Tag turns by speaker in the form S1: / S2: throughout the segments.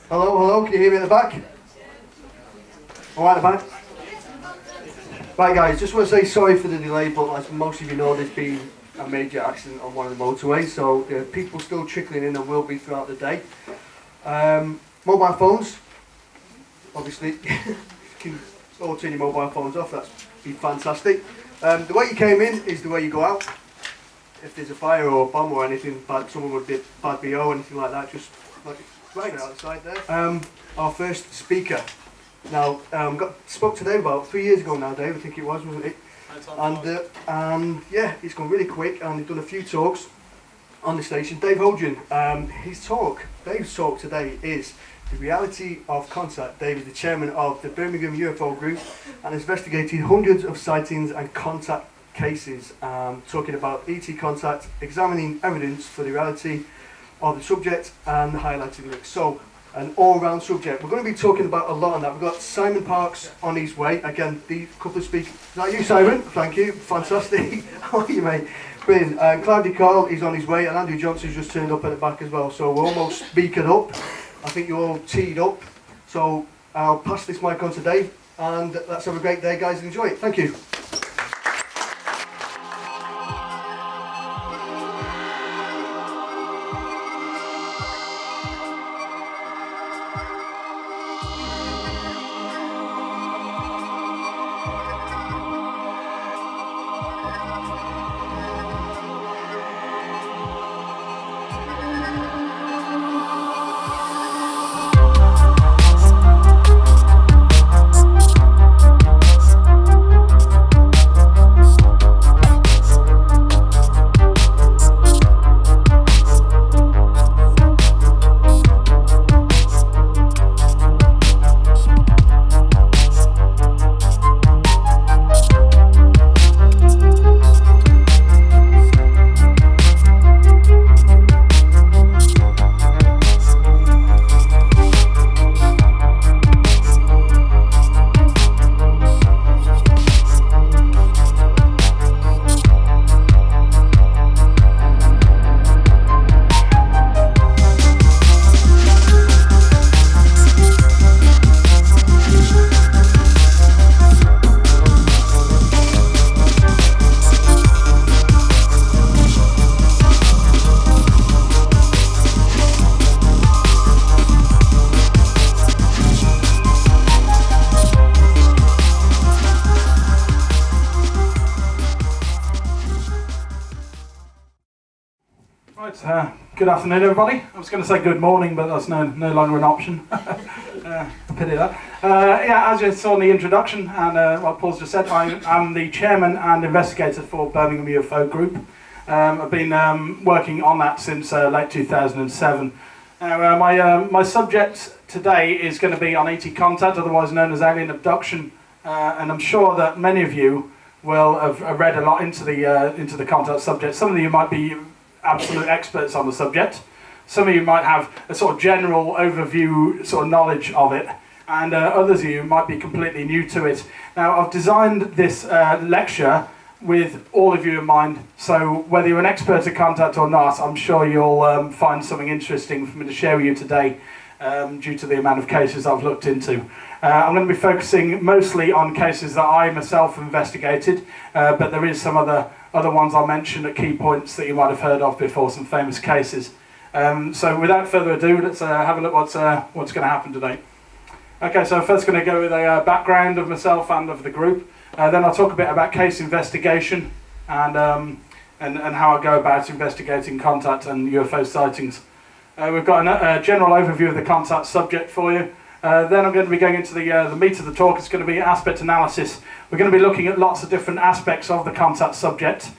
S1: Hello, hello, can you hear me at the back? Alright at the back? Right guys, just want to say sorry for the delay, but as most of you know, there's been a major accident on one of the motorways, so people still trickling in and will be throughout the day. Mobile phones, obviously, you can all turn your mobile phones off, that'd be fantastic. The way you came in is the way you go out. If there's a fire or a bomb or anything bad, someone would be bad BO or anything like that, just like right outside there. Our first speaker. Now, spoke to Dave about 3 years ago now, Dave, I think it was, wasn't it? And yeah, it's gone really quick, and he's done a few talks on the station. Dave Hodrien, Dave's talk today is the reality of contact. Dave is the chairman of the Birmingham UFO Group and has investigated hundreds of sightings and contact cases, talking about ET contact, examining evidence for the reality of the subject and highlighting links. So, an all-round subject. We're going to be talking about a lot on that. We've got Simon Parks on his way. Again, the couple of speakers. Is that you, Simon? Thank you. Fantastic. How are you, mate? Brilliant. Cloudy Carl is on his way, and Andrew Johnson's just turned up at the back as well. So we're almost speakered up. I think you're all teed up. So I'll pass this mic on to Dave, and let's have a great day, guys, and enjoy it. Thank you.
S2: Good afternoon, everybody. I was going to say good morning, but that's no longer an option. Pity that. Yeah, as you saw in the introduction, and what Paul's just said, I'm the chairman and investigator for Birmingham UFO Group. I've been working on that since late 2007. My subject today is going to be on ET contact, otherwise known as alien abduction, and I'm sure that many of you will have read a lot into the contact subject. Some of you might be absolute experts on the subject. Some of you might have a sort of general overview sort of knowledge of it, and others of you might be completely new to it. Now, I've designed this lecture with all of you in mind, so whether you're an expert at contact or not, I'm sure you'll find something interesting for me to share with you today, due to the amount of cases I've looked into. I'm going to be focusing mostly on cases that I myself have investigated, but there is some other ones I'll mention at key points that you might have heard of before, some famous cases. So without further ado, let's have a look what's going to happen today. Okay, so I'm first going to go with a background of myself and of the group. Then I'll talk a bit about case investigation and how I go about investigating contact and UFO sightings. We've got a general overview of the contact subject for you. Then I'm going to be going into the meat of the talk. It's going to be aspect analysis. We're going to be looking at lots of different aspects of the contact subject,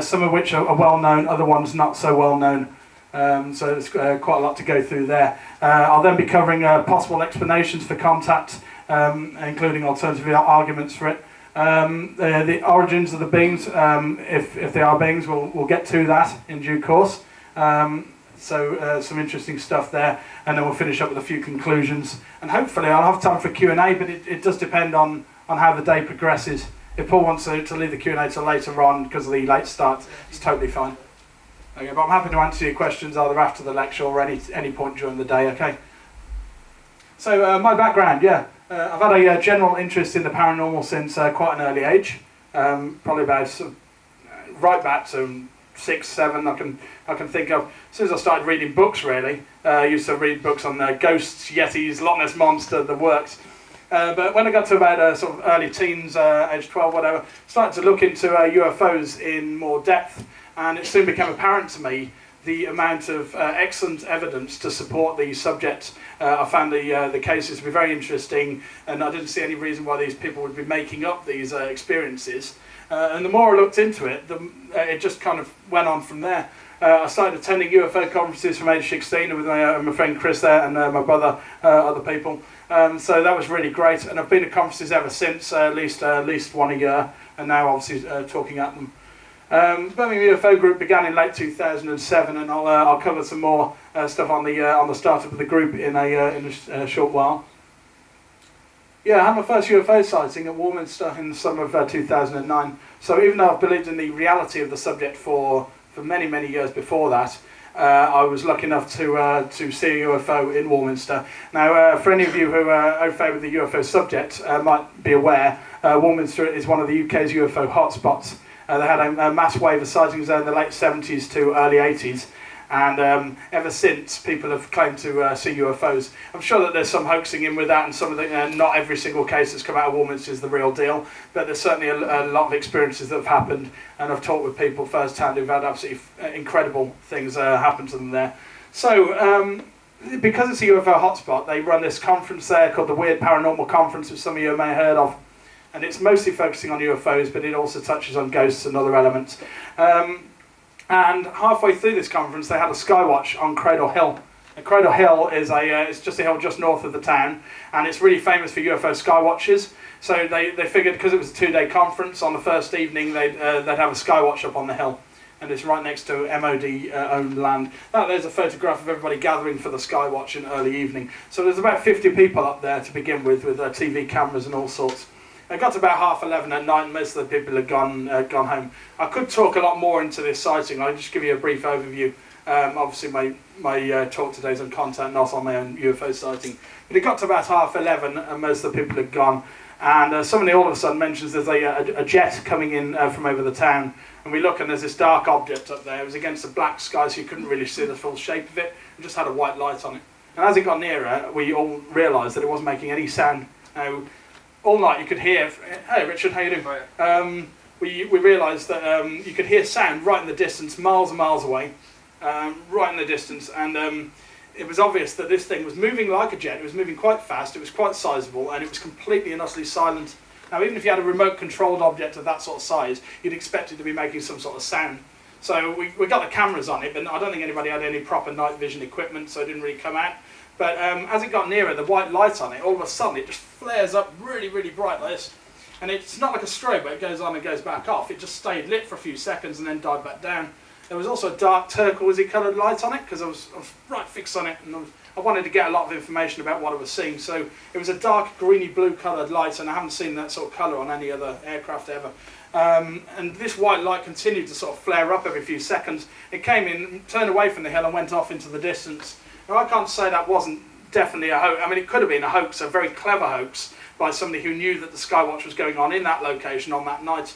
S2: some of which are well known, other ones not so well known. So there's quite a lot to go through there. I'll then be covering possible explanations for contact, including alternative arguments for it. The origins of the beings, if they are beings, we'll get to that in due course. So some interesting stuff there, and then we'll finish up with a few conclusions, and hopefully I'll have time for Q&A, but it does depend on how the day progresses. If Paul wants to leave the Q&A till later on because of the late start, it's totally fine. Okay, but I'm happy to answer your questions either after the lecture or any point during the day, okay? So my background, yeah. I've had a general interest in the paranormal since quite an early age. Probably about right back to 6, 7. I can think of. As soon as I started reading books, really, I used to read books on ghosts, yetis, Loch Ness monster, the works. But when I got to about sort of early teens, age 12, whatever, started to look into UFOs in more depth, and it soon became apparent to me the amount of excellent evidence to support the subject. I found the cases to be very interesting, and I didn't see any reason why these people would be making up these experiences. And the more I looked into it, it just kind of went on from there. I started attending UFO conferences from age 16 with my friend Chris there, and my brother, other people. So that was really great, and I've been to conferences ever since, at least one a year, and now obviously talking at them. Birmingham UFO Group began in late 2007, and I'll cover some more stuff on the startup of the group in a short while. Yeah, I had my first UFO sighting at Warminster in the summer of 2009. So even though I've believed in the reality of the subject for many, many years before that, I was lucky enough to see a UFO in Warminster. Now, for any of you who are au fait with the UFO subject, might be aware, Warminster is one of the UK's UFO hotspots. They had a mass wave of sightings there in the late 70s to early 80s, and ever since people have claimed to see UFOs. I'm sure that there's some hoaxing in with that, and some of the not every single case that's come out of Warminster is the real deal, but there's certainly a lot of experiences that have happened, and I've talked with people firsthand who've had absolutely incredible things happen to them there. So because it's a UFO hotspot, they run this conference there called the Weird Paranormal Conference, which some of you may have heard of. And it's mostly focusing on UFOs, but it also touches on ghosts and other elements. And halfway through this conference, they had a skywatch on Cradle Hill. And Cradle Hill is it's just a hill just north of the town, and it's really famous for UFO skywatches. So they figured, because it was a 2-day conference, on the first evening they'd have a skywatch up on the hill. And it's right next to MOD-owned land. There's a photograph of everybody gathering for the skywatch in early evening. So there's about 50 people up there to begin with TV cameras and all sorts. It got to about 11:30 at night, and most of the people had gone home. I could talk a lot more into this sighting. I'll just give you a brief overview. Obviously, my talk today is on content, not on my own UFO sighting. But it got to about 11:30, and most of the people had gone. And somebody all of a sudden mentions there's a jet coming in from over the town. And we look, and there's this dark object up there. It was against the black sky, so you couldn't really see the full shape of it. It just had a white light on it. And as it got nearer, we all realised that it wasn't making any sound. Now, all night you could hear, hey Richard, how you doing? We realised that you could hear sound right in the distance, miles and miles away, right in the distance, and it was obvious that this thing was moving like a jet. It was moving quite fast, it was quite sizable, and it was completely and utterly silent. Now, even if you had a remote controlled object of that sort of size, you'd expect it to be making some sort of sound. So we got the cameras on it, but I don't think anybody had any proper night vision equipment, so it didn't really come out. But as it got nearer, the white light on it, all of a sudden it just flares up really, really bright like this. And it's not like a strobe where it goes on and goes back off. It just stayed lit for a few seconds and then died back down. There was also a dark turquoisey coloured light on it, because I was right fixed on it, and I wanted to get a lot of information about what I was seeing. So it was a dark greeny blue coloured light, and I haven't seen that sort of colour on any other aircraft ever. And this white light continued to sort of flare up every few seconds. It came in, turned away from the hill and went off into the distance. Now, I can't say that wasn't definitely a hoax. I mean, it could have been a hoax, a very clever hoax, by somebody who knew that the skywatch was going on in that location on that night.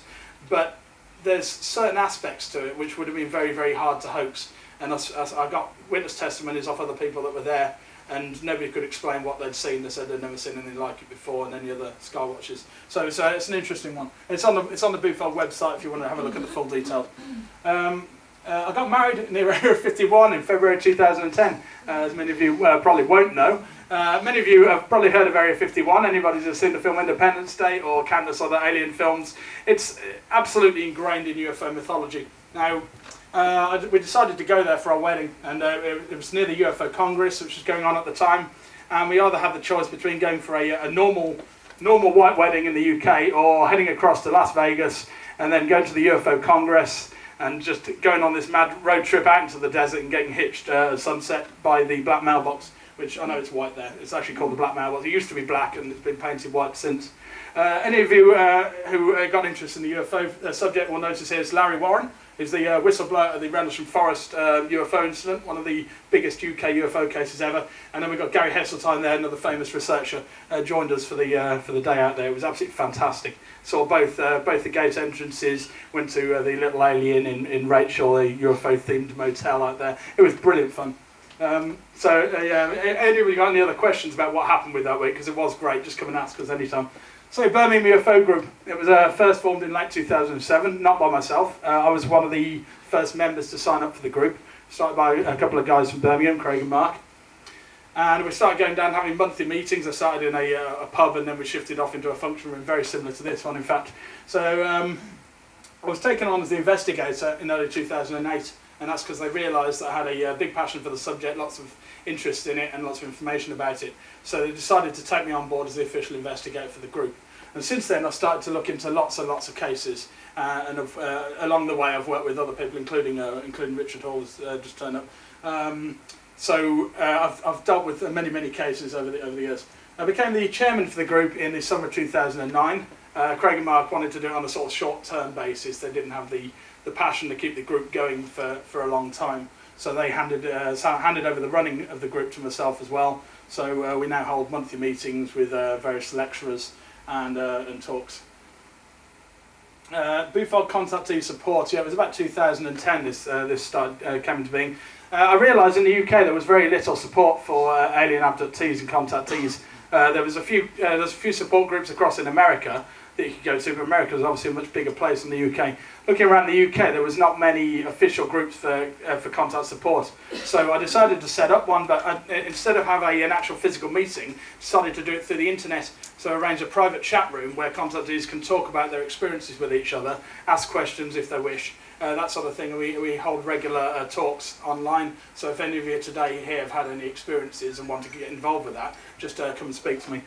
S2: But there's certain aspects to it which would have been very, very hard to hoax. And I got witness testimonies off other people that were there, and nobody could explain what they'd seen. They said they'd never seen anything like it before in any other skywatches. So it's an interesting one. It's on the Bufeld website if you want to have a look at the full details. I got married near Area 51 in February 2010, as many of you probably won't know. Many of you have probably heard of Area 51. Anybody who's seen the film Independence Day or countless other alien films, it's absolutely ingrained in UFO mythology. Now, we decided to go there for our wedding, and it was near the UFO Congress, which was going on at the time, and we either had the choice between going for a normal white wedding in the UK, or heading across to Las Vegas and then going to the UFO Congress, and just going on this mad road trip out into the desert and getting hitched at sunset by the black mailbox, which I know it's white there. It's actually called the black mailbox. It used to be black, and it's been painted white since. Any of you who got interested in the UFO subject will notice here's Larry Warren, He's the whistleblower at the Rendlesham Forest UFO incident, one of the biggest UK UFO cases ever. And then we've got Gary Heseltine there, another famous researcher, joined us for the day out there. It was absolutely fantastic. Saw both the gate entrances, went to the Little Alien in Rachel, a UFO-themed motel out there. It was brilliant fun. Anybody got any other questions about what happened with that week? Because it was great, just come and ask us anytime. So Birmingham UFO Group, it was first formed in late 2007, not by myself. I was one of the first members to sign up for the group, started by a couple of guys from Birmingham, Craig and Mark. And we started going down having monthly meetings. I started in a pub, and then we shifted off into a function room very similar to this one, in fact. So I was taken on as the investigator in early 2008. And that's because they realised that I had a big passion for the subject, lots of interest in it and lots of information about it. So they decided to take me on board as the official investigator for the group. And since then I've started to look into lots and lots of cases, and along the way I've worked with other people, including Richard Hall, who's just turned up. I've dealt with many cases over the years. I became the chairman for the group in the summer of 2009. Craig and Mark wanted to do it on a sort of short-term basis. They didn't have the passion to keep the group going for a long time, so they handed over the running of the group to myself as well. So we now hold monthly meetings with various lecturers and talks. BUFOG contactee support. Yeah, it was about 2010 this started came into being. I realised in the UK there was very little support for alien abductees and contactees. There was a few support groups across in America that you could go to, but America is obviously a much bigger place than the UK. Looking around the UK, there was not many official groups for contact support. So I decided to set up one, but instead of having an actual physical meeting, decided to do it through the internet. So I arranged a private chat room where contactees can talk about their experiences with each other, ask questions if they wish, that sort of thing. We hold regular talks online, so if any of you today here have had any experiences and want to get involved with that, just come and speak to me.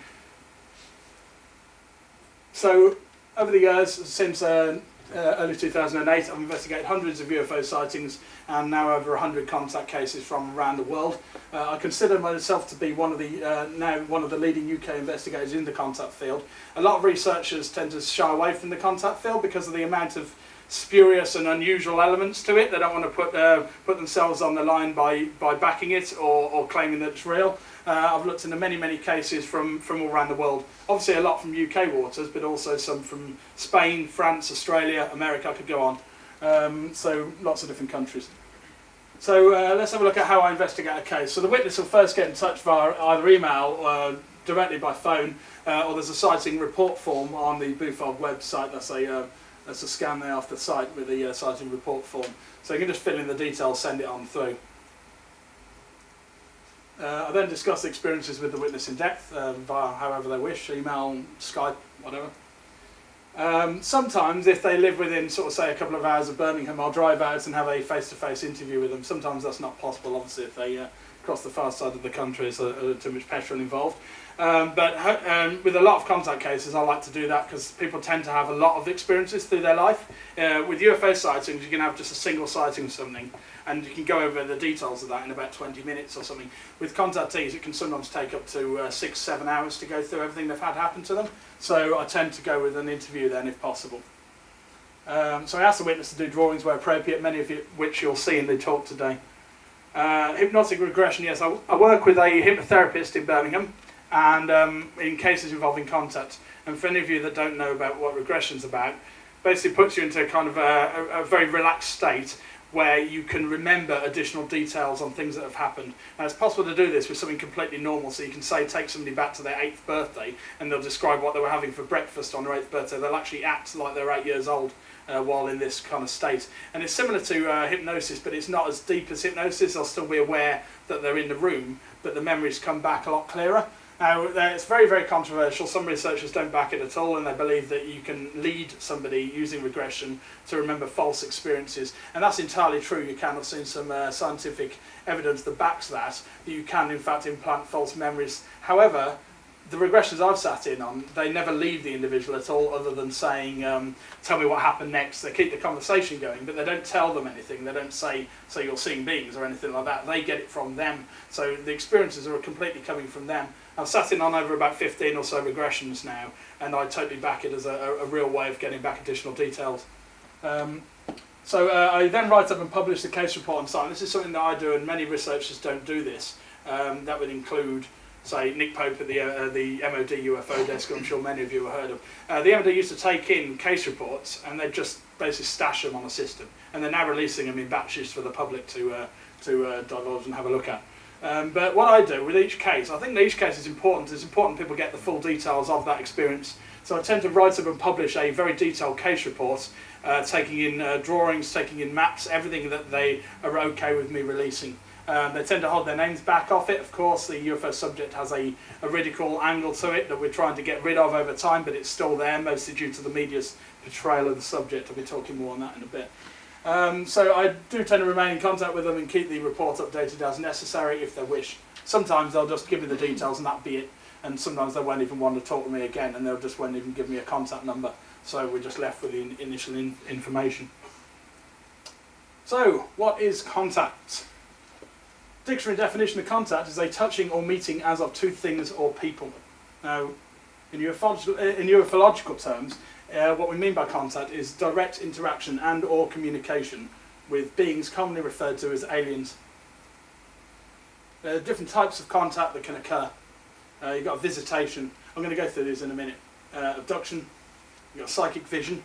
S2: So over the years, since early 2008, I've investigated hundreds of UFO sightings and now over 100 contact cases from around the world. I consider myself to be now one of the leading UK investigators in the contact field. A lot of researchers tend to shy away from the contact field because of the amount of spurious and unusual elements to it. They don't want to put themselves on the line by backing it or claiming that it's real. I've looked into many cases from all around the world. Obviously a lot from UK waters, but also some from Spain, France, Australia, America. I could go on. So lots of different countries. So let's have a look at how I investigate a case. So the witness will first get in touch via either email or directly by phone, or there's a sighting report form on the BUFOG website. That's a scan there off the site with the sighting report form. So you can just fill in the details, send it on through. I then discuss the experiences with the witness in depth, via however they wish, email, Skype, whatever. Sometimes if they live within sort of say a couple of hours of Birmingham, I'll drive out and have a face-to-face interview with them. Sometimes that's not possible, obviously, if they across the far side of the country, so too much petrol involved. But with a lot of contact cases, I like to do that because people tend to have a lot of experiences through their life. With UFO sightings, you can have just a single sighting of something, and you can go over the details of that in about 20 minutes or something. With contactees, it can sometimes take up to 6-7 hours to go through everything they've had happen to them. So I tend to go with an interview then, if possible. So I asked the witness to do drawings where appropriate, many of which you'll see in the talk today. Hypnotic regression, yes, I work with a hypnotherapist in Birmingham, and in cases involving contact. And for any of you that don't know about what regression's about, basically puts you into a kind of a very relaxed state where you can remember additional details on things that have happened. Now it's possible to do this with something completely normal, so you can say take somebody back to their 8th birthday and they'll describe what they were having for breakfast on their 8th birthday. They'll actually act like they're 8 years old while in this kind of state. And it's similar to hypnosis, but it's not as deep as hypnosis. They'll still be aware that they're in the room, but the memories come back a lot clearer. Now, it's very controversial. Some researchers don't back it at all, and they believe that you can lead somebody using regression to remember false experiences. And that's entirely true. You can have seen some scientific evidence that backs that you can, in fact, implant false memories. However, the regressions I've sat in on, they never leave the individual at all, other than saying, tell me what happened next. They keep the conversation going, but they don't tell them anything. They don't say you're seeing beings or anything like that. They get it from them. So the experiences are completely coming from them. I've sat in on over about 15 or so regressions now, and I totally back it as a real way of getting back additional details. So I then write up and publish the case report on site. This is something that I do, and many researchers don't do this. That would include, say, Nick Pope at the MOD UFO desk, I'm sure many of you have heard of. The MOD used to take in case reports, and they'd just basically stash them on a system. And they're now releasing them in batches for the public to divulge and have a look at. But what I do with each case, I think that each case is important. It's important people get the full details of that experience. So I tend to write up and publish a very detailed case report, taking in drawings, taking in maps, everything that they are okay with me releasing. They tend to hold their names back off it. Of course, the UFO subject has a ridicule angle to it that we're trying to get rid of over time, but it's still there, mostly due to the media's portrayal of the subject. I'll be talking more on that in a bit. So I do tend to remain in contact with them and keep the report updated as necessary if they wish. Sometimes they'll just give me the details and that'll be it. And sometimes they won't even want to talk to me again, and they'll just won't even give me a contact number. So we're just left with the initial information. So, what is contact? Dictionary definition of contact is a touching or meeting as of two things or people. Now, in ufological terms, what we mean by contact is direct interaction and or communication with beings commonly referred to as aliens. There are different types of contact that can occur. You've got visitation. I'm going to go through these in a minute. Abduction, you've got psychic vision,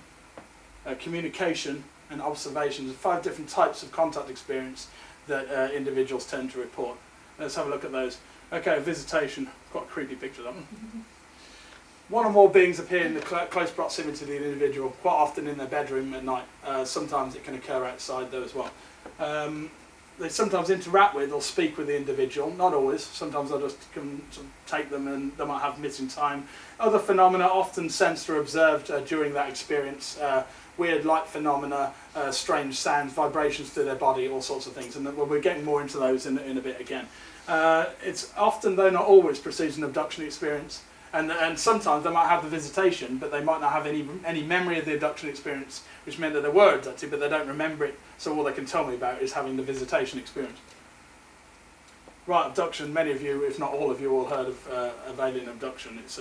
S2: communication, and observations. 5 different types of contact experience that individuals tend to report. Let's have a look at those. Okay, visitation. Quite a creepy picture, that one. One or more beings appear in the close proximity to the individual, quite often in their bedroom at night. Sometimes it can occur outside though as well. They sometimes interact with or speak with the individual, not always. Sometimes they'll just come sort of take them and they might have missing time. Other phenomena often sensed or observed during that experience. Weird light phenomena, strange sounds, vibrations through their body, all sorts of things. And we're getting more into those in a bit again. It's often, though not always, precedes an abduction experience. And sometimes they might have the visitation, but they might not have any memory of the abduction experience, which meant that they were abducted, but they don't remember it. So all they can tell me about is having the visitation experience. Right, abduction. Many of you, if not all of you, all heard of alien abduction. It's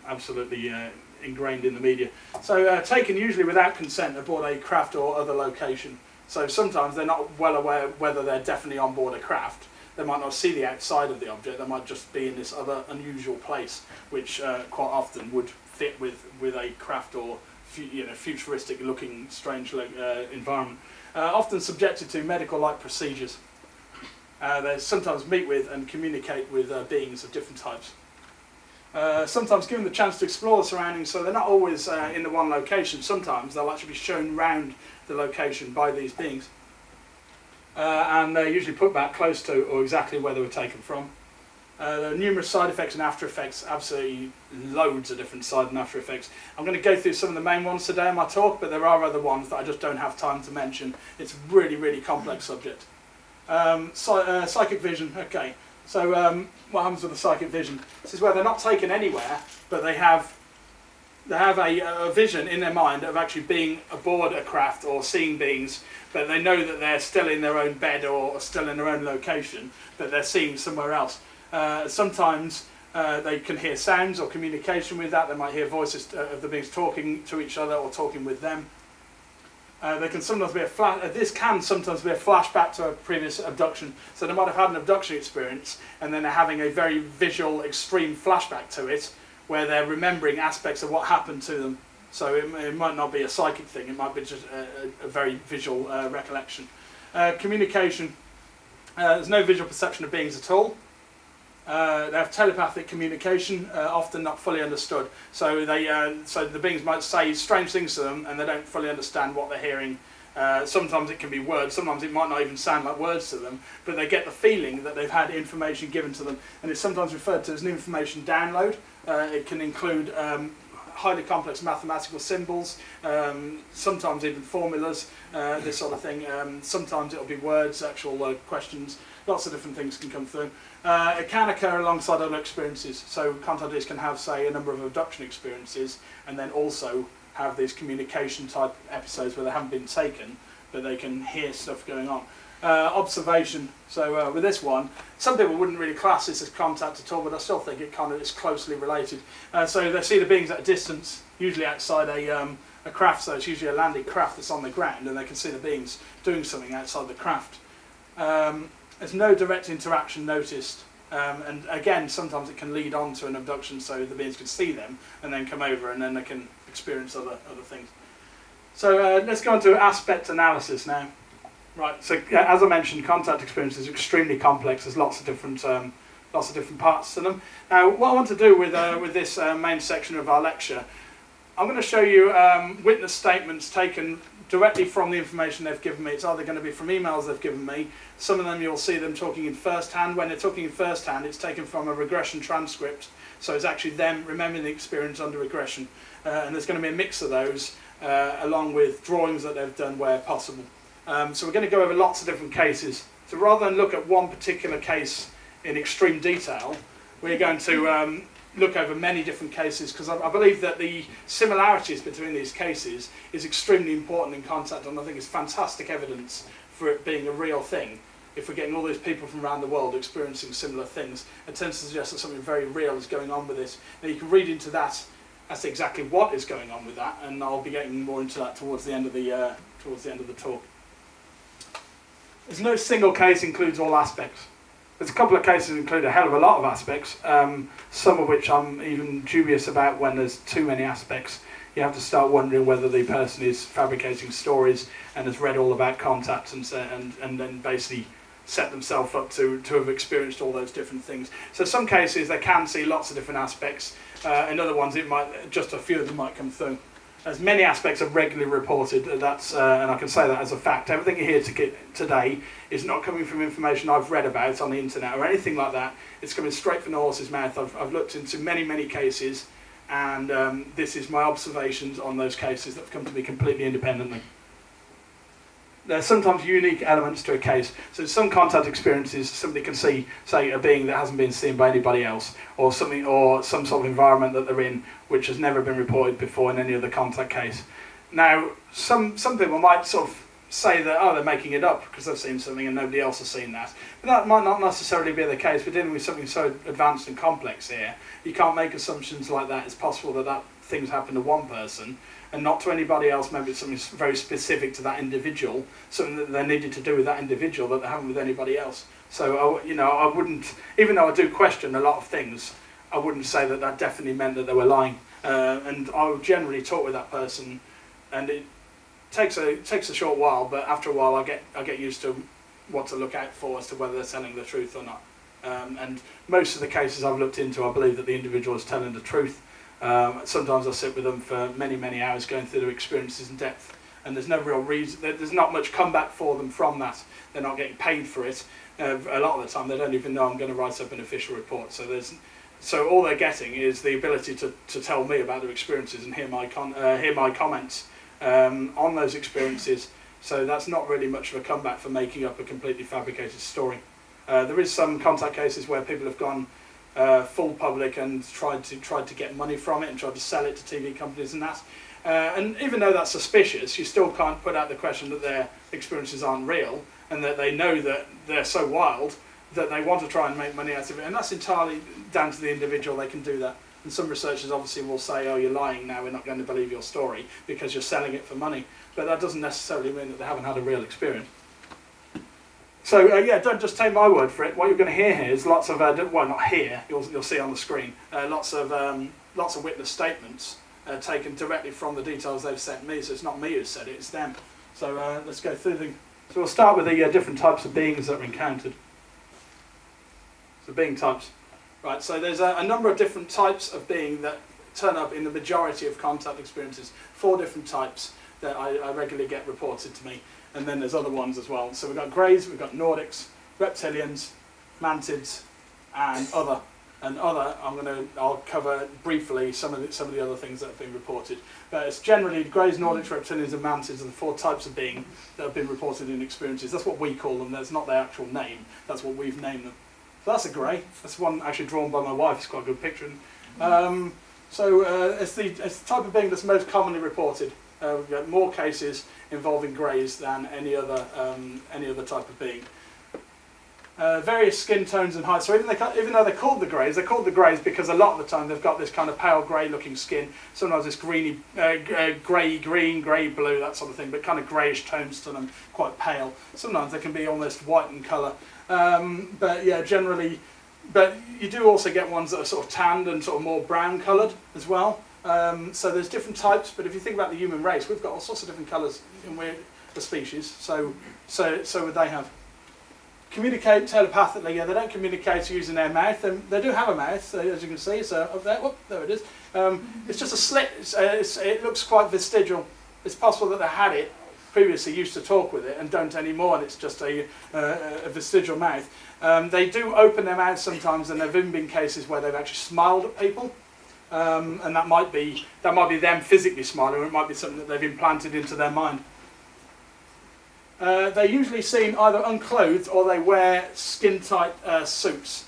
S2: absolutely ingrained in the media. So taken usually without consent aboard a craft or other location. So sometimes they're not well aware whether they're definitely on board a craft. They might not see the outside of the object. They might just be in this other unusual place, which quite often would fit with a craft or futuristic-looking, strange environment. Often subjected to medical-like procedures. They sometimes meet with and communicate with beings of different types. Sometimes given the chance to explore the surroundings, so they're not always in the one location. Sometimes they'll actually be shown round the location by these beings. And they're usually put back close to or exactly where they were taken from. There are numerous side effects and after effects, absolutely loads of different side and after effects. I'm going to go through some of the main ones today in my talk, but there are other ones that I just don't have time to mention. It's a really, really complex subject. Psychic vision, okay. So what happens with the psychic vision? This is where they're not taken anywhere, but they have a vision in their mind of actually being aboard a craft or seeing beings, but they know that they're still in their own bed or still in their own location, but they're seeing somewhere else. Sometimes they can hear sounds or communication with that. They might hear voices of the beings talking to each other or talking with them. They can sometimes be this can sometimes be a flashback to a previous abduction. So they might have had an abduction experience and then they're having a very visual, extreme flashback to it, where they're remembering aspects of what happened to them. So it might not be a psychic thing, it might be just a very visual recollection. Communication, there's no visual perception of beings at all. They have telepathic communication, often not fully understood. So so the beings might say strange things to them and they don't fully understand what they're hearing. Sometimes it can be words, sometimes it might not even sound like words to them, but they get the feeling that they've had information given to them, and it's sometimes referred to as an information download. It can include highly complex mathematical symbols, sometimes even formulas, this sort of thing. Sometimes it'll be words, actual questions, lots of different things can come through. It can occur alongside other experiences, so contactees can have, say, a number of abduction experiences and then also have these communication type episodes where they haven't been taken, but they can hear stuff going on. observation. So with this one, some people wouldn't really class this as contact at all, but I still think it kind of is closely related. So they see the beings at a distance, usually outside a craft, so it's usually a landed craft that's on the ground, and they can see the beings doing something outside the craft. There's no direct interaction noticed, and again, sometimes it can lead on to an abduction, so the beings can see them and then come over, and then they can experience other things. So let's go on to aspect analysis now. Right, so as I mentioned, contact experience is extremely complex. There's lots of different parts to them. Now, what I want to do with this main section of our lecture, I'm going to show you witness statements taken directly from the information they've given me. It's either going to be from emails they've given me. Some of them you'll see them talking in first hand. When they're talking in first hand, it's taken from a regression transcript. So it's actually them remembering the experience under regression. And there's going to be a mix of those, along with drawings that they've done where possible. So we're going to go over lots of different cases. So rather than look at one particular case in extreme detail, we're going to look over many different cases, because I believe that the similarities between these cases is extremely important in contact, and I think it's fantastic evidence for it being a real thing. If we're getting all these people from around the world experiencing similar things, it tends to suggest that something very real is going on with this. Now you can read into that as to exactly what is going on with that, and I'll be getting more into that towards the end of the talk. There's no single case includes all aspects. There's a couple of cases that include a hell of a lot of aspects, some of which I'm even dubious about when there's too many aspects. You have to start wondering whether the person is fabricating stories and has read all about contact and then basically set themselves up to have experienced all those different things. So some cases they can see lots of different aspects, in other ones it might just a few of them might come through. As many aspects are regularly reported, that's and I can say that as a fact. Everything you hear today is not coming from information I've read about on the internet or anything like that. It's coming straight from the horse's mouth. I've looked into many cases, and this is my observations on those cases that have come to me completely independently. There's sometimes unique elements to a case. So some contact experiences, somebody can see, say, a being that hasn't been seen by anybody else, or something, or some sort of environment that they're in which has never been reported before in any other contact case. Now, some people might sort of say that, oh, they're making it up because they've seen something and nobody else has seen that. But that might not necessarily be the case. We're dealing with something so advanced and complex here. You can't make assumptions like that. It's possible that things happen to one person and not to anybody else. Maybe it's something very specific to that individual, something that they needed to do with that individual that they haven't with anybody else. So, I wouldn't, even though I do question a lot of things, I wouldn't say that definitely meant that they were lying. And I would generally talk with that person, and it takes a short while, but after a while I get used to what to look out for as to whether they're telling the truth or not. And most of the cases I've looked into, I believe that the individual is telling the truth. Sometimes I sit with them for many hours going through their experiences in depth, and there's no real reason, there's not much comeback for them from that. They're not getting paid for it. A lot of the time they don't even know I'm going to write up an official report. So all they're getting is the ability to tell me about their experiences and hear my comments on those experiences. So that's not really much of a comeback for making up a completely fabricated story. There is some contact cases where people have gone full public and tried to get money from it and tried to sell it to TV companies and that. And even though that's suspicious, you still can't put out the question that their experiences aren't real and that they know that they're so wild that they want to try and make money out of it. And that's entirely down to the individual. They can do that. And some researchers obviously will say, oh, you're lying now, we're not going to believe your story because you're selling it for money. But that doesn't necessarily mean that they haven't had a real experience. So don't just take my word for it. What you're going to hear here is lots of, well, not here, you'll see on the screen, lots of witness statements taken directly from the details they've sent me. So it's not me who said it, it's them. So let's go through them. So we'll start with the different types of beings that are encountered. So being types. Right, so there's a number of different types of being that turn up in the majority of contact experiences. 4 different types that I regularly get reported to me. And then there's other ones as well. So we've got greys, we've got Nordics, reptilians, mantids, and other. And other, I'll cover briefly some of the other things that have been reported. But it's generally greys, Nordics, reptilians, and mantids are the 4 types of being that have been reported in experiences. That's what we call them. That's not their actual name. That's what we've named them. So that's a grey. That's one actually drawn by my wife. It's quite a good picture. It's the type of being that's most commonly reported. We've got more cases involving greys than any other type of being. Various skin tones and heights. So even though they're called the greys because a lot of the time they've got this kind of pale grey looking skin. Sometimes it's greeny, grey green, grey blue, that sort of thing, but kind of greyish tones to them, quite pale. Sometimes they can be almost white in colour. But yeah, generally, but you do also get ones that are sort of tanned and sort of more brown coloured as well. So there's different types, but if you think about the human race, we've got all sorts of different colours in the species. So would they have. Communicate telepathically. Yeah, they don't communicate using their mouth. They do have a mouth, so as you can see. So up there, whoop, there it is. It's just a slit. It looks quite vestigial. It's possible that they had it previously, used to talk with it, and don't anymore, and it's just a vestigial mouth. They do open their mouths sometimes, and there have even been cases where they've actually smiled at people, and that might be them physically smiling, or it might be something that they've implanted into their mind. They're usually seen either unclothed or they wear skin-tight suits,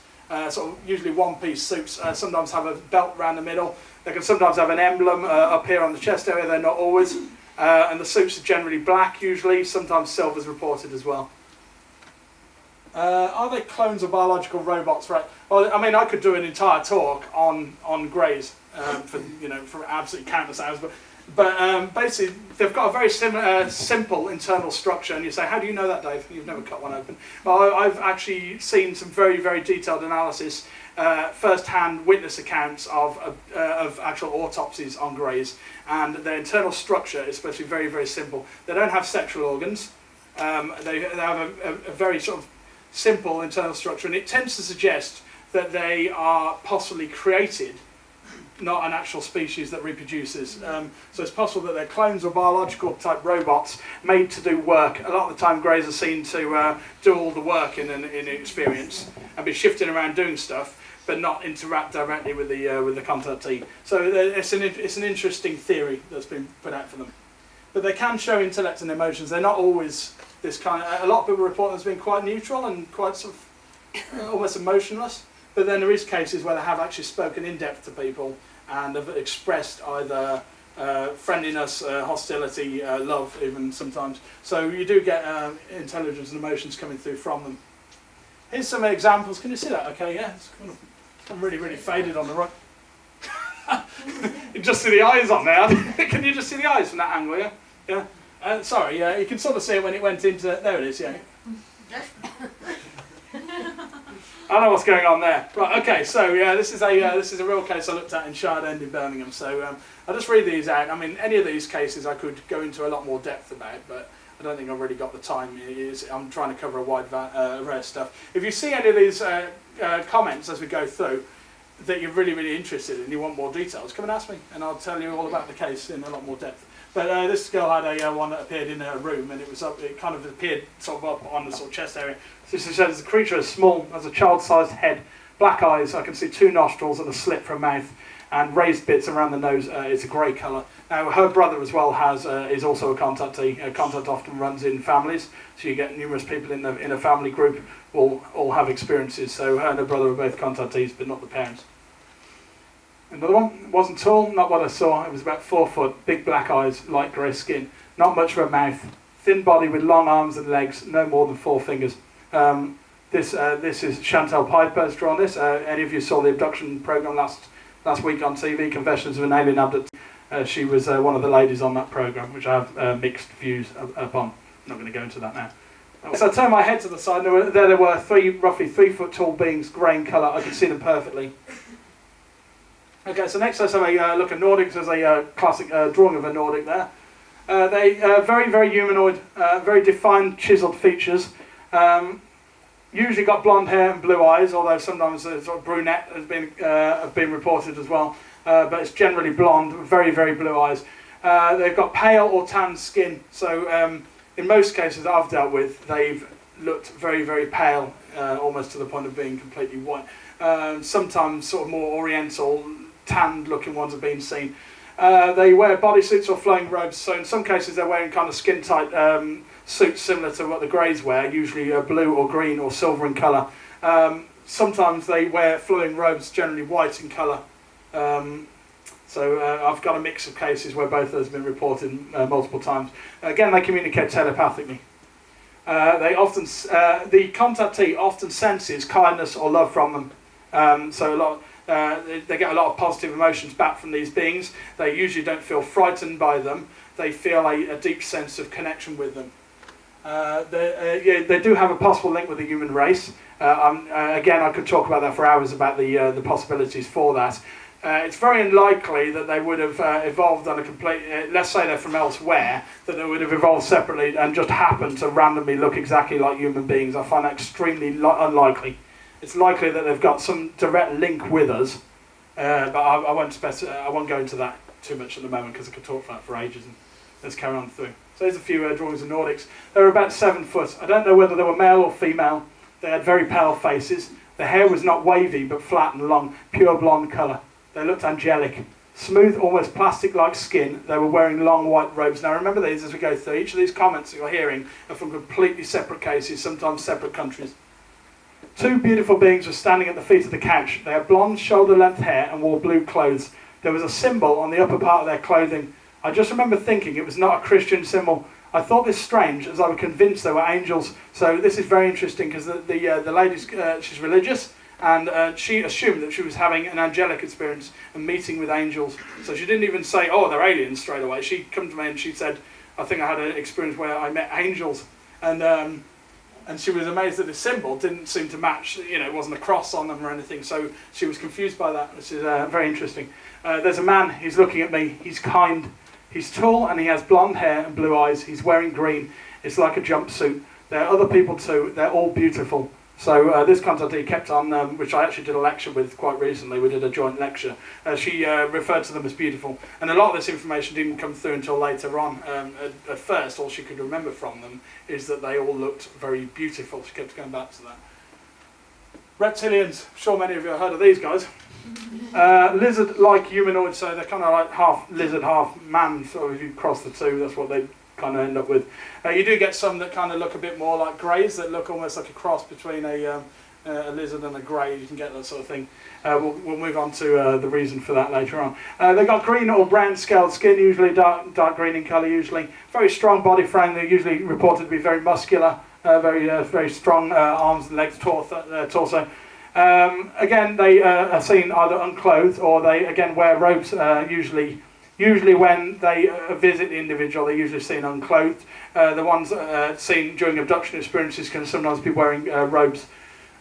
S2: sort of usually one-piece suits. Sometimes have a belt around the middle. They can sometimes have an emblem up here on the chest area. They're not always. And the suits are generally black usually. Sometimes silver's reported as well. Are they clones or biological robots? Right. Well, I mean, I could do an entire talk on greys for absolutely countless hours, but basically, they've got a very simple internal structure, and you say, how do you know that, Dave? You've never cut one open. Well, I've actually seen some very, very detailed analysis, first-hand witness accounts of actual autopsies on greys, and their internal structure is supposed to be very, very simple. They don't have sexual organs. They have a very sort of simple internal structure, and it tends to suggest that they are possibly created, not an actual species that reproduces. So it's possible that they're clones or biological type robots made to do work. A lot of the time greys are seen to do all the work in an experience and be shifting around doing stuff, but not interact directly with the contactee. So it's an interesting theory that's been put out for them. But they can show intellect and emotions. They're not always this kind of... A lot of people report them as being quite neutral and quite sort of almost emotionless. But then there is cases where they have actually spoken in depth to people and have expressed either friendliness, hostility, love even sometimes. So you do get intelligence and emotions coming through from them. Here's some examples. Can you see that? Okay, yeah. It's kind of really, really faded on the right. You just see the eyes on there. Can you just see the eyes from that angle, yeah? Yeah. Sorry, yeah, you can sort of see it when it went into... There it is, yeah. I know what's going on there. Right, okay, so yeah, this is a real case I looked at in Shard End in Birmingham. So I'll just read these out. I mean, any of these cases I could go into a lot more depth about, but I don't think I've really got the time. I'm trying to cover a wide array of stuff. If you see any of these comments as we go through that you're really, really interested in, you want more details, come and ask me, and I'll tell you all about the case in a lot more depth. But this girl had one that appeared in her room, and it kind of appeared sort of up on the sort of chest area. So she says the creature is small, has a child-sized head, black eyes. I can see 2 nostrils and a slit for a mouth, and raised bits around the nose. It's a grey colour. Now her brother as well is also a contactee. Contact often runs in families, so you get numerous people in a family group will all have experiences. So her and her brother are both contactees, but not the parents. Another one, it wasn't tall, not what I saw. It was about 4 foot, big black eyes, light grey skin, not much of a mouth, thin body with long arms and legs, no more than 4 fingers. This is Chantal Piper has drawn this. Any of you saw the abduction programme last week on TV, Confessions of an Alien Abductee? She was one of the ladies on that programme, which I have mixed views upon. I'm not going to go into that now. So I turned my head to the side, and there were 3 roughly 3 foot tall beings, grey in colour. I could see them perfectly. Okay, so next let's have a look at Nordics. There's a classic drawing of a Nordic there. They very, very humanoid, very defined, chiselled features. Usually got blonde hair and blue eyes, although sometimes sort of brunette have been reported as well. But it's generally blonde, very, very blue eyes. They've got pale or tan skin. So in most cases that I've dealt with, they've looked very, very pale, almost to the point of being completely white. Sometimes sort of more oriental, tanned looking ones have been seen. They wear bodysuits or flowing robes, so in some cases they're wearing kind of skin tight suits similar to what the greys wear, usually blue or green or silver in colour. Sometimes they wear flowing robes, generally white in colour. So So I've got a mix of cases where both of those have been reported multiple times. Again, they communicate telepathically. They often, the contactee often senses kindness or love from them. So a lot, they get a lot of positive emotions back from these beings. They usually don't feel frightened by them. They feel a deep sense of connection with them. They do have a possible link with the human race. Again, I could talk about that for hours about the possibilities for that. It's very unlikely that they would have evolved on a complete, let's say they're from elsewhere, that they would have evolved separately and just happened to randomly look exactly like human beings. I find that extremely unlikely. It's likely that they've got some direct link with us, but I won't go into that too much at the moment because I could talk about that for ages. And let's carry on through. So there's a few drawings of Nordics. They were about 7 foot. I don't know whether they were male or female. They had very pale faces. The hair was not wavy but flat and long, pure blonde colour. They looked angelic. Smooth, almost plastic-like skin. They were wearing long white robes. Now remember these as we go through. Each of these comments that you're hearing are from completely separate cases, sometimes separate countries. 2 beautiful beings were standing at the feet of the couch. They had blonde, shoulder-length hair and wore blue clothes. There was a symbol on the upper part of their clothing. I just remember thinking it was not a Christian symbol. I thought this strange as I was convinced they were angels. So this is very interesting because the lady's she's religious. And she assumed that she was having an angelic experience and meeting with angels. So she didn't even say, oh, they're aliens straight away. She come to me and she said, I think I had an experience where I met angels. And she was amazed that the symbol didn't seem to match, it wasn't a cross on them or anything. So she was confused by that, which is very interesting. There's a man, he's looking at me, he's kind. He's tall and he has blonde hair and blue eyes. He's wearing green. It's like a jumpsuit. There are other people too. They're all beautiful. So this contactee kept on, which I actually did a lecture with quite recently. We did a joint lecture. She referred to them as beautiful. And a lot of this information didn't come through until later on. At first, all she could remember from them is that they all looked very beautiful. She kept going back to that. Reptilians. I'm sure many of you have heard of these guys. Lizard-like humanoids, so they're kind of like half lizard, half man. So if you cross the two, that's what they kind of end up with. You do get some that kind of look a bit more like greys, that look almost like a cross between a lizard and a grey. You can get that sort of thing. We'll move on to the reason for that later on. They've got green or brown scaled skin, usually dark green in colour. Usually very strong body frame. They're usually reported to be very muscular, very strong arms and legs, torso. Again, they are seen either unclothed or they again wear robes. Usually when they visit the individual, they're usually seen unclothed. The ones seen during abduction experiences can sometimes be wearing robes.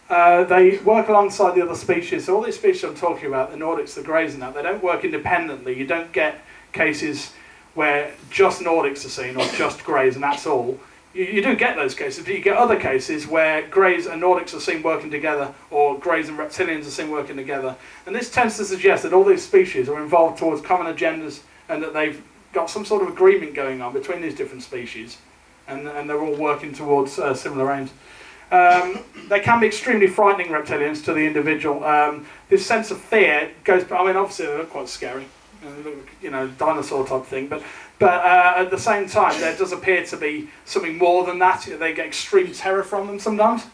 S2: They work alongside the other species. So all these species I'm talking about, the Nordics, the Greys and that, they don't work independently. You don't get cases where just Nordics are seen or just Greys and that's all. You do get those cases, but you get other cases where Greys and Nordics are seen working together, or Greys and Reptilians are seen working together. And this tends to suggest that all these species are involved towards common agendas and that they've got some sort of agreement going on between these different species, and they're all working towards similar aims. They can be extremely frightening, Reptilians, to the individual. This sense of fear goes, obviously they look quite scary, dinosaur type thing, but at the same time, there does appear to be something more than that. They get extreme terror from them sometimes.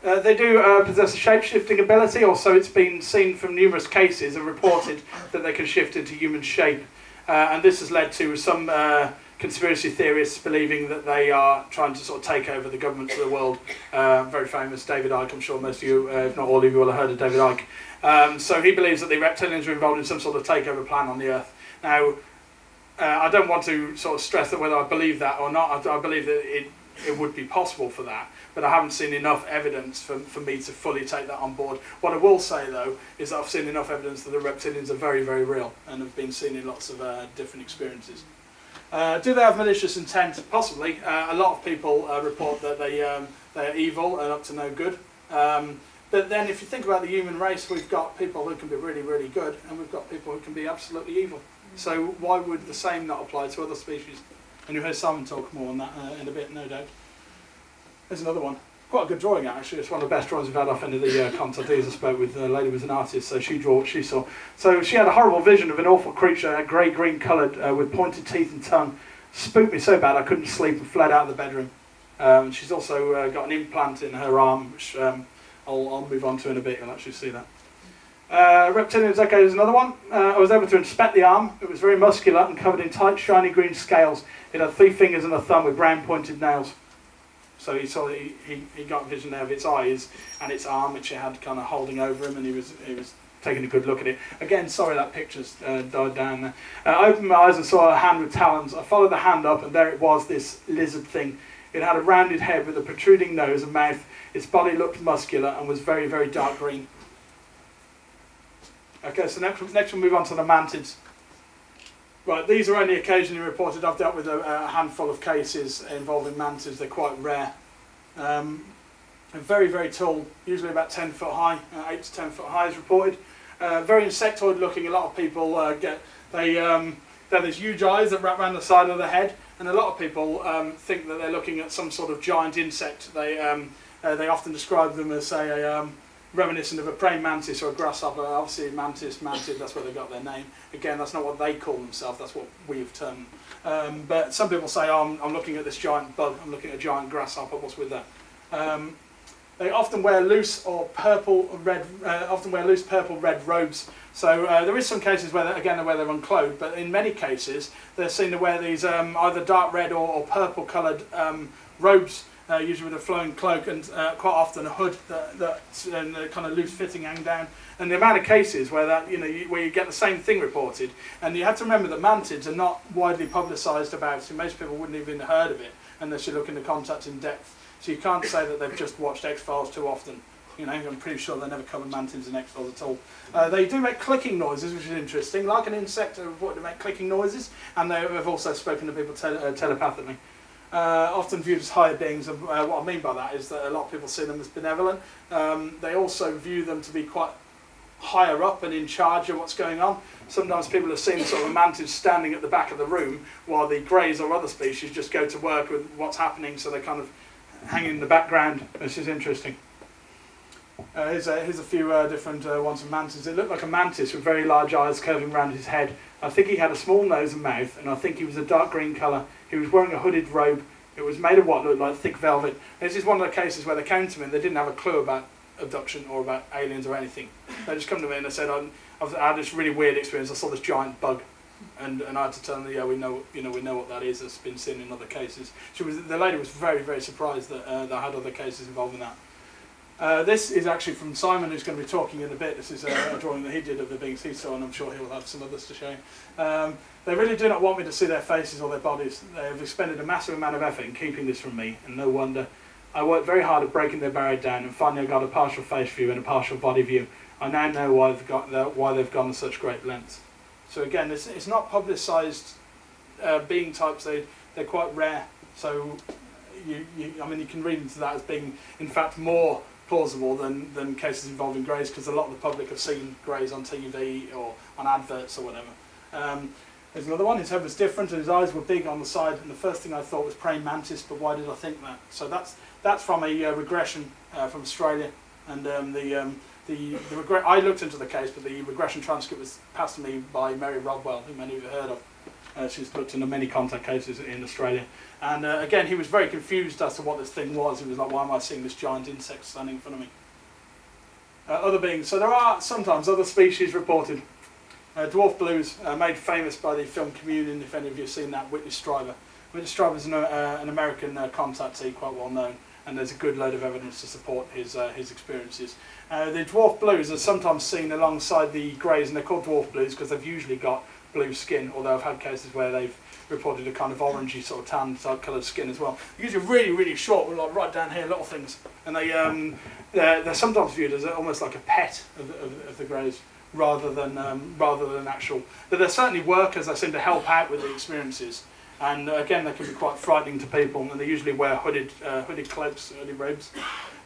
S2: They do possess a shape-shifting ability, or so it's been seen from numerous cases and reported that they can shift into human shape. And this has led to some conspiracy theorists believing that they are trying to sort of take over the governments of the world. Very famous David Icke, I'm sure most of you, if not all of you, will have heard of David Icke. So he believes that the reptilians are involved in some sort of takeover plan on the Earth. Now, I don't want to sort of stress that whether I believe that or not. I believe that it would be possible for that, but I haven't seen enough evidence for me to fully take that on board. What I will say though is that I've seen enough evidence that the reptilians are very, very real and have been seen in lots of different experiences. Do they have malicious intent? Possibly. A lot of people report that they're evil and up to no good. But then if you think about the human race, we've got people who can be really, really good, and we've got people who can be absolutely evil. So why would the same not apply to other species? And you'll hear Simon talk more on that in a bit, no doubt. There's another one. Quite a good drawing, actually. It's one of the best drawings we've had off any of the contactees. I spoke with a lady who was an artist, so she drew what she saw. So she had a horrible vision of an awful creature, grey-green coloured, with pointed teeth and tongue. Spooked me so bad I couldn't sleep and fled out of the bedroom. She's also got an implant in her arm, which I'll move on to in a bit. You'll actually see that. Reptilians, okay, there's another one. I was able to inspect the arm. It was very muscular and covered in tight, shiny green scales. It had 3 fingers and a thumb with brown pointed nails. So he saw he got a vision there of its eyes and its arm, which it had kind of holding over him, and he was taking a good look at it. Again, sorry that picture's died down there. I opened my eyes and saw a hand with talons. I followed the hand up, and there it was, this lizard thing. It had a rounded head with a protruding nose and mouth. Its body looked muscular and was very, very dark green. Okay, so next we'll move on to the mantids. Right, these are only occasionally reported. I've dealt with a handful of cases involving mantids. They're quite rare. They're very, very tall, usually about 10 foot high, 8 to 10 foot high is reported. Very insectoid looking. A lot of people there's huge eyes that wrap around the side of the head, and a lot of people think that they're looking at some sort of giant insect. They often describe them as, say, reminiscent of a praying mantis or a grasshopper. Obviously mantid, that's where they got their name. Again, that's not what they call themselves, that's what we've termed. But some people say, oh, I'm looking at this giant bug, I'm looking at a giant grasshopper, what's with that? They often wear loose purple red robes. So there is some cases where they're unclothed, but in many cases they're seen to wear these either dark red or purple coloured robes, usually with a flowing cloak, and quite often a hood that's kind of loose fitting, hang down. And the amount of cases where where you get the same thing reported, and you have to remember that mantids are not widely publicised about, so most people wouldn't even have heard of it unless you look into contact in depth. So you can't say that they've just watched X-Files too often. I'm pretty sure they never covered mantids in X-Files at all. They do make clicking noises, which is interesting. Like an insect, they're reported to make clicking noises, and they have also spoken to people telepathically. Often viewed as higher beings, and what I mean by that is that a lot of people see them as benevolent. They also view them to be quite higher up and in charge of what's going on. Sometimes people have seen sort of a mantis standing at the back of the room while the greys or other species just go to work with what's happening, so they kind of hang in the background, which is interesting. Here's a few different ones of mantids. It looked like a mantis with very large eyes curving around his head. I think he had a small nose and mouth, and I think he was a dark green colour. He was wearing a hooded robe. It was made of what looked like thick velvet. This is one of the cases where they came to me and they didn't have a clue about abduction or about aliens or anything. They just come to me and they said, I had this really weird experience. I saw this giant bug, and I had to tell them, yeah, we know what that is. It's been seen in other cases. The lady was very, very surprised that I had other cases involving that. This is actually from Simon, who's going to be talking in a bit. This is a drawing that he did of the beings he saw, and I'm sure he'll have some others to show you. They really do not want me to see their faces or their bodies. They have expended a massive amount of effort in keeping this from me, and no wonder. I worked very hard at breaking their barrier down, and finally I got a partial face view and a partial body view. I now know why they've gone to such great lengths. So again, it's not publicised being types. They're quite rare. So you can read into that as being, in fact, more plausible than cases involving greys, because a lot of the public have seen greys on TV or on adverts or whatever. There's another one. His head was different and his eyes were big on the side, and the first thing I thought was praying mantis, but why did I think that? So that's from a regression from Australia, and I looked into the case, but the regression transcript was passed to me by Mary Rodwell, who many of you have heard of. She's looked into many contact cases in Australia. And again, he was very confused as to what this thing was. He was like, why am I seeing this giant insect standing in front of me? Other beings. So there are sometimes other species reported. Dwarf blues, made famous by the film Communion, if any of you have seen that, Whitley Strieber. Whitley Strieber is an American contactee, quite well known, and there's a good load of evidence to support his experiences. The dwarf blues are sometimes seen alongside the greys, and they're called dwarf blues because they've usually got blue skin, although I've had cases where they've reported a kind of orangey sort of tan type coloured skin as well. They're usually really, really short, with like right down here, little things, and they're sometimes viewed as almost like a pet of the greys, rather than actual. But they're certainly workers. They seem to help out with the experiences, and again, they can be quite frightening to people, and they usually wear hooded cloaks, hooded robes.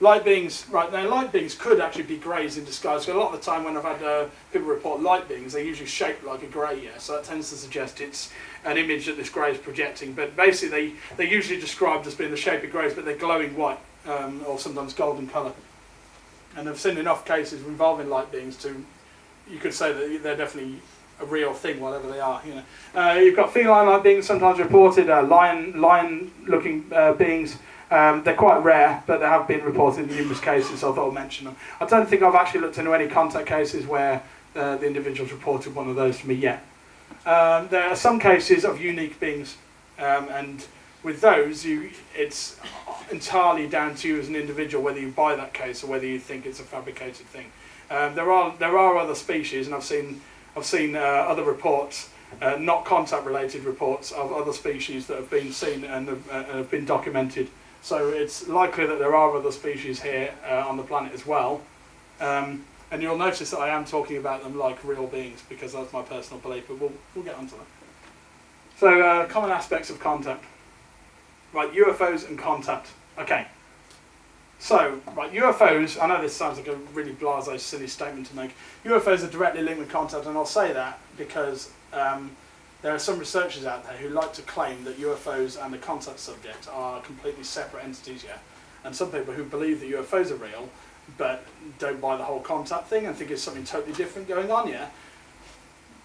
S2: Light beings, right now, light beings could actually be greys in disguise. So a lot of the time when I've had people report light beings, they're usually shaped like a grey, yeah, so that tends to suggest it's an image that this grey is projecting. But basically, they're usually described as being the shape of greys, but they're glowing white, or sometimes golden colour. And I've seen enough cases involving light beings to, you could say that they're definitely a real thing, whatever they are. You know, you've got feline-like beings sometimes reported, lion-looking beings. They're quite rare, but they have been reported in numerous cases, so I thought I'd mention them. I don't think I've actually looked into any contact cases where the individual's reported one of those to me yet. There are some cases of unique beings, and with those, it's entirely down to you as an individual whether you buy that case or whether you think it's a fabricated thing. There are other species, and I've seen other reports, not contact-related reports, of other species that have been seen and have been documented. So it's likely that there are other species here on the planet as well. And you'll notice that I am talking about them like real beings because that's my personal belief, but we'll get onto that. So common aspects of contact. Right, UFOs and contact. Okay. So, right, UFOs, I know this sounds like a really blasé, silly statement to make. UFOs are directly linked with contact, and I'll say that because there are some researchers out there who like to claim that UFOs and the contact subject are completely separate entities, yeah. And some people who believe that UFOs are real, but don't buy the whole contact thing and think it's something totally different going on, yeah.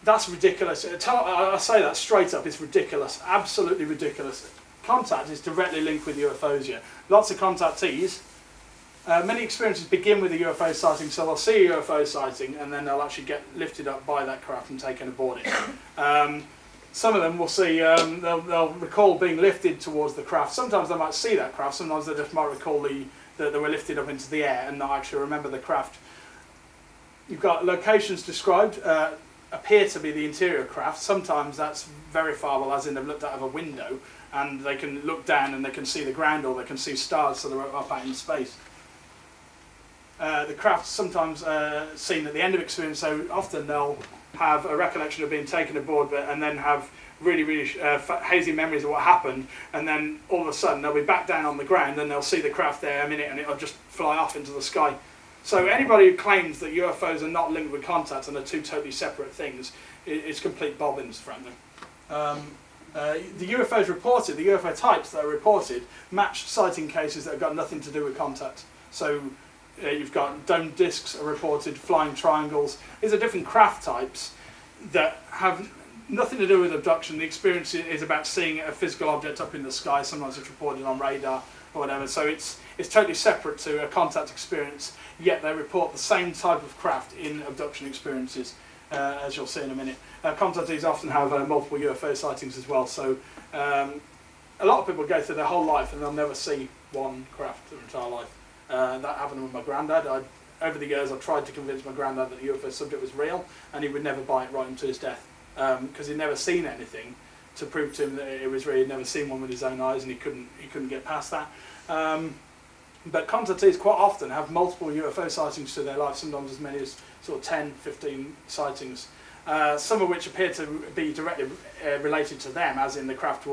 S2: That's ridiculous. I say that straight up, it's ridiculous, absolutely ridiculous. Contact is directly linked with UFOs, yeah. Lots of contactees. Many experiences begin with a UFO sighting, so they'll see a UFO sighting and then they'll actually get lifted up by that craft and taken aboard it. Some of them will see, they'll recall being lifted towards the craft. Sometimes they might see that craft, sometimes they just might recall that they were lifted up into the air and not actually remember the craft. You've got locations described, appear to be the interior craft. Sometimes that's verifiable, as in they've looked out of a window and they can look down and they can see the ground or they can see stars, so they're up out in space. The craft's sometimes seen at the end of experience, so often they'll have a recollection of being taken aboard and then have really hazy memories of what happened, and then all of a sudden they'll be back down on the ground and they'll see the craft there a minute and it'll just fly off into the sky. So anybody who claims that UFOs are not linked with contact and are two totally separate things is complete bobbins, frankly. The UFOs reported, the UFO types that are reported, match sighting cases that have got nothing to do with contact. So you've got domed discs are reported, flying triangles. These are different craft types that have nothing to do with abduction. The experience is about seeing a physical object up in the sky. Sometimes it's reported on radar or whatever. So it's totally separate to a contact experience, yet they report the same type of craft in abduction experiences, as you'll see in a minute. Contactees often have multiple UFO sightings as well. So a lot of people go through their whole life and they'll never see one craft their entire life. That happened with my granddad. Over the years, I tried to convince my granddad that the UFO subject was real, and he would never buy it right until his death, because he'd never seen anything to prove to him that it was real. He'd never seen one with his own eyes, and he couldn't get past that. But contactees quite often have multiple UFO sightings through their life, sometimes as many as sort of 10, 15 sightings. Some of which appear to be directly related to them, as in the craft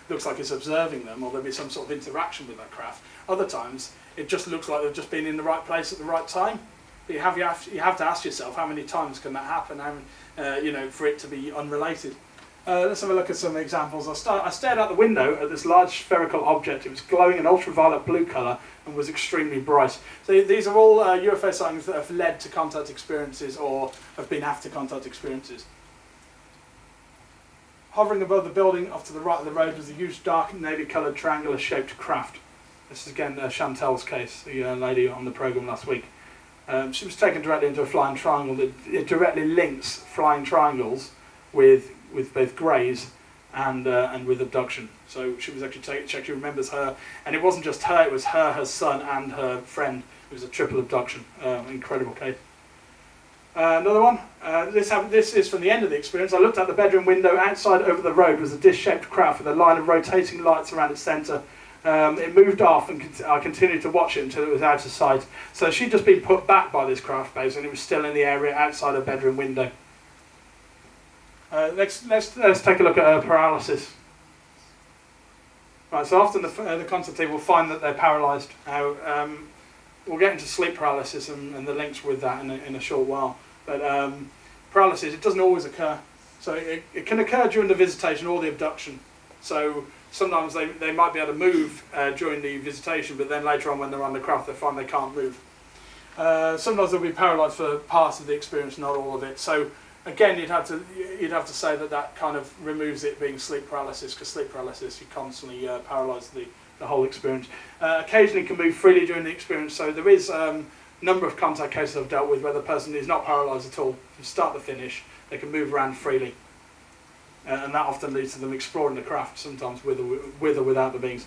S2: looks like it's observing them, or there'll be some sort of interaction with that craft. Other times, it just looks like they've just been in the right place at the right time. But you have to ask yourself, how many times can that happen? For it to be unrelated. Let's have a look at some examples. I stared out the window at this large spherical object. It was glowing an ultraviolet blue colour and was extremely bright. So these are all UFO sightings that have led to contact experiences or have been after contact experiences. Hovering above the building off to the right of the road was a huge dark navy coloured triangular shaped craft. This is again Chantel's case, the lady on the programme last week. She was taken directly into a flying triangle. It directly links flying triangles with both greys and with abduction. So she was actually she actually remembers her, and it wasn't just her, it was her son and her friend. It was a triple abduction. Incredible case. Another one. This is from the end of the experience. I looked out the bedroom window. Outside over the road was a disc-shaped craft with a line of rotating lights around its centre. It moved off, and I continued to watch it until it was out of sight. So she'd just been put back by this craft base, and it was still in the area outside her bedroom window. Let's take a look at paralysis. Right, so often the contactee will find that they're paralysed. We'll get into sleep paralysis and the links with that in a short while. But paralysis, it doesn't always occur. So it can occur during the visitation or the abduction. So sometimes they might be able to move during the visitation, but then later on when they're on the craft they find they can't move. Sometimes they'll be paralysed for parts of the experience, not all of it. So again, you'd have to say that kind of removes it being sleep paralysis, because sleep paralysis, you constantly paralyse the the whole experience. Occasionally can move freely during the experience, so there is a number of contact cases I've dealt with where the person is not paralysed at all. From start to finish, they can move around freely. And that often leads to them exploring the craft, sometimes with or without the beings.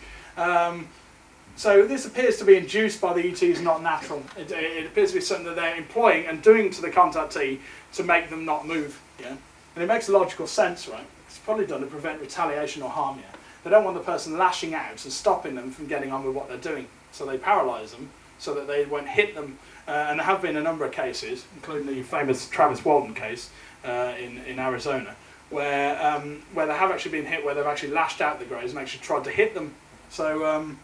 S2: So this appears to be induced by the ETs, not natural. It appears to be something that they're employing and doing to the contactee to make them not move. Yeah? And it makes logical sense, right? It's probably done to prevent retaliation or harm. Yeah? They don't want the person lashing out and stopping them from getting on with what they're doing. So they paralyse them so that they won't hit them. And there have been a number of cases, including the famous Travis Walton case in Arizona, where they have actually been hit, where they've actually lashed out the greys and actually tried to hit them. So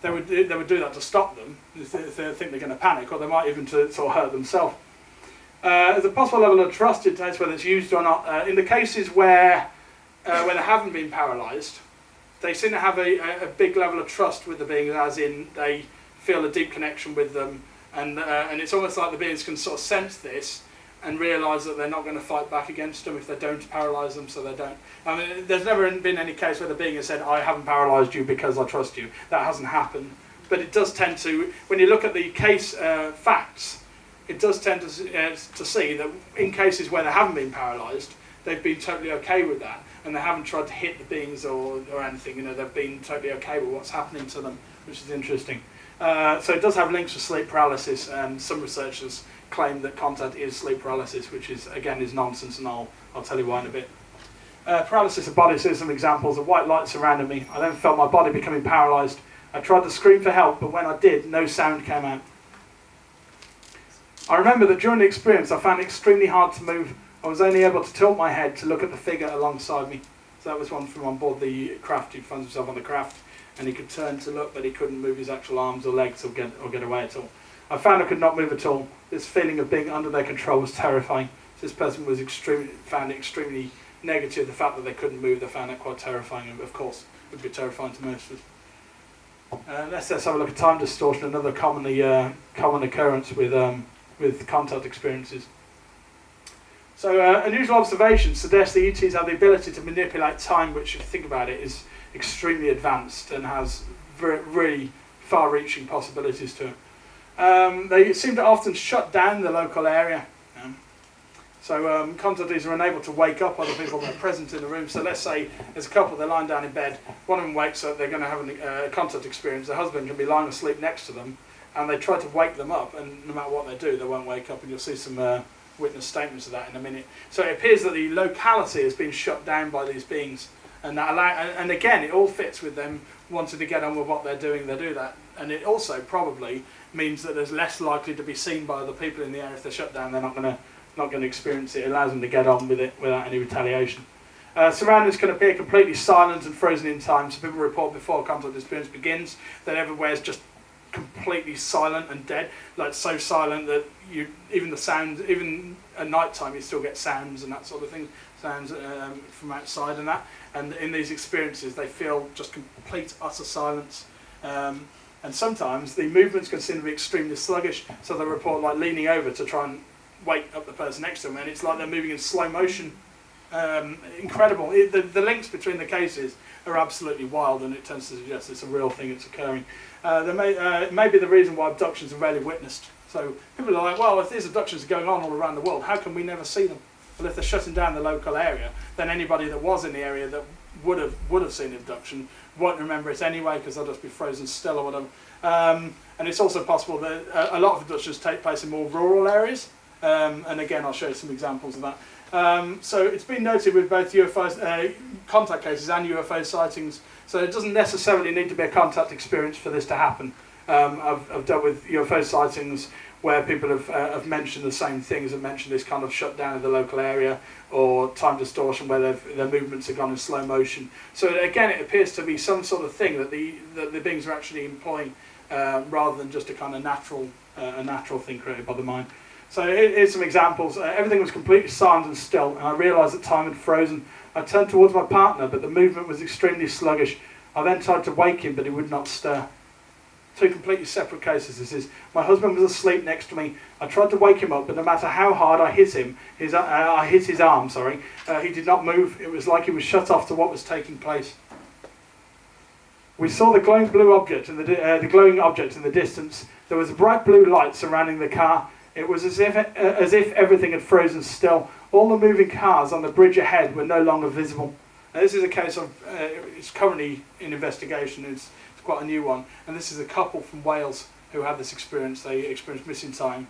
S2: they would do that to stop them if they think they're going to panic, or they might even to sort of hurt themselves. There's a possible level of trust in case whether it's used or not. In the cases where they haven't been paralysed, they seem to have a big level of trust with the beings, as in they feel a deep connection with them, and it's almost like the beings can sort of sense this and realise that they're not going to fight back against them if they don't paralyse them, so they don't. I mean, there's never been any case where the being has said, I haven't paralysed you because I trust you. That hasn't happened. But it does tend to, when you look at the case facts, it does tend to see that in cases where they haven't been paralysed, they've been totally okay with that, and they haven't tried to hit the beings or anything. You know, they've been totally okay with what's happening to them, which is interesting. So it does have links with sleep paralysis, and some researchers claim that contact is sleep paralysis, which is nonsense, and I'll tell you why in a bit. Paralysis of body, so some examples. A white light surrounded me. I then felt my body becoming paralysed. I tried to scream for help, but when I did, no sound came out. I remember that during the experience I found it extremely hard to move. I was only able to tilt my head to look at the figure alongside me. So that was one from on board the craft. He finds himself on the craft, and he could turn to look, but he couldn't move his actual arms or legs or get away at all. I found I could not move at all. This feeling of being under their control was terrifying. This person was found it extremely negative. The fact that they couldn't move, they found it quite terrifying, and of course it would be terrifying to most of us. Let's have a look at time distortion, another common occurrence with contact experiences. So unusual observations suggest the ETs have the ability to manipulate time, which, if you think about it, is extremely advanced and has really far-reaching possibilities to it. They seem to often shut down the local area. So contactees are unable to wake up other people that are present in the room. So let's say there's a couple, they're lying down in bed, one of them wakes up, they're going to have a contact experience, the husband can be lying asleep next to them, and they try to wake them up, and no matter what they do, they won't wake up, and you'll see some witness statements of that in a minute. So it appears that the locality has been shut down by these beings, and and again, it all fits with them wanting to get on with what they're doing, they do that. And it also probably means that there's less likely to be seen by other people in the area. If they're shut down, they're not going to experience it. It allows them to get on with it without any retaliation. Surroundings can appear completely silent and frozen in time. So people report before contact experience begins that everywhere is just completely silent and dead, like so silent that even the sounds, even at night time, you still get sounds and that sort of thing, sounds from outside and that. And in these experiences, they feel just complete utter silence. And sometimes the movements can seem to be extremely sluggish, so they report like leaning over to try and wake up the person next to them, and it's like they're moving in slow motion. Incredible. The links between the cases are absolutely wild, and it tends to suggest it's a real thing that's occurring. It may be the reason why abductions are rarely witnessed. So people are like, well, if these abductions are going on all around the world, how can we never see them? Well, if they're shutting down the local area, then anybody that was in the area that would have seen the abduction won't remember it anyway, because they'll just be frozen still or whatever. And it's also possible that a lot of abductions take place in more rural areas. And again, I'll show you some examples of that. So it's been noted with both UFO contact cases and UFO sightings. So it doesn't necessarily need to be a contact experience for this to happen. I've dealt with UFO sightings where people have mentioned the same things, have mentioned this kind of shutdown of the local area, or time distortion where their movements have gone in slow motion. So again, it appears to be some sort of thing that the beings are actually employing, rather than just a kind of natural thing created by the mind. So here's some examples. Everything was completely silent and still, and I realised that time had frozen. I turned towards my partner, but the movement was extremely sluggish. I then tried to wake him, but he would not stir. Two completely separate cases. This is, my husband was asleep next to me. I tried to wake him up, but no matter how hard I hit him, I hit his arm, he did not move. It was like he was shut off to what was taking place. We saw the glowing blue object and the glowing object in the distance. There was a bright blue light surrounding the car. It was as if everything had frozen still. All the moving cars on the bridge ahead were no longer visible. Now, this is a case of, it's currently in investigation. It's quite a new one. And this is a couple from Wales who had this experience. They experienced missing time.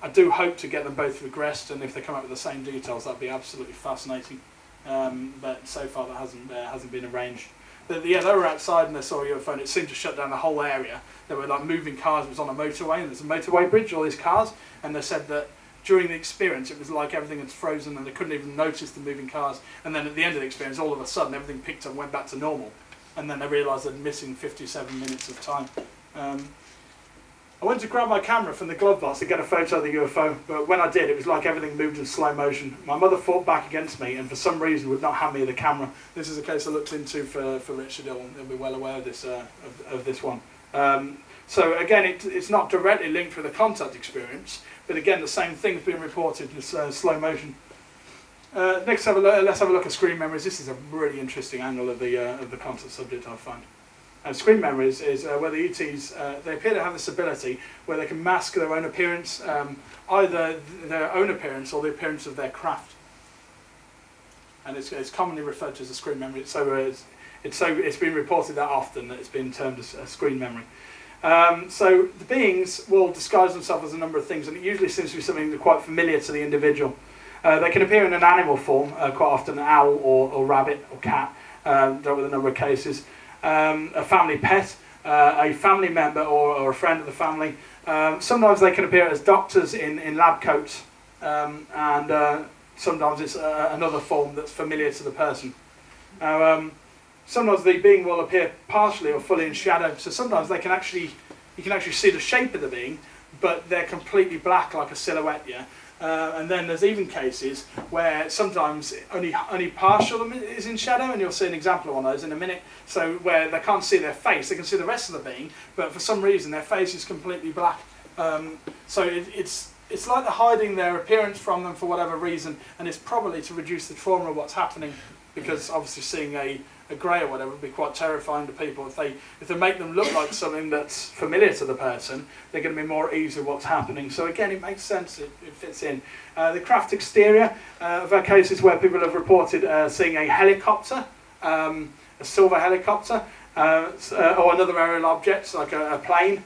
S2: I do hope to get them both regressed, and if they come up with the same details, that'd be absolutely fascinating. But so far that hasn't been arranged. But yeah, they were outside and they saw a UFO, and it seemed to shut down the whole area. There were like moving cars. It was on a motorway, and there's a motorway bridge, all these cars, and they said that during the experience it was like everything had frozen and they couldn't even notice the moving cars. And then at the end of the experience, all of a sudden everything picked up and went back to normal. And then they realised they'd missing 57 minutes of time. I went to grab my camera from the glove box to get a photo of the UFO, but when I did, it was like everything moved in slow motion. My mother fought back against me and for some reason would not hand me the camera. This is a case I looked into for Richard. He'll be well aware of this, of this one. So again, it's not directly linked with the contact experience, but again, the same thing's being reported in slow motion. Next, let's have a look at screen memories. This is a really interesting angle of the contact subject, I find. Screen memories is where the ETs, they appear to have this ability where they can mask their own appearance, either their own appearance or the appearance of their craft. And it's commonly referred to as a screen memory. So it's been reported that often that it's been termed as a screen memory. So the beings will disguise themselves as a number of things, and it usually seems to be something that's quite familiar to the individual. They can appear in an animal form, quite often an owl or rabbit or cat, dealt with a number of cases. A family pet, a family member or a friend of the family. Sometimes they can appear as doctors in lab coats, and sometimes it's another form that's familiar to the person. Now, sometimes the being will appear partially or fully in shadow, so sometimes you can actually see the shape of the being, but they're completely black like a silhouette, yeah? And then there's even cases where sometimes only partial of it is in shadow, and you'll see an example of one of those in a minute. So where they can't see their face, they can see the rest of the being, but for some reason their face is completely black. So it's like they're hiding their appearance from them for whatever reason, and it's probably to reduce the trauma of what's happening, because obviously seeing a grey or whatever would be quite terrifying to people. If they make them look like something that's familiar to the person, they're going to be more easy with what's happening. So again, it makes sense, it fits in. The craft exterior, there are cases where people have reported seeing a helicopter, a silver helicopter, or another aerial object like a plane.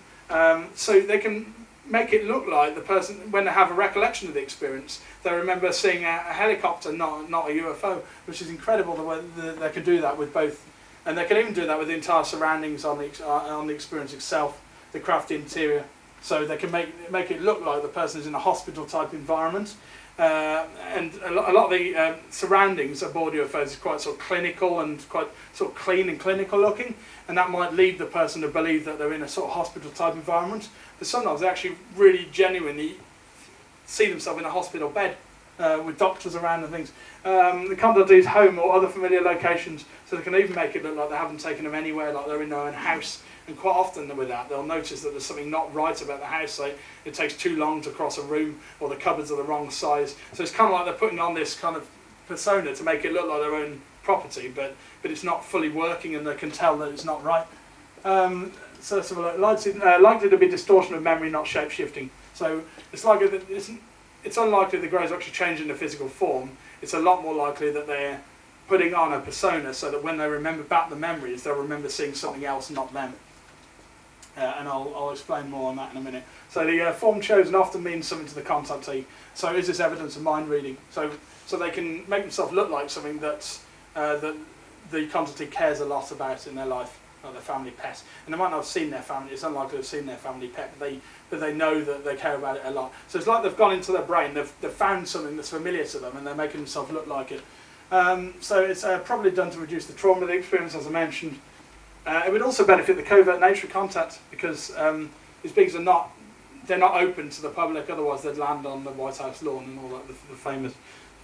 S2: So they can make it look like the person, when they have a recollection of the experience, they remember seeing a helicopter, not a UFO, which is incredible the way they can do that with both, and they can even do that with the entire surroundings on the experience itself, the craft interior. So they can make it look like the person is in a hospital type environment, and a lot of the surroundings aboard UFOs is quite sort of clinical and quite sort of clean and clinical looking, and that might lead the person to believe that they're in a sort of hospital type environment. But sometimes they actually really genuinely see themselves in a hospital bed with doctors around and things. They can't do these home or other familiar locations, so they can even make it look like they haven't taken them anywhere, like they're in their own house. And quite often with that, they'll notice that there's something not right about the house, like it takes too long to cross a room, or the cupboards are the wrong size. So it's kind of like they're putting on this kind of persona to make it look like their own property, but it's not fully working, and they can tell that it's not right. So likely to be distortion of memory, not shape-shifting. So it's unlikely the Greys are actually changing the physical form. It's a lot more likely that they're putting on a persona so that when they remember back the memories, they'll remember seeing something else, not them. And I'll explain more on that in a minute. So the form chosen often means something to the contactee. So is this evidence of mind reading? So they can make themselves look like something that the contactee cares a lot about in their life, like their family pet. And they might not have seen their family. It's unlikely to have seen their family pet, but they know that they care about it a lot. So it's like they've gone into their brain. They've found something that's familiar to them, and they're making themselves look like it. So it's probably done to reduce the trauma of the experience, as I mentioned. It would also benefit the covert nature of contact, because these beings are not open to the public, otherwise they'd land on the White House lawn and all that, the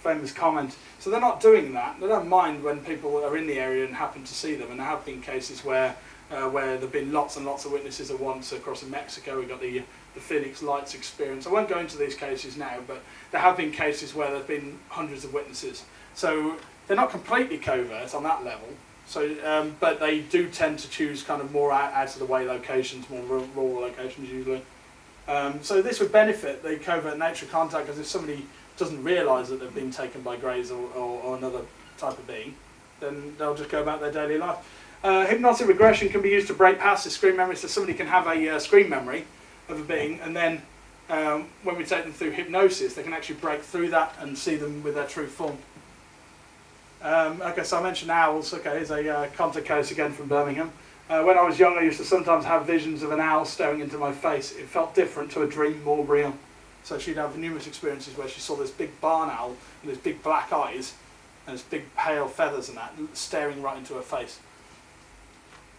S2: famous comment. So they're not doing that. They don't mind when people are in the area and happen to see them, and there have been cases where there have been lots and lots of witnesses at once across in Mexico. We've got the Phoenix Lights experience. I won't go into these cases now, but there have been cases where there have been hundreds of witnesses. So they're not completely covert on that level, So, but they do tend to choose kind of more out of the way locations, more rural locations usually. So this would benefit the covert nature of contact, because if somebody doesn't realise that they've been taken by greys or another type of being, then they'll just go about their daily life. Hypnotic regression can be used to break past the screen memory, so somebody can have a screen memory of a being, and then when we take them through hypnosis, they can actually break through that and see them with their true form. Okay, so I mentioned owls. Okay, here's a contact case again from Birmingham. When I was young, I used to sometimes have visions of an owl staring into my face. It felt different to a dream, more real. So she'd have numerous experiences where she saw this big barn owl with these big black eyes and this big pale feathers and that, staring right into her face.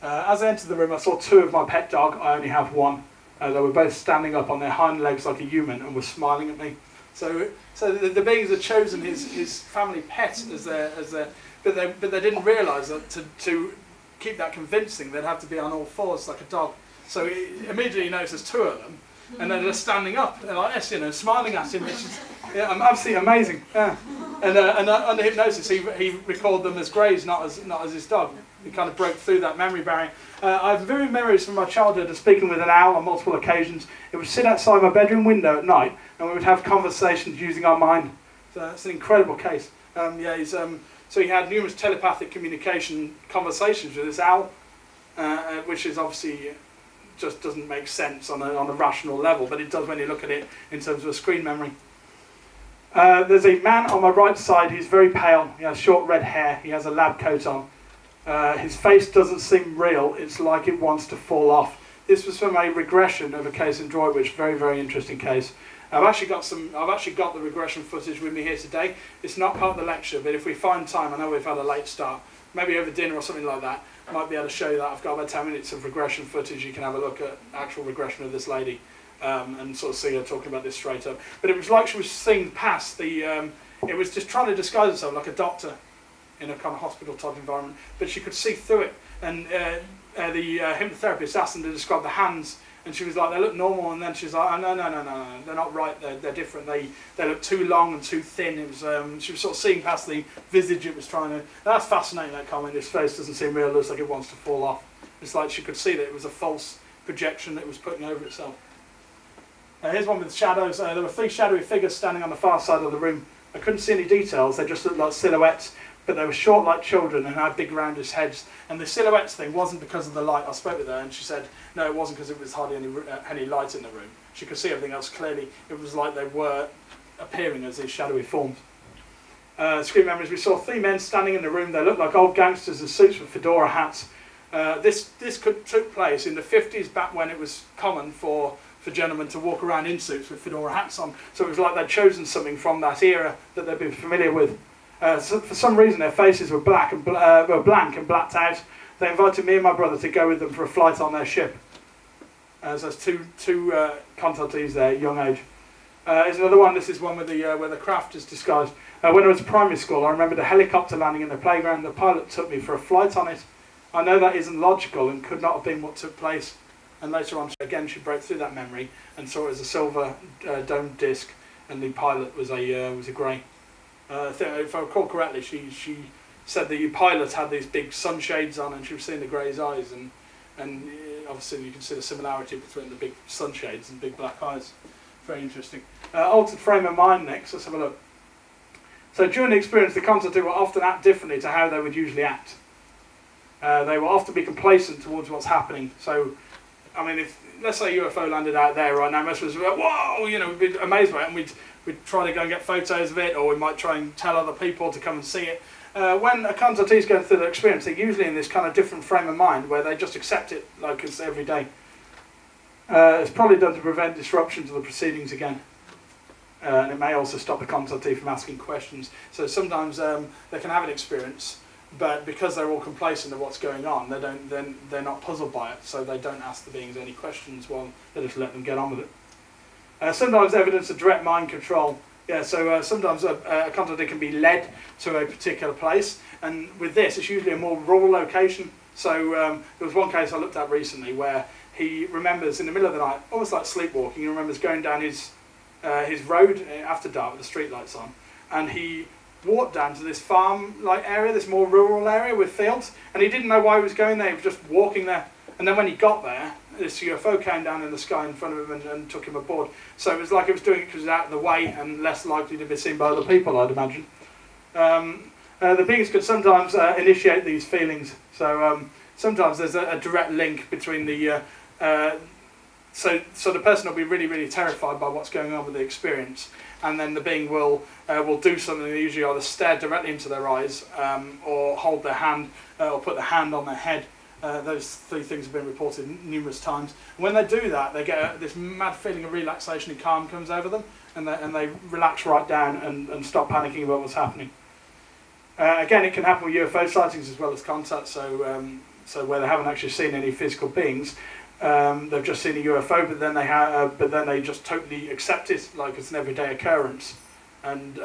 S2: As I entered the room, I saw two of my pet dog. I only have one. They were both standing up on their hind legs like a human and were smiling at me. So the beings had chosen his family pet as their, but they didn't realise that to keep that convincing, they'd have to be on all fours like a dog. So he immediately notices two of them, and then they're standing up and like this, smiling at him, which is absolutely amazing. Yeah. And under hypnosis, he recalled them as greys, not as his dog. He kind of broke through that memory barrier. I have vivid memories from my childhood of speaking with an owl on multiple occasions. It would sit outside my bedroom window at night, and we would have conversations using our mind. So it's an incredible case. So he had numerous telepathic communication conversations with this owl, which is obviously just doesn't make sense on a rational level, but it does when you look at it in terms of a screen memory. There's a man on my right side. He's very pale. He has short red hair. He has a lab coat on. His face doesn't seem real. It's like it wants to fall off. This was from a regression of a case in Droitwich. Very, very interesting case. I've actually got the regression footage with me here today. It's not part of the lecture, but if we find time, I know we've had a late start, maybe over dinner or something like that, I might be able to show you that. I've got about 10 minutes of regression footage. You can have a look at actual regression of this lady and sort of see her talking about this straight up. But it was like she was seeing past the, it was just trying to disguise herself like a doctor in a kind of hospital type environment, but she could see through it. And the hypnotherapist asked them to describe the hands, and she was like, they look normal, and then she was like, oh, no, they're not right, they're different, they look too long and too thin. It was she was sort of seeing past the visage it was trying to. That's fascinating, that comment. His face doesn't seem real, it looks like it wants to fall off. It's like she could see that it was a false projection that it was putting over itself. Here's one with shadows. There were three shadowy figures standing on the far side of the room. I couldn't see any details, they just looked like silhouettes, but they were short like children and had big roundish heads. And the silhouettes thing wasn't because of the light. I spoke with her and she said, no, it wasn't because it was hardly any light in the room. She could see everything else clearly. It was like they were appearing as these shadowy forms. Screen memories, we saw three men standing in the room. They looked like old gangsters in suits with fedora hats. This took place in the 50s, back when it was common for gentlemen to walk around in suits with fedora hats on. So it was like they'd chosen something from that era that they'd been familiar with. So for some reason their faces were blank and blacked out. They invited me and my brother to go with them for a flight on their ship. So there's two contactees there, young age. Here's another one. This is one with where the craft is disguised. When I was at primary school, I remembered a helicopter landing in the playground. The pilot took me for a flight on it. I know that isn't logical and could not have been what took place. And later on, again, she broke through that memory and saw it as a silver domed disc, and the pilot was a grey. If I recall correctly, she said the pilot had these big sunshades on, and she was seeing the grey's eyes, and obviously you can see the similarity between the big sunshades and big black eyes. Very interesting. Altered frame of mind next. Let's have a look. So during the experience, the contactee will often act differently to how they would usually act. They will often be complacent towards what's happening. So, I mean, if let's say a UFO landed out there right now, most of us would be like, whoa, we'd be amazed by it, and we'd try to go and get photos of it, or we might try and tell other people to come and see it. When a contactee is going through their experience, they're usually in this kind of different frame of mind where they just accept it like it's every day. It's probably done to prevent disruption to the proceedings again. And it may also stop the contactee from asking questions. So sometimes they can have an experience, but because they're all complacent of what's going on, they're not puzzled by it, so they don't ask the beings any questions. Well, they just let them get on with it. Sometimes evidence of direct mind control. Yeah, so sometimes a contactee can be led to a particular place, and with this, it's usually a more rural location. So there was one case I looked at recently where he remembers in the middle of the night, almost like sleepwalking, he remembers going down his road after dark with the street lights on, and he walked down to this farm-like area, this more rural area with fields, and he didn't know why he was going there. He was just walking there. And then when he got there, this UFO came down in the sky in front of him and took him aboard. So it was like it was doing it because it was out of the way and less likely to be seen by other people, I'd imagine. The beings could sometimes initiate these feelings. So sometimes there's a direct link between the... So the person will be really, really terrified by what's going on with the experience, and then the being will do something. They usually either stare directly into their eyes, or hold their hand, or put their hand on their head. Those three things have been reported numerous times. And when they do that, they get this mad feeling of relaxation and calm comes over them, and they relax right down and stop panicking about what's happening. Again, it can happen with UFO sightings as well as contact. So where they haven't actually seen any physical beings. They've just seen a UFO, but then they just totally accept it like it's an everyday occurrence, and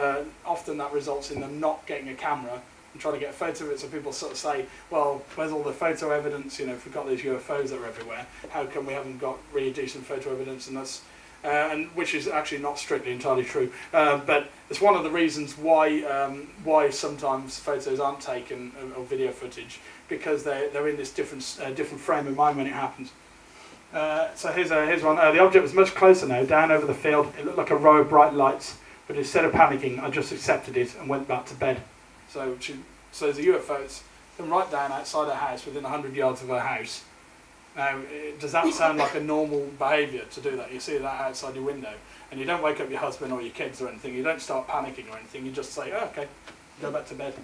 S2: often that results in them not getting a camera and trying to get a photo of it. So people sort of say, "Well, where's all the photo evidence? You know, if we've got these UFOs that are everywhere, how come we haven't got really decent photo evidence?" And that's which is actually not strictly entirely true, but it's one of the reasons why sometimes photos aren't taken or video footage, because they're in this different frame of mind when it happens. So here's one. The object was much closer now, down over the field. It looked like a row of bright lights, but instead of panicking, I just accepted it and went back to bed. So there's a UFO. It's come right down outside her house, within 100 yards of her house. Now, does that sound like a normal behaviour to do that? You see that outside your window, and you don't wake up your husband or your kids or anything. You don't start panicking or anything. You just say, "Oh, okay, go back to bed."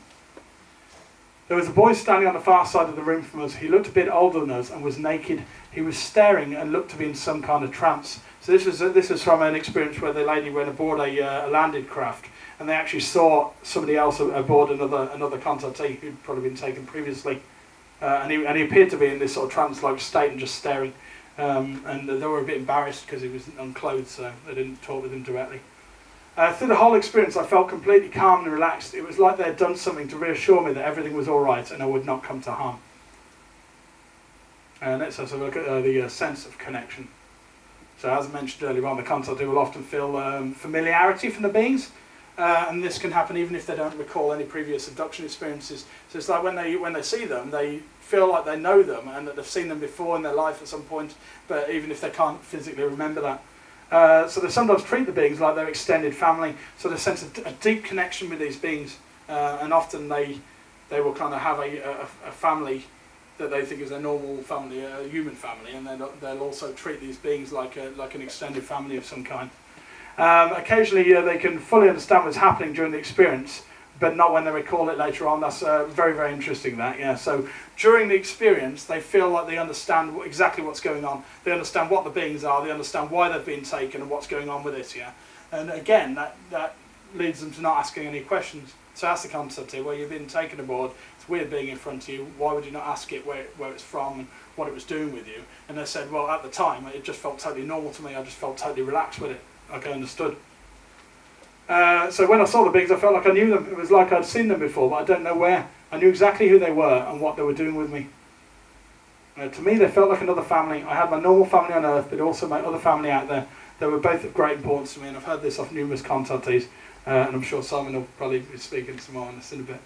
S2: There was a boy standing on the far side of the room from us. He looked a bit older than us and was naked. He was staring and looked to be in some kind of trance. So this was from an experience where the lady went aboard a landed craft, and they actually saw somebody else aboard another contactee who'd probably been taken previously, and he appeared to be in this sort of trance-like state and just staring. And they were a bit embarrassed because he was unclothed, so they didn't talk with him directly. Through the whole experience, I felt completely calm and relaxed. It was like they had done something to reassure me that everything was all right and I would not come to harm. And let's also look at the sense of connection. So as I mentioned earlier on, the contactee will often feel familiarity from the beings, and this can happen even if they don't recall any previous abduction experiences. So it's like when they see them, they feel like they know them and that they've seen them before in their life at some point, but even if they can't physically remember that. So they sometimes treat the beings like their extended family, so they sense a deep connection with these beings, and often they will kind of have a family that they think is a normal family, a human family, and they'll also treat these beings like an extended family of some kind. Occasionally they can fully understand what's happening during the experience, but not when they recall it later on. That's very, very interesting, that, yeah. So during the experience, they feel like they understand exactly what's going on. They understand what the beings are, they understand why they've been taken and what's going on with it, yeah. And again, that leads them to not asking any questions. So ask the contactee, well, you've been taken aboard, it's weird being in front of you, why would you not ask it where it's from and what it was doing with you? And they said, well, at the time, it just felt totally normal to me, I just felt totally relaxed with it, like I understood. So when I saw the beings, I felt like I knew them. It was like I'd seen them before, but I don't know where. I knew exactly who they were and what they were doing with me. To me, they felt like another family. I had my normal family on Earth, but also my other family out there. They were both of great importance to me, and I've heard this off numerous contactees, and I'm sure Simon will probably be speaking some more on this in a bit.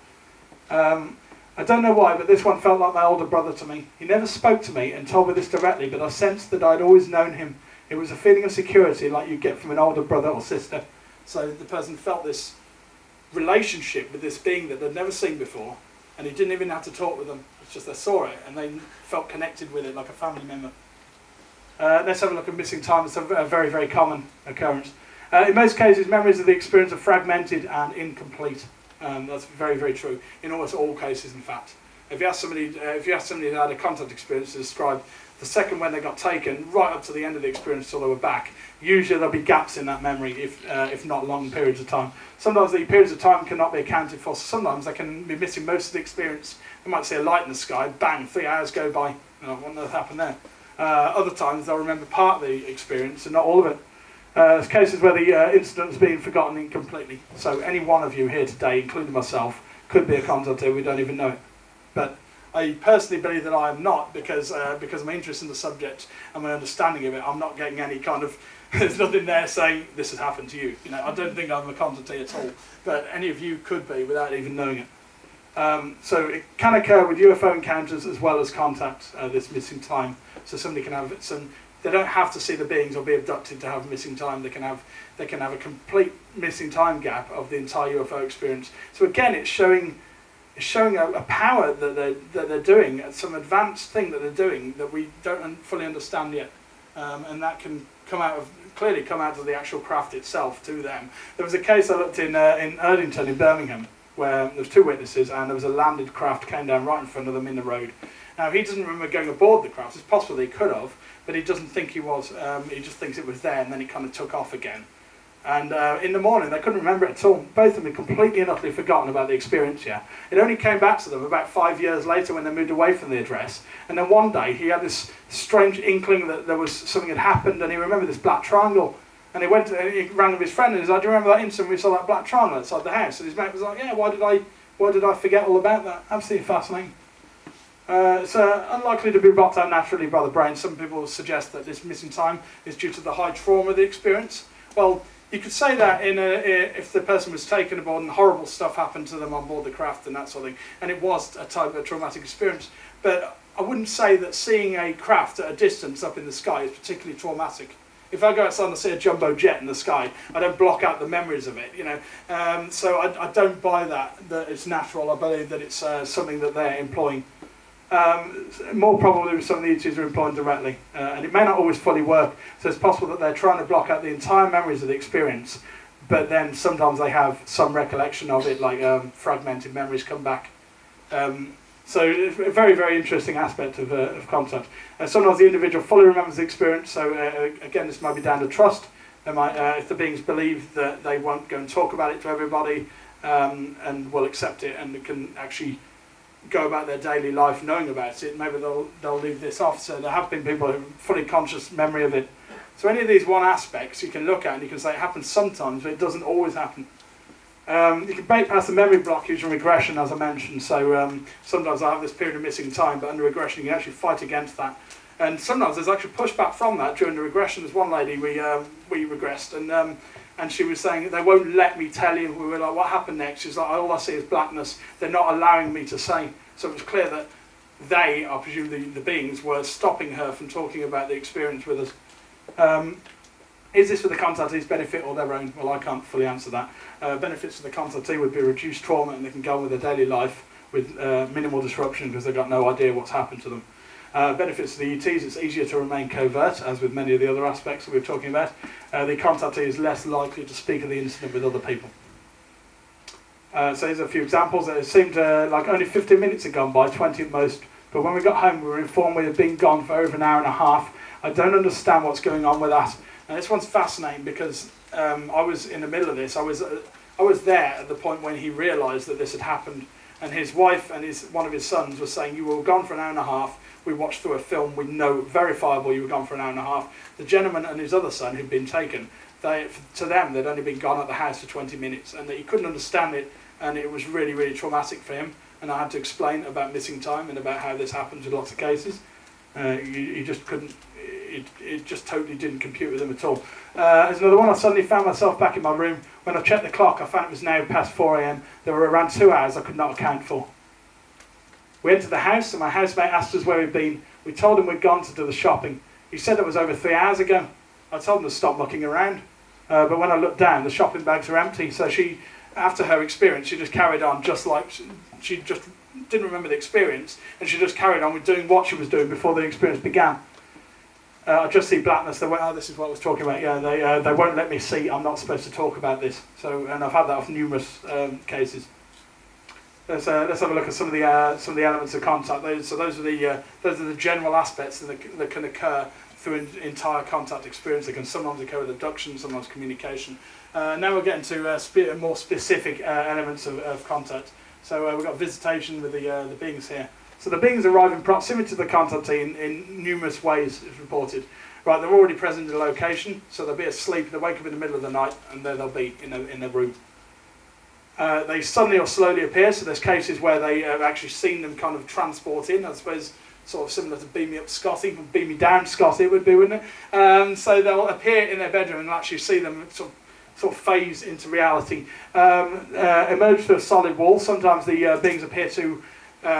S2: I don't know why, but this one felt like my older brother to me. He never spoke to me and told me this directly, but I sensed that I'd always known him. It was a feeling of security like you get from an older brother or sister. So the person felt this relationship with this being that they'd never seen before, and he didn't even have to talk with them. It's just they saw it and they felt connected with it like a family member. Let's have a look at missing time. It's a very, very common occurrence. In most cases, memories of the experience are fragmented and incomplete. That's very, very true. In almost all cases, in fact. If you ask somebody who had a contact experience to describe the second when they got taken, right up to the end of the experience till they were back, usually there'll be gaps in that memory, if not long periods of time. Sometimes the periods of time cannot be accounted for, so sometimes they can be missing most of the experience. They might see a light in the sky, bang, 3 hours go by, what on earth happened there? Other times they'll remember part of the experience and not all of it. There's cases where the incident's been forgotten completely. So any one of you here today, including myself, could be a contactee, we don't even know it. But I personally believe that I am not, because of my interest in the subject and my understanding of it. I'm not getting any kind of, there's nothing there saying this has happened to you. You know, I don't think I'm a contactee at all, but any of you could be without even knowing it. So it can occur with UFO encounters as well as contact, this missing time. So somebody can have some. They don't have to see the beings or be abducted to have missing time. They can have a complete missing time gap of the entire UFO experience. So again, it's showing a power that they're doing, some advanced thing that they're doing that we don't fully understand yet, and that can clearly come out of the actual craft itself to them. There was a case I looked in Erdington in Birmingham where there was 2 witnesses and there was a landed craft came down right in front of them in the road. Now he doesn't remember going aboard the craft. It's possible he could have, but he doesn't think he was. He just thinks it was there, and then it kind of took off again. And in the morning, they couldn't remember it at all. Both of them had completely and utterly forgotten about the experience, yeah. It only came back to them about 5 years later when they moved away from the address. And then one day, he had this strange inkling that there was something had happened, and he remembered this black triangle. And he rang with his friend, and he was like, do you remember that instant we saw that black triangle outside the house? And his mate was like, yeah, why did I forget all about that? Absolutely fascinating. It's unlikely to be blocked out naturally by the brain. Some people suggest that this missing time is due to the high trauma of the experience. Well, you could say that if the person was taken aboard and horrible stuff happened to them on board the craft and that sort of thing, and it was a type of traumatic experience. But I wouldn't say that seeing a craft at a distance up in the sky is particularly traumatic. If I go outside and see a jumbo jet in the sky, I don't block out the memories of it, you know. So I don't buy that it's natural. I believe that it's something that they're employing. More probably some of the ETs are employed directly, and it may not always fully work, so it's possible that they're trying to block out the entire memories of the experience, but then sometimes they have some recollection of it, like fragmented memories come back. So it's a very, very interesting aspect of contact. Sometimes the individual fully remembers the experience, so again, this might be down to trust. They might, if the beings believe that they won't go and talk about it to everybody, and will accept it, and can actually go about their daily life knowing about it, maybe they'll leave this off. So there have been people who have fully conscious memory of it. So any of these one aspects you can look at and you can say it happens sometimes, but it doesn't always happen. You can bypass the memory block using regression, as I mentioned. So sometimes I have this period of missing time, but under regression you can actually fight against that. And sometimes there's actually pushback from that during the regression. There's one lady we regressed, and she was saying, they won't let me tell you. We were like, what happened next? She's like, all I see is blackness. They're not allowing me to say. So it was clear that they, I presume the beings, were stopping her from talking about the experience with us. Is this for the contactee's benefit or their own? Well, I can't fully answer that. Benefits for the contactee would be reduced trauma, and they can go on with their daily life with minimal disruption because they've got no idea what's happened to them. Benefits to the ETs, it's easier to remain covert, as with many of the other aspects that we're talking about. The contactee is less likely to speak of the incident with other people. So here's a few examples. It seemed like only 15 minutes had gone by, 20 at most, but when we got home we were informed we had been gone for over an hour and a half. I don't understand what's going on with that. And this one's fascinating because I was in the middle of this. I was there at the point when he realised that this had happened, and his wife and one of his sons were saying, you were gone for an hour and a half. We watched through a film, we know verifiable you were gone for an hour and a half. The gentleman and his other son who'd been taken, to them they'd only been gone at the house for 20 minutes, and that he couldn't understand it, and it was really, really traumatic for him. And I had to explain about missing time and about how this happens in lots of cases. He just couldn't, it just totally didn't compute with him at all. There's another one. I suddenly found myself back in my room. When I checked the clock, I found it was now past 4 AM. There were around 2 hours I could not account for. We entered the house and my housemate asked us where we'd been. We told him we'd gone to do the shopping. He said it was over 3 hours ago. I told him to stop looking around. But when I looked down, the shopping bags were empty. So she, after her experience, she just carried on just like, she just didn't remember the experience, and she just carried on with doing what she was doing before the experience began. I just see blackness. They went, oh, this is what I was talking about. Yeah, they won't let me see. I'm not supposed to talk about this. So, and I've had that of numerous cases. Let's have a look at some of the elements of contact. Those are the general aspects that can occur through an entire contact experience. They can sometimes occur with abduction, sometimes communication. Now we're getting to more specific elements of contact. So we've got visitation with the beings here. So the beings arrive in proximity to the contactee in numerous ways, it's reported. Right, they're already present in the location, so they'll be asleep, they wake up in the middle of the night, and there they'll be in their room. They suddenly or slowly appear, so there's cases where they have actually seen them kind of transport in, I suppose, sort of similar to Beam Me Up Scotty, or Beam Me Down Scotty it would be, wouldn't it? So they'll appear in their bedroom and actually see them sort of phase into reality. Emerge through a solid wall. Sometimes the beings appear to,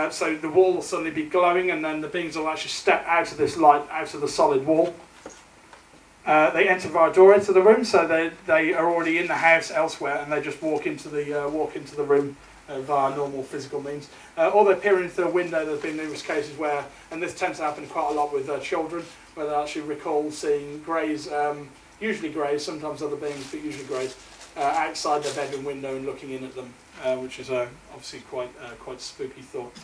S2: so the wall will suddenly be glowing, and then the beings will actually step out of this light, out of the solid wall. They enter via a door into the room, so they are already in the house elsewhere, and they just walk into the room via normal physical means. Or they peer into a window. There's been numerous cases where, and this tends to happen quite a lot with children, where they actually recall seeing greys, usually greys, sometimes other beings, but usually greys, outside their bedroom window and looking in at them, which is obviously quite spooky thought.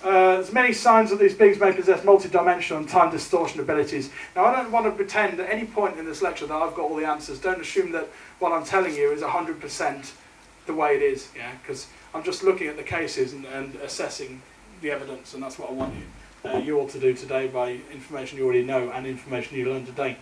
S2: There's many signs that these beings may possess multi-dimensional and time distortion abilities. Now, I don't want to pretend at any point in this lecture that I've got all the answers. Don't assume that what I'm telling you is 100% the way it is, yeah, because I'm just looking at the cases and assessing the evidence, and that's what I want you all to do today by information you already know and information you learned today.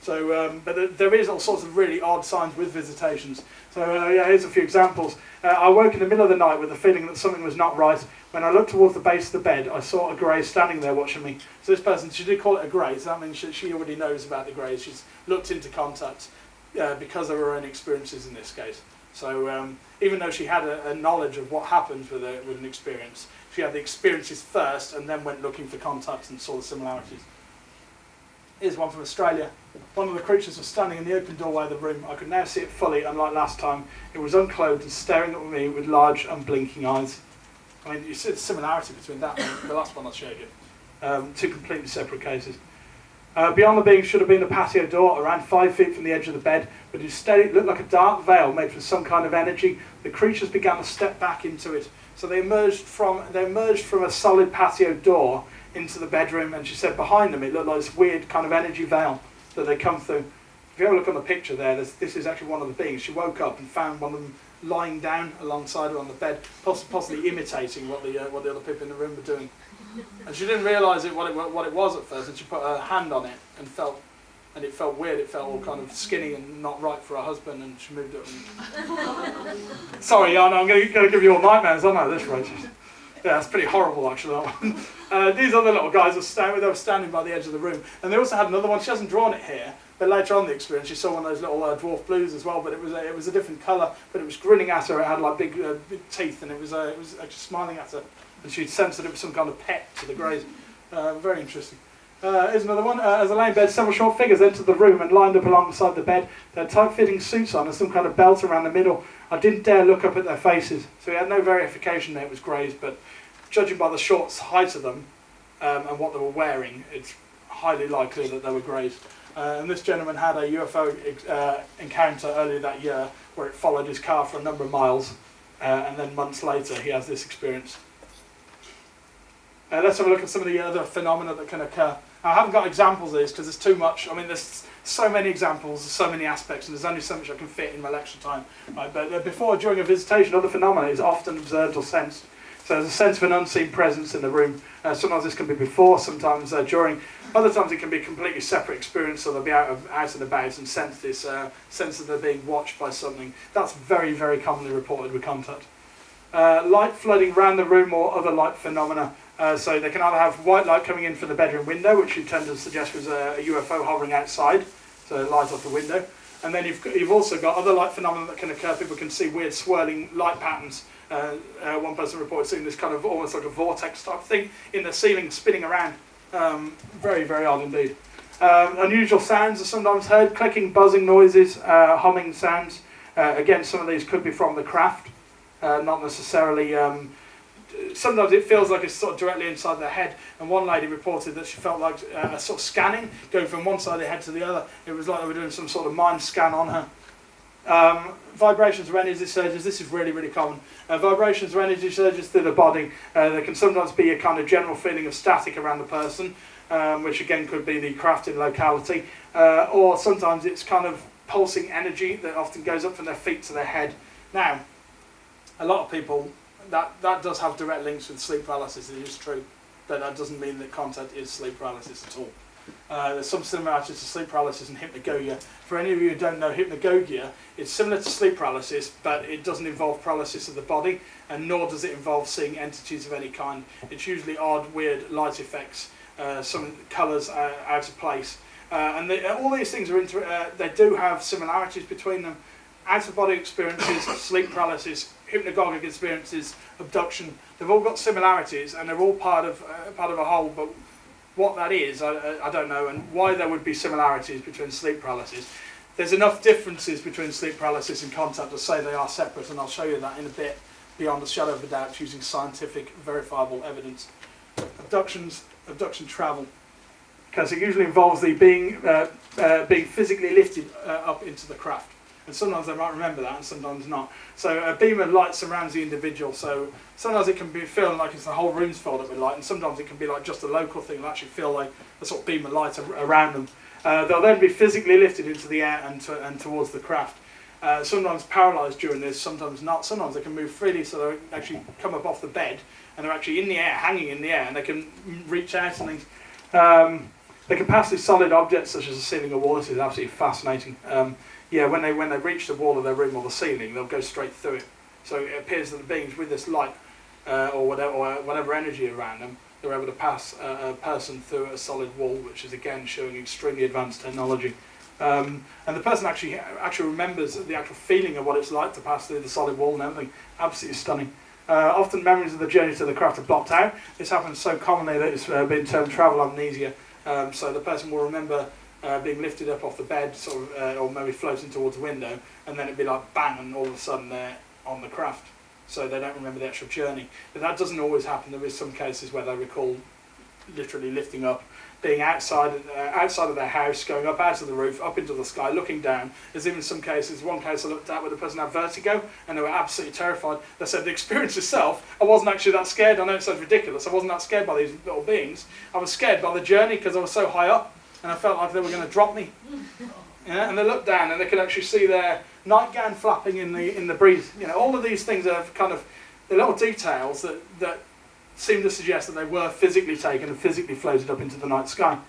S2: So, but there is all sorts of really odd signs with visitations. So yeah, here's a few examples. I woke in the middle of the night with the feeling that something was not right. When I looked towards the base of the bed, I saw a grey standing there watching me. So this person, she did call it a grey, so that means she already knows about the greys. She's looked into contact because of her own experiences in this case. So even though she had a knowledge of what happens with an experience, she had the experiences first and then went looking for contacts and saw the similarities. Here's one from Australia. One of the creatures was standing in the open doorway of the room. I could now see it fully, unlike last time. It was unclothed and staring at me with large, unblinking eyes. I mean, you see the similarity between that and the last one I showed you. Two completely separate cases. Beyond the being should have been a patio door, around 5 feet from the edge of the bed, but instead it looked like a dark veil made from some kind of energy. The creatures began to step back into it. So they emerged from a solid patio door into the bedroom, and she said behind them it looked like this weird kind of energy veil that they come through. If you have a look on the picture there, this is actually one of the beings. She woke up and found one of them lying down alongside her on the bed, possibly imitating what the other people in the room were doing. And she didn't realise what it was at first, and she put her hand on it and it felt weird. It felt all kind of skinny and not right for her husband, and she moved it. Sorry, Yana, I'm going to give you all nightmares, aren't I, at this rate? Yeah, that's pretty horrible, actually, that one. These other little guys were standing by the edge of the room, and they also had another one. She hasn't drawn it here, but later on in the experience, she saw one of those little dwarf blues as well. But it was a different colour, but it was grinning at her. It had like big teeth, and it was actually smiling at her, and she'd sensed that it was some kind of pet to the greys. Very interesting. Here's another one. As I lay in bed, several short figures entered the room and lined up alongside the bed. They had tight-fitting suits on and some kind of belt around the middle. I didn't dare look up at their faces, so we had no verification that it was greys, but judging by the short height of them and what they were wearing, it's highly likely that they were greys. And this gentleman had a UFO encounter earlier that year where it followed his car for a number of miles, and then months later he has this experience. Let's have a look at some of the other phenomena that can occur. I haven't got examples of this because there's too much. I mean, there's so many examples, there's so many aspects, and there's only so much I can fit in my lecture time. Right? But before or during a visitation, other phenomena is often observed or sensed. So there's a sense of an unseen presence in the room. Sometimes this can be before, sometimes during. Other times it can be a completely separate experience, so they'll be out and about and sense this sense that they're being watched by something. That's very, very commonly reported with contact. Light flooding around the room or other light phenomena. So they can either have white light coming in from the bedroom window, which you tend to suggest was a UFO hovering outside, so light off the window. And then you've also got other light phenomena that can occur. People can see weird swirling light patterns. One person reported seeing this kind of almost like a vortex type thing in the ceiling spinning around. Very, very odd indeed. Unusual sounds are sometimes heard, clicking, buzzing noises, humming sounds. Again, some of these could be from the craft, not necessarily. Sometimes it feels like it's sort of directly inside their head, and one lady reported that she felt like a sort of scanning going from one side of the head to the other. It was like they were doing some sort of mind scan on her. Vibrations or energy surges, this is really, really common. Vibrations or energy surges through the body. There can sometimes be a kind of general feeling of static around the person, which again could be the crafting locality, or sometimes it's kind of pulsing energy that often goes up from their feet to their head. Now, a lot of people, that does have direct links with sleep paralysis, it is true, but that doesn't mean that contact is sleep paralysis at all. There's some similarities to sleep paralysis and hypnagogia. For any of you who don't know, hypnagogia is similar to sleep paralysis, but it doesn't involve paralysis of the body, and nor does it involve seeing entities of any kind. It's usually odd, weird light effects, some colours out of place. All these things they do have similarities between them. Out-of-body experiences, sleep paralysis, hypnagogic experiences, abduction, they've all got similarities and they're all part of a whole, but what that is, I don't know, and why there would be similarities between sleep paralysis. There's enough differences between sleep paralysis and contact to say they are separate, and I'll show you that in a bit beyond a shadow of a doubt using scientific verifiable evidence. Abduction travel. Okay, so it usually involves the being physically lifted up into the craft. And sometimes they might remember that and sometimes not. So a beam of light surrounds the individual, so sometimes it can be feeling like it's the whole room's filled up with light, and sometimes it can be like just a local thing. They'll actually feel like a sort of beam of light around them. They'll then be physically lifted into the air and towards the craft. Sometimes paralysed during this, sometimes not. Sometimes they can move freely, so they actually come up off the bed and they're actually in the air, hanging in the air, and they can reach out and things. They can pass through solid objects such as a ceiling or wall. This is absolutely fascinating. When they reach the wall of their room or the ceiling, they'll go straight through it. So it appears that the beings with this light or whatever energy around them, they're able to pass a person through a solid wall, which is again showing extremely advanced technology. And the person actually remembers the actual feeling of what it's like to pass through the solid wall and everything. Absolutely stunning. Often memories of the journey to the craft are blocked out. This happens so commonly that it's been termed travel amnesia. So the person will remember being lifted up off the bed, or maybe floating towards the window, and then it'd be like bang, and all of a sudden they're on the craft. So they don't remember the actual journey. But that doesn't always happen. There is some cases where they recall literally lifting up, being outside of their house, going up out of the roof, up into the sky, looking down. There's even some cases, one case I looked at where the person had vertigo and they were absolutely terrified. They said the experience itself, I wasn't actually that scared. I know it sounds ridiculous. I wasn't that scared by these little beings. I was scared by the journey because I was so high up and I felt like they were going to drop me. Yeah, and they looked down and they could actually see their nightgown flapping in the breeze. You know, all of these things are kind of the little details that seem to suggest that they were physically taken and physically floated up into the night sky.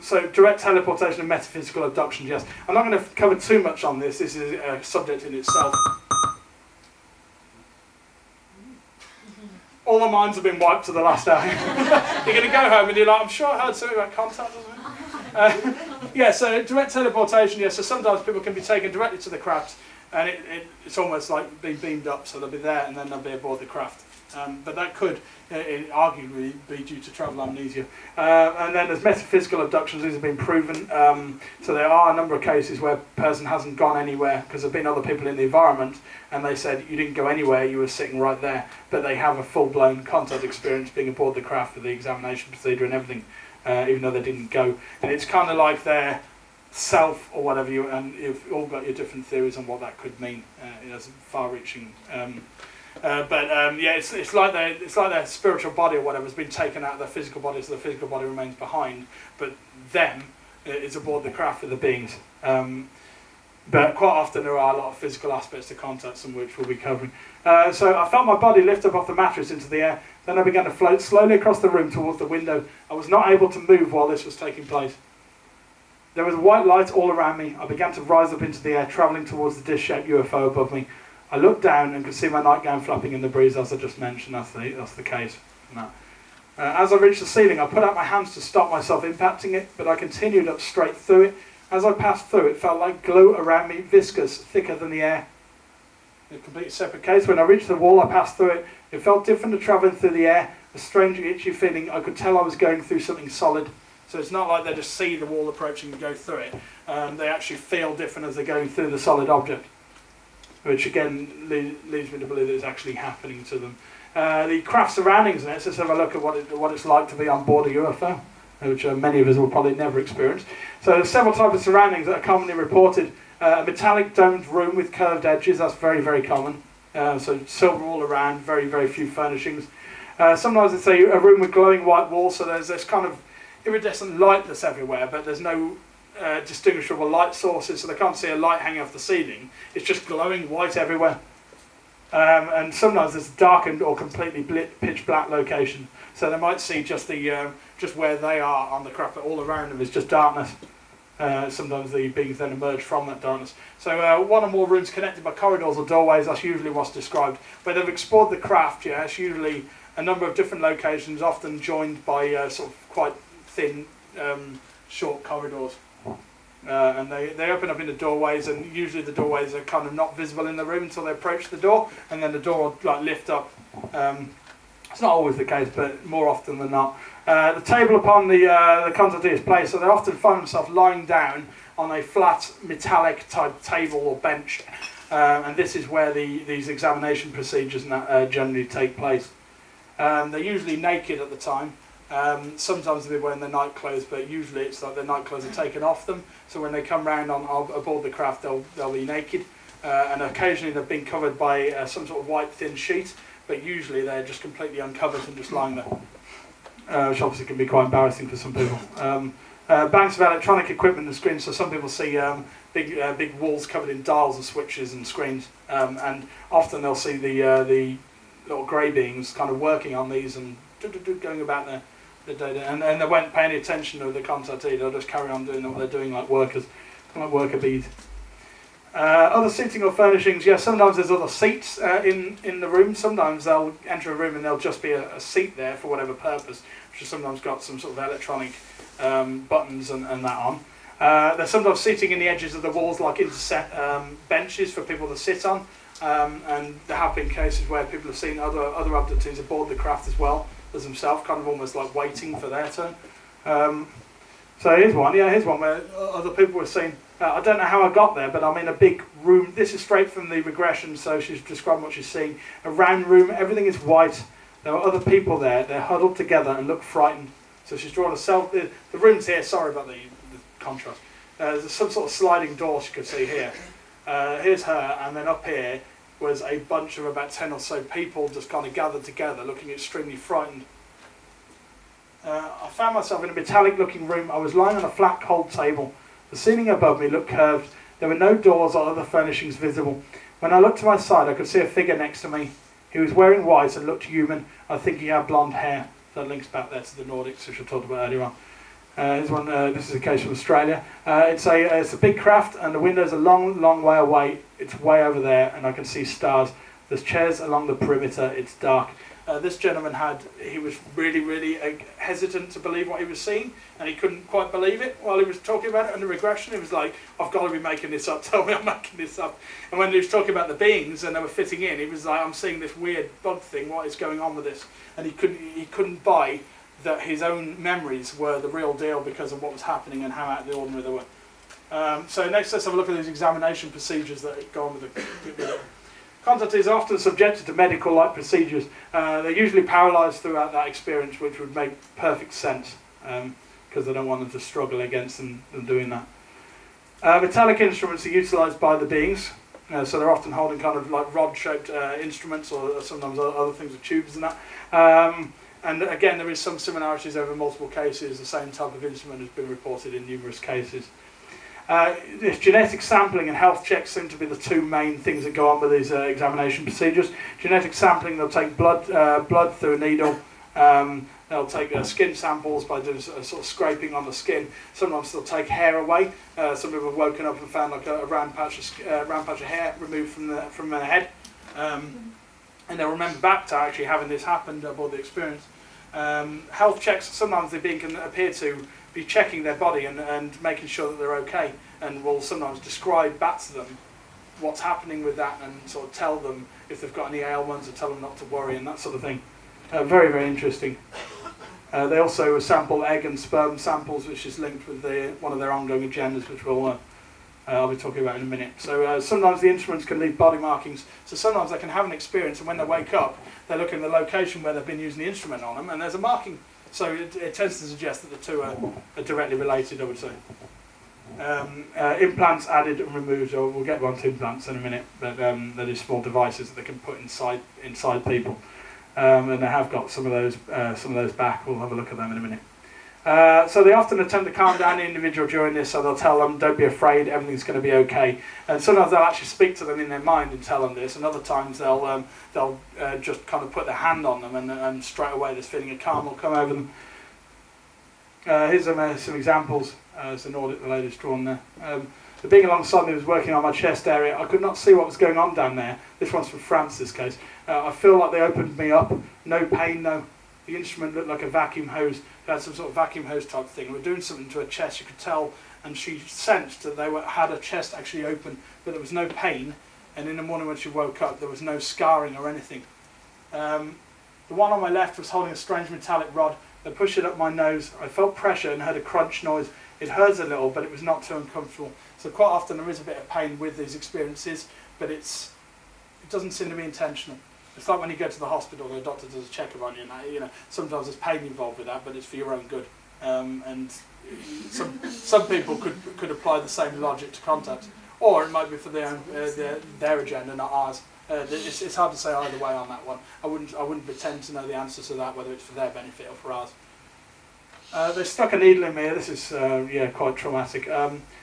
S2: So direct teleportation and metaphysical abductions, yes. I'm not going to cover too much on this. This is a subject in itself. All the minds have been wiped to the last hour. You're going to go home and you're like, I'm sure I heard something about contact, so direct teleportation, yes. So sometimes people can be taken directly to the craft, and it's almost like being beamed up, so they'll be there and then they'll be aboard the craft. But that could arguably be due to travel amnesia. And then there's metaphysical abductions. These have been proven. So there are a number of cases where a person hasn't gone anywhere because there have been other people in the environment and they said you didn't go anywhere, you were sitting right there. But they have a full-blown contact experience being aboard the craft with the examination procedure and everything, even though they didn't go. And it's kind of like their self or whatever, and you've all got your different theories on what that could mean. It has far-reaching... it's like their spiritual body or whatever has been taken out of their physical body, so the physical body remains behind, but them is aboard the craft with the beings. But quite often there are a lot of physical aspects to contact, some of which we'll be covering. So I felt my body lift up off the mattress into the air, then I began to float slowly across the room towards the window. I was not able to move while this was taking place. There was a white light all around me. I began to rise up into the air, travelling towards the dish-shaped UFO above me. I looked down and could see my nightgown flapping in the breeze, as I just mentioned. That's the case. No. As I reached the ceiling, I put out my hands to stop myself impacting it, but I continued up straight through it. As I passed through, it felt like glue around me, viscous, thicker than the air. In a completely separate case, when I reached the wall, I passed through it. It felt different to travelling through the air, a strange itchy feeling. I could tell I was going through something solid. So it's not like they just see the wall approaching and go through it. They actually feel different as they're going through the solid object, which again leads me to believe that it's actually happening to them. The craft surroundings in it, so let's have a look at what it's like to be on board a UFO, which many of us will probably never experience. So there's several types of surroundings that are commonly reported. A metallic domed room with curved edges, that's very, very common. So silver all around, very, very few furnishings. Sometimes it's a room with glowing white walls, so there's this kind of iridescent light that's everywhere, but there's no distinguishable light sources, so they can't see a light hanging off the ceiling. It's just glowing white everywhere. And sometimes there's a darkened or completely pitch black location. So they might see just just where they are on the craft, but all around them is just darkness. Sometimes the beings then emerge from that darkness. So one or more rooms connected by corridors or doorways, that's usually what's described. Where they've explored the craft, yeah, it's usually a number of different locations, often joined by sort of quite thin, short corridors. And they open up into doorways, and usually the doorways are kind of not visible in the room until they approach the door, and then the door will like lift up. It's not always the case, but more often than not. The table upon the contactee is placed, so they often find themselves lying down on a flat metallic type table or bench, and this is where these examination procedures generally take place. They're usually naked at the time. Sometimes they're wearing their night clothes, but usually it's like their night clothes are taken off them. So when they come round aboard the craft, they'll be naked, and occasionally they've been covered by some sort of white thin sheet. But usually they're just completely uncovered and just lying there, which obviously can be quite embarrassing for some people. Banks of electronic equipment and screens. So some people see big walls covered in dials and switches and screens, and often they'll see the little grey beings kind of working on these and going about their day, and they won't pay any attention to the contactee. They'll just carry on doing what they're doing, like workers, like worker bees. Other seating or furnishings, yeah, sometimes there's other seats in the room. Sometimes they'll enter a room and there'll just be a seat there for whatever purpose, which has sometimes got some sort of electronic buttons and that on. They're sometimes sitting in the edges of the walls, like interset benches for people to sit on. And there have been cases where people have seen other abductees aboard the craft as well as themselves, kind of almost like waiting for their turn. So here's one where other people were seen. I don't know how I got there, but I'm in a big room. This is straight from the regression, so she's describing what she's seeing. A round room, everything is white. There are other people there. They're huddled together and look frightened. So she's drawn herself. The room's here. Sorry about the contrast. There's some sort of sliding door she could see here. Here's her, and then up here was a bunch of about 10 or so people just kind of gathered together, looking extremely frightened. I found myself in a metallic-looking room. I was lying on a flat, cold table. The ceiling above me looked curved. There were no doors or other furnishings visible. When I looked to my side, I could see a figure next to me. He was wearing white and looked human. I think he had blonde hair. That links back there to the Nordics, which I talked about earlier on. Here's one. This is a case from Australia. It's a big craft, and the window's a long way away. It's way over there, and I can see stars. There's chairs along the perimeter. It's dark. This gentleman he was really hesitant to believe what he was seeing, and he couldn't quite believe it while he was talking about it under regression. He was like, I've got to be making this up, tell me I'm making this up. And when he was talking about the beings and they were fitting in, he was like, I'm seeing this weird bug thing, what is going on with this? And he couldn't buy that his own memories were the real deal because of what was happening and how out of the ordinary they were. So next let's have a look at these examination procedures that go on with the contactees are often subjected to medical-like procedures. They're usually paralysed throughout that experience, which would make perfect sense because they don't want them to struggle against them doing that. Metallic instruments are utilised by the beings, so they're often holding kind of like rod-shaped instruments, or sometimes other things with tubes and that. And again, there is some similarities over multiple cases. The same type of instrument has been reported in numerous cases. Genetic sampling and health checks seem to be the two main things that go on with these examination procedures. Genetic sampling, they'll take blood through a needle. They'll take skin samples by doing a sort of scraping on the skin. Sometimes they'll take hair away. Some people have woken up and found like a round patch of hair removed from their head. And they'll remember back to actually having this happened aboard the experience. Health checks, sometimes the being can appear to be checking their body and making sure that they're okay, and will sometimes describe back to them what's happening with that and sort of tell them if they've got any ailments or tell them not to worry and that sort of thing. Very interesting. They also sample egg and sperm samples, which is linked with one of their ongoing agendas, which I'll be talking about in a minute. So sometimes the instruments can leave body markings. So sometimes they can have an experience, and when they wake up, they look in the location where they've been using the instrument on them, and there's a marking. So it tends to suggest that the two are directly related, I would say. Implants added and removed, or we'll get on to implants in a minute, but they're just small devices that they can put inside people. And they have got some of those back. We'll have a look at them in a minute. So they often attempt to calm down the individual during this, so they'll tell them, don't be afraid, everything's going to be okay. And sometimes they'll actually speak to them in their mind and tell them this, and other times they'll just kind of put their hand on them, and straight away this feeling of calm will come over them. Here's some examples. It's an audit the lady's drawn there. The being alongside me was working on my chest area. I could not see what was going on down there. This one's from France, this case. I feel like they opened me up. No pain, no. The instrument looked like a vacuum hose. They had some sort of vacuum hose type thing. We're doing something to her chest, you could tell, and she sensed that they had her chest actually open, but there was no pain. And in the morning when she woke up, there was no scarring or anything. The one on my left was holding a strange metallic rod. They pushed it up my nose. I felt pressure and heard a crunch noise. It hurts a little, but it was not too uncomfortable. So quite often there is a bit of pain with these experiences, but it doesn't seem to be intentional. It's like when you go to the hospital and the doctor does a checkup on you, and you know, sometimes there's pain involved with that, but it's for your own good. And some people could apply the same logic to contact, or it might be for their agenda, not ours. It's hard to say either way on that one. I wouldn't pretend to know the answers to that, whether it's for their benefit or for ours. They stuck a needle in me. This is quite traumatic.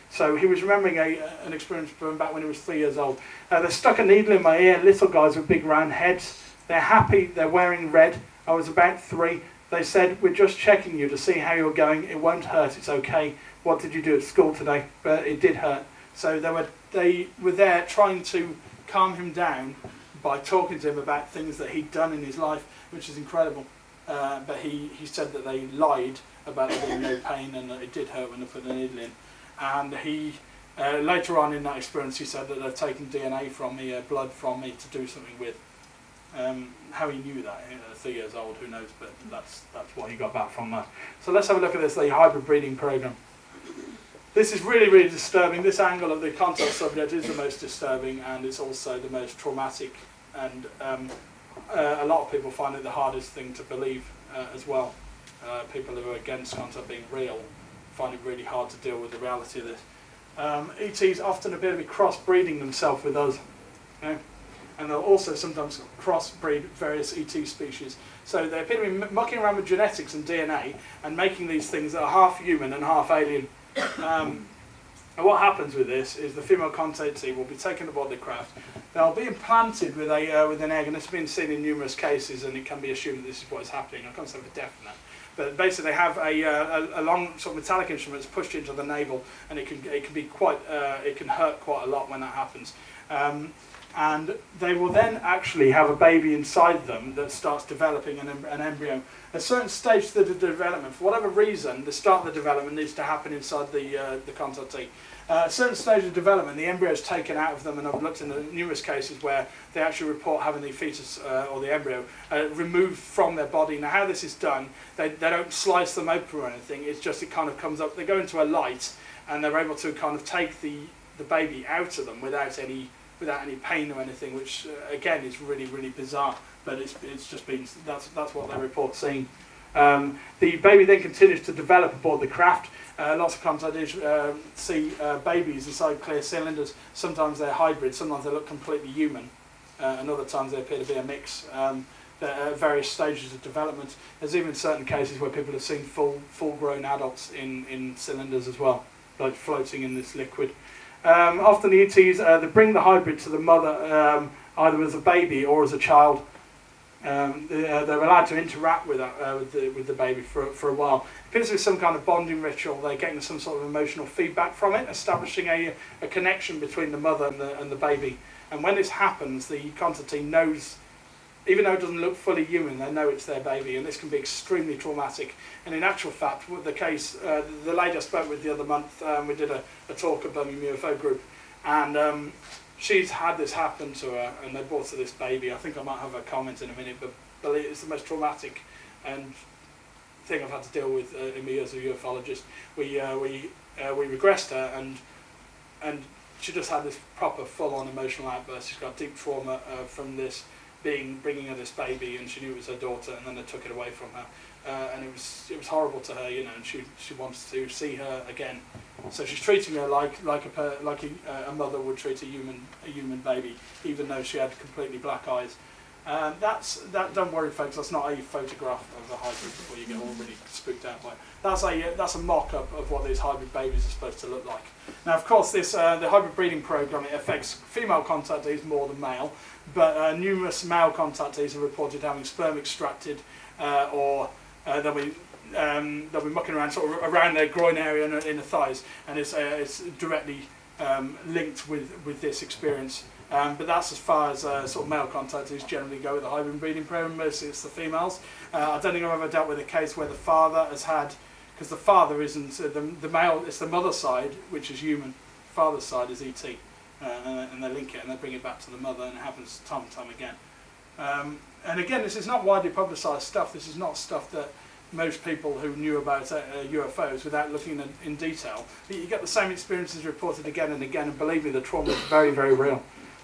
S2: So he was remembering an experience from back when he was 3 years old. They stuck a needle in my ear. Little guys with big round heads. They're happy. They're wearing red. I was about 3. They said, "We're just checking you to see how you're going. It won't hurt. It's okay. What did you do at school today?" But it did hurt. So they were there trying to calm him down by talking to him about things that he'd done in his life, which is incredible. But he said that they lied about there being no pain and that it did hurt when they put the needle in. And he later on in that experience, he said that they've taken DNA from me, blood from me, to do something with. How he knew that, 3 years old, who knows? But that's what he got back from that. So let's have a look at this, the hybrid breeding program. This is really, really disturbing. This angle of the contact subject is the most disturbing, and it's also the most traumatic. And a lot of people find it the hardest thing to believe as well. People who are against contact being real find it really hard to deal with the reality of this. ETs often appear to be cross-breeding themselves with us, you know? And they'll also sometimes cross-breed various ET species. So they appear to be mucking around with genetics and DNA and making these things that are half human and half alien. And what happens with this is the female contactee will be taken aboard the craft. They'll be implanted with an egg, and it's been seen in numerous cases, and it can be assumed that this is what is happening. I can't say for definite. But basically they have a long sort of metallic instrument that's pushed into the navel, and it can be quite it can hurt quite a lot when that happens. And they will then actually have a baby inside them that starts developing an embryo. At a certain stage of the development, for whatever reason, the start of the development needs to happen inside the contactee. At a certain stage of development, the embryo is taken out of them, and I've looked into numerous cases where they actually report having the fetus or the embryo removed from their body. Now, how this is done, they don't slice them open or anything. It's just it kind of comes up. They go into a light, and they're able to kind of take the baby out of them without any pain or anything, which again is really, really bizarre. But it's just been that's what they report seeing. The baby then continues to develop aboard the craft. Lots of times I do see babies inside clear cylinders. Sometimes they're hybrid, sometimes they look completely human, and other times they appear to be a mix. They're at various stages of development. There's even certain cases where people have seen full-grown adults in cylinders as well, like floating in this liquid. Often the ETs, they bring the hybrid to the mother either as a baby or as a child. They're allowed to interact with the baby for a while. It appears to be some kind of bonding ritual. They're getting some sort of emotional feedback from it, establishing a connection between the mother and the baby. And when this happens, the contactee knows, even though it doesn't look fully human, they know it's their baby, and this can be extremely traumatic. And in actual fact, with the case, the lady I spoke with the other month, we did a talk at Birmingham UFO group, and she's had this happen to her, and they brought her this baby. I think I might have a comment in a minute, but believe it's the most traumatic thing I've had to deal with in me as a ufologist. We regressed her, and she just had this proper full-on emotional outburst. She's got deep trauma from this bringing her this baby, and she knew it was her daughter, and then they took it away from her, and it was horrible to her, you know. And she wants to see her again, so she's treating her like a mother would treat a human baby, even though she had completely black eyes. Don't worry, folks. That's not a photograph of a hybrid before you get all really spooked out by it. That's a mock-up of what these hybrid babies are supposed to look like. Now, of course, the hybrid breeding program, it affects female contactees more than male, but numerous male contactees have reported having sperm extracted, or they'll be mucking around sort of around their groin area and in the thighs, and it's directly linked with this experience. But that's as far as sort of male contactees generally go with the hybrid breeding program. Mostly it's the females. I don't think I've ever dealt with a case where the father has had, because the father isn't the male. It's the mother's side which is human. Father's side is ET, and they link it and they bring it back to the mother, and it happens time and time again. And again, this is not widely publicised stuff. This is not stuff that most people who knew about UFOs without looking in detail. But you get the same experiences reported again and again, and believe me, the trauma is very, very real.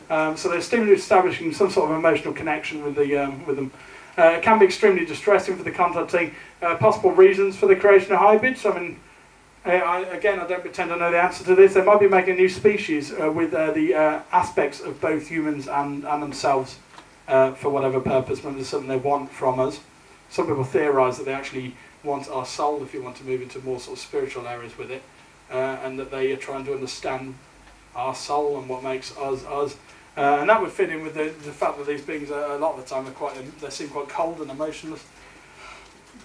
S2: So they're still establishing some sort of emotional connection with them. It can be extremely distressing for the contactee. Possible reasons for the creation of hybrids. I mean, I don't pretend I know the answer to this. They might be making a new species with the aspects of both humans and themselves for whatever purpose. Maybe there's something they want from us. Some people theorise that they actually want our soul, if you want to move into more sort of spiritual areas with it, and that they are trying to understand our soul and what makes us us. And that would fit in with the fact that these beings, a lot of the time, they seem quite cold and emotionless.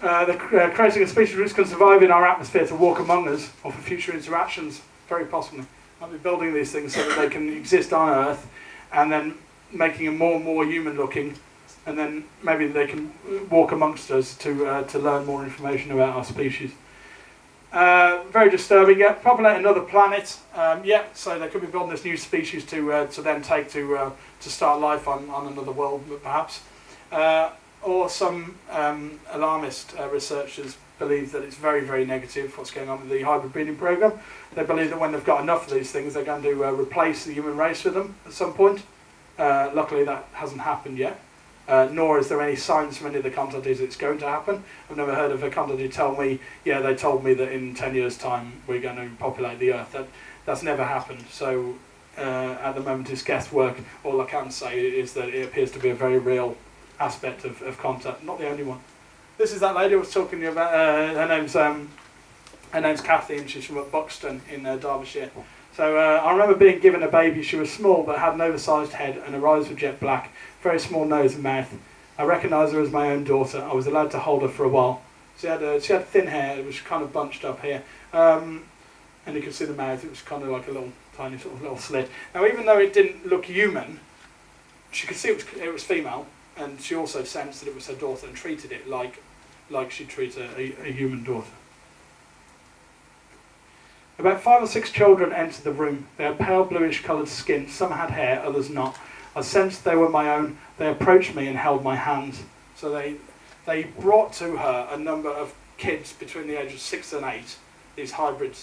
S2: They're creating a species which can survive in our atmosphere to walk among us, or for future interactions, very possibly. Might be building these things so that they can exist on Earth, and then making them more and more human-looking, and then maybe they can walk amongst us to learn more information about our species. Very disturbing. Yeah, populate another planet. So they could be building this new species to then take to start life on another world, perhaps. Or some alarmist researchers believe that it's very, very negative what's going on with the hybrid breeding program. They believe that when they've got enough of these things, they're going to replace the human race with them at some point. Luckily, that hasn't happened yet. Nor is there any signs from any of the contactees that it's going to happen. I've never heard of a contactee tell me, yeah, they told me that in 10 years' time we're going to populate the Earth. That's never happened. So at the moment it's guesswork. All I can say is that it appears to be a very real aspect of contact. Not the only one. This is that lady I was talking to you about. Her name's Kathy, and she's from Buxton in Derbyshire. So I remember being given a baby. She was small but had an oversized head, and her eyes were jet black. Very small nose and mouth. I recognised her as my own daughter. I was allowed to hold her for a while. She had thin hair. It was kind of bunched up here, and you could see the mouth. It was kind of like a little tiny sort of little slit. Now, even though it didn't look human, she could see it was female, and she also sensed that it was her daughter and treated it like she'd treat a human daughter. About 5 or 6 children entered the room. They had pale bluish coloured skin. Some had hair, others not. I sensed they were my own. They approached me and held my hands. So they brought to her a number of kids between the ages of 6 and 8, these hybrid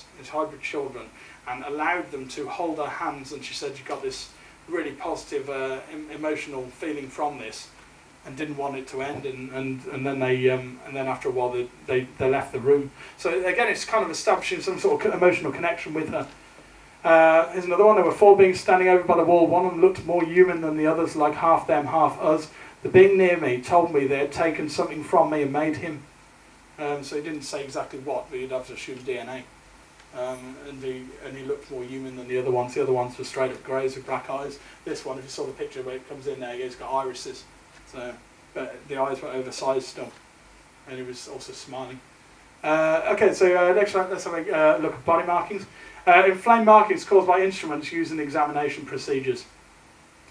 S2: children, and allowed them to hold her hands. And she said she got this really positive emotional feeling from this, and didn't want it to end. And then after a while they left the room. So again, it's kind of establishing some sort of emotional connection with her. Here's another one. There were 4 beings standing over by the wall. One of them looked more human than the others, like half them, half us. The being near me told me they had taken something from me and made him. So he didn't say exactly what, but you'd have to assume DNA. And he looked more human than the other ones. The other ones were straight up greys with black eyes. This one, if you saw the picture where it comes in there, he's got irises. So, but the eyes were oversized still, and he was also smiling. Next let's have a look at body markings. Inflamed markings caused by instruments used in examination procedures.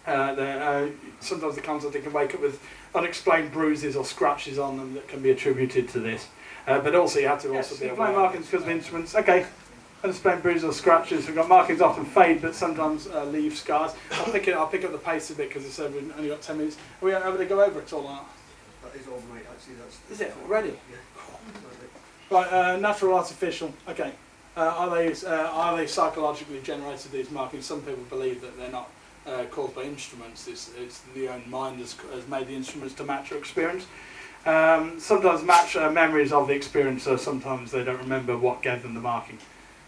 S2: Sometimes the contactee can wake up with unexplained bruises or scratches on them that can be attributed to this. But also you have to also be inflamed markings because of instruments. Okay, unexplained bruises or scratches. We've got markings often fade, but sometimes leave scars. I'll pick up the pace a bit because it's only got 10 minutes. Are we able to go over it all?
S1: That is over, mate. Actually,
S2: is it already?
S1: Yeah.
S2: Right, natural, artificial. Okay. Are they psychologically generated, these markings? Some people believe that they're not caused by instruments. It's the own mind has made the instruments to match your experience. Sometimes match memories of the experience, so sometimes they don't remember what gave them the marking.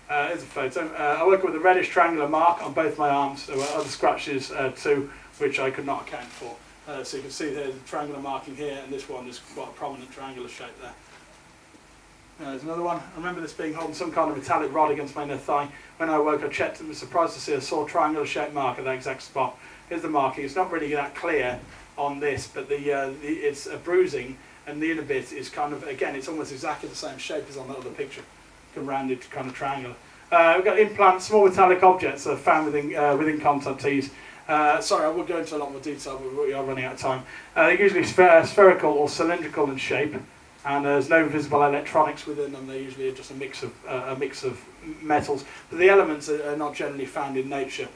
S2: Here's a photo. I woke up with a reddish triangular mark on both my arms. There were other scratches too, which I could not account for. So you can see there's a triangular marking here, and this one is quite a prominent triangular shape there. There's another one. I remember this being holding some kind of metallic rod against my inner thigh. When I woke, I checked and was surprised to see a sore triangular shaped mark at that exact spot. Here's the marking. It's not really that clear on this, but it's a bruising, and the inner bit is kind of, again, it's almost exactly the same shape as on the other picture. It's a rounded kind of triangular. We've got implants, small metallic objects that are found within contactees. Sorry, I will go into a lot more detail, but we are running out of time. They're usually spherical or cylindrical in shape, and there's no visible electronics within them. They're usually just a mix of metals. But the elements are not generally found in nature.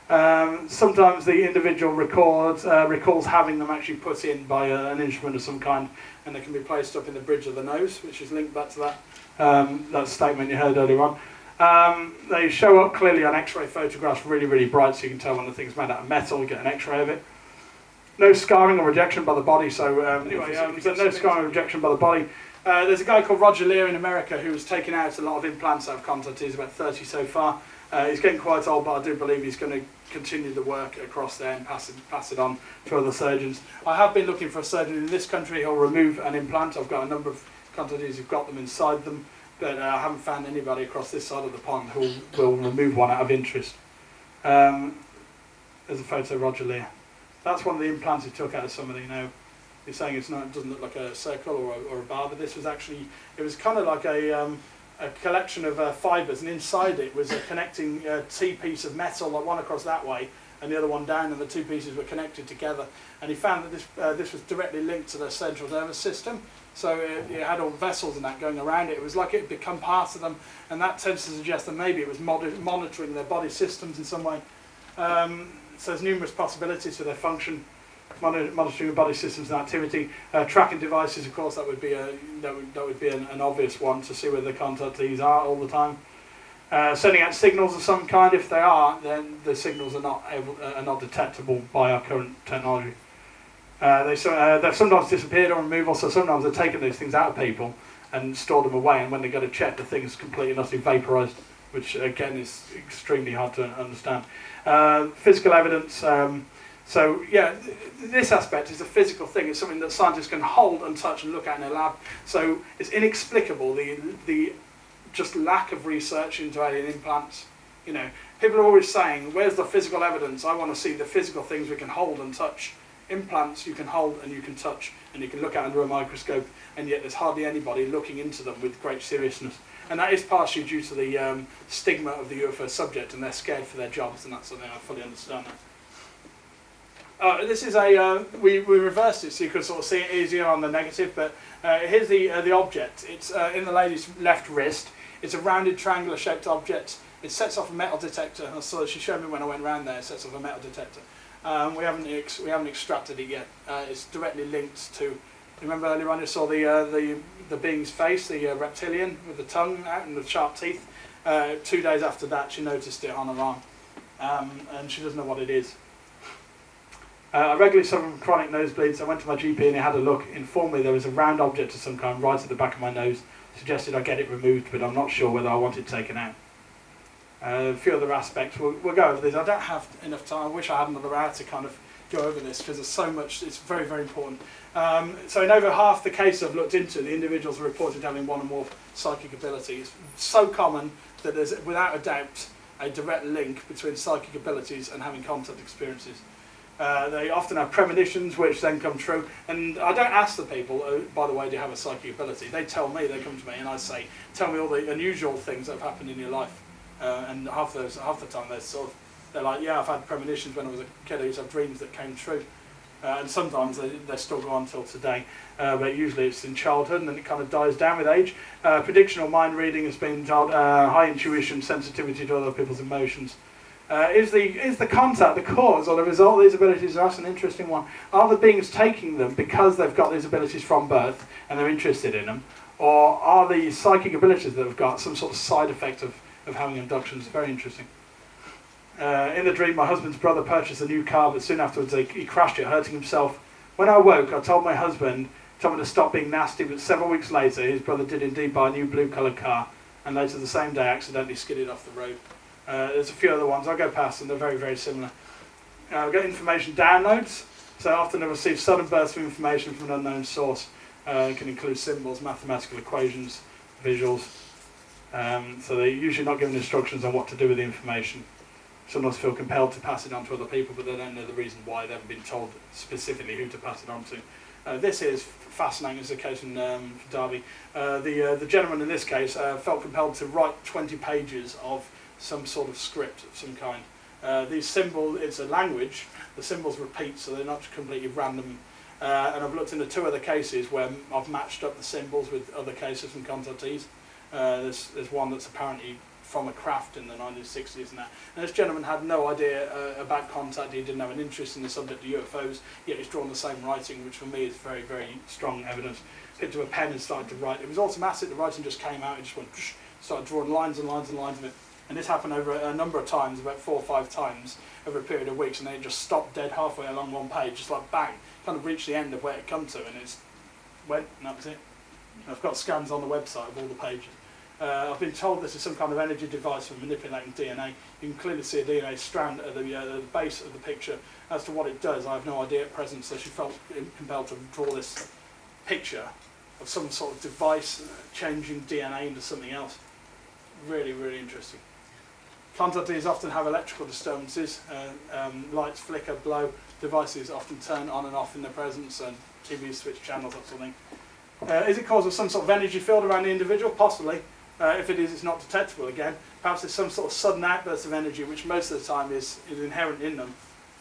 S2: Sometimes the individual recalls having them actually put in by an instrument of some kind, and they can be placed up in the bridge of the nose, which is linked back to that statement you heard earlier on. They show up clearly on X-ray photographs, really, really bright, so you can tell when the thing's made out of metal. You get an X-ray of it. No scarring or rejection by the body. So no scarring or rejection by the body. There's a guy called Roger Lear in America who has taken out a lot of implants out of contactees, about 30 so far. He's getting quite old, but I do believe he's going to continue the work across there and pass it on to other surgeons. I have been looking for a surgeon in this country who'll remove an implant. I've got a number of contactees who've got them inside them, but I haven't found anybody across this side of the pond who will remove one out of interest. There's a photo of Roger Lear. That's one of the implants he took out of somebody. Now, he's saying it doesn't look like a circle or a bar, but this was actually, it was kind of like a collection of fibres, and inside it was a connecting T-piece of metal, like one across that way and the other one down, and the two pieces were connected together. And he found that this was directly linked to the central nervous system, so it had all vessels and that going around it. It was like it had become part of them, and that tends to suggest that maybe it was monitoring their body systems in some way. So there's numerous possibilities for their function, monitoring body systems and activity. Tracking devices, of course, that would be an obvious one to see where the contactees are all the time. Sending out signals of some kind. If they are, then the signals are not detectable by our current technology. They've sometimes disappeared on removal, so sometimes they've taken those things out of people and stored them away, and when they go to check, the thing is completely and utterly vaporised, which again is extremely hard to understand. Physical evidence. So yeah, this aspect is a physical thing. It's something that scientists can hold and touch and look at in a lab. So it's inexplicable, the just lack of research into alien implants. You know, people are always saying, where's the physical evidence? I want to see the physical things we can hold and touch. Implants you can hold and you can touch and you can look at under a microscope, and yet there's hardly anybody looking into them with great seriousness. And that is partially due to the stigma of the UFO subject, and they're scared for their jobs, and that's something I fully understand that. This is we reversed it so you could sort of see it easier on the negative, but here's the object. It's in the lady's left wrist. It's a rounded triangular shaped object. It sets off a metal detector. So she showed me when I went round there. It sets off a metal detector. We haven't extracted it yet. It's directly linked to. Remember earlier on you saw the being's face, the reptilian with the tongue out and the sharp teeth. 2 days after that, she noticed it on her arm, and she doesn't know what it is. I regularly suffer from chronic nosebleeds. I went to my GP and he had a look, informed me there was a round object of some kind right at the back of my nose, suggested I get it removed, but I'm not sure whether I want it taken out. A few other aspects, we'll go over these. I don't have enough time. I wish I had another hour to kind of go over this, because there's so much, it's very, very important. So in over half the cases I've looked into, the individuals are reported having one or more psychic abilities. It's so common that there's, without a doubt, a direct link between psychic abilities and having contact experiences. They often have premonitions which then come true, and I don't ask the people, by the way, do you have a psychic ability? They tell me, they come to me and I say, tell me all the unusual things that have happened in your life, and half the time they're like, yeah, I've had premonitions when I was a kid. I used to have dreams that came true, and sometimes they still go on till today, but usually it's in childhood and then it kind of dies down with age. Prediction or mind reading has been told, high intuition, sensitivity to other people's emotions. Is the contact the cause or the result of these abilities? That's an interesting one. Are the beings taking them because they've got these abilities from birth and they're interested in them, or are the psychic abilities that they've got some sort of side effect of having abductions? Very interesting. In the dream, my husband's brother purchased a new car, but soon afterwards he crashed it, hurting himself. When I woke, I told my husband to stop being nasty, but several weeks later his brother did indeed buy a new blue-coloured car, and later the same day accidentally skidded off the road. There's a few other ones. I'll go past them. They're very, very similar. We've got information downloads. So often they receive sudden bursts of information from an unknown source. It can include symbols, mathematical equations, visuals. So they're usually not given instructions on what to do with the information. Sometimes feel compelled to pass it on to other people, but they don't know the reason why. They haven't been told specifically who to pass it on to. This is fascinating, as the case in Derby. The gentleman in this case felt compelled to write 20 pages of some sort of script of some kind. These symbols, it's a language, the symbols repeat, so they're not completely random. And I've looked into 2 other cases where I've matched up the symbols with other cases from contactees. There's one that's apparently from a craft in the 1960s and that. And this gentleman had no idea about contact. He didn't have an interest in the subject of UFOs, yet he's drawn the same writing, which for me is very, very strong evidence. Picked up a pen and started to write. It was automatic, the writing just came out, it just went, started drawing lines and lines and lines of it. And this happened over a number of times, about 4 or 5 times, over a period of weeks, and then it just stopped dead halfway along one page, just like bang, kind of reached the end of where it come to, and it's went, and that was it. And I've got scans on the website of all the pages. I've been told this is some kind of energy device for manipulating DNA. You can clearly see a DNA strand at the base of the picture. As to what it does, I have no idea at present, so she felt compelled to draw this picture of some sort of device changing DNA into something else. Really, really interesting. Contactees often have electrical disturbances, lights flicker, blow, devices often turn on and off in their presence, and TVs switch channels, that sort of thing. Is it caused of some sort of energy field around the individual? Possibly. If it is, it's not detectable again. Perhaps it's some sort of sudden outburst of energy, which most of the time is inherent in them,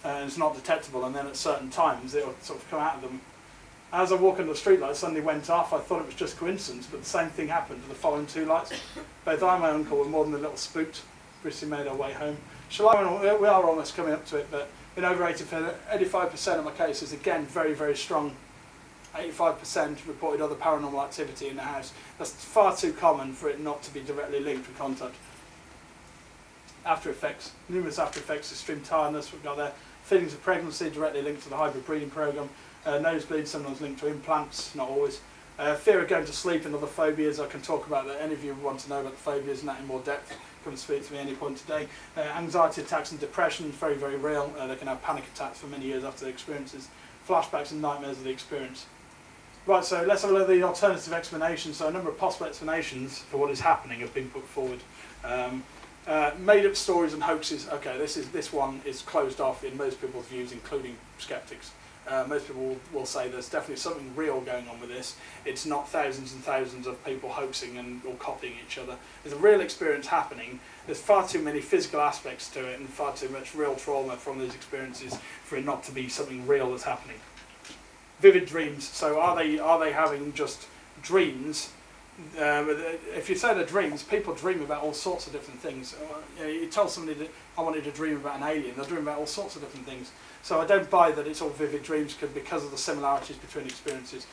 S2: and it's not detectable, and then at certain times it will sort of come out of them. As I walk under the street light suddenly went off, I thought it was just coincidence, but the same thing happened to the following 2 lights. Both I and my uncle were more than a little spooked. Briskly made our way home. We are almost coming up to it, but in over 85% of my cases, again, very, very strong. 85% reported other paranormal activity in the house. That's far too common for it not to be directly linked with contact. After effects, numerous after effects, extreme tiredness, we've got there. Feelings of pregnancy directly linked to the hybrid breeding program. Nosebleeds, sometimes linked to implants, not always. Fear of going to sleep and other phobias. I can talk about that. Any of you want to know about the phobias and that in more depth, come and speak to me at any point today. Anxiety attacks and depression, very, very real. They can have panic attacks for many years after the experiences. Flashbacks and nightmares of the experience. Right, so let's have a look at the alternative explanations. So a number of possible explanations for what is happening have been put forward. Made up stories and hoaxes. Okay, this one is closed off in most people's views, including skeptics. Most people will say there's definitely something real going on with this. It's not thousands and thousands of people hoaxing and or copying each other. There's a real experience happening. There's far too many physical aspects to it and far too much real trauma from these experiences for it not to be something real that's happening. Vivid dreams. So are they having just dreams? If you say they're dreams, people dream about all sorts of different things. You tell somebody that I wanted to dream about an alien, they'll dream about all sorts of different things. So I don't buy that it's all vivid dreams because of the similarities between experiences.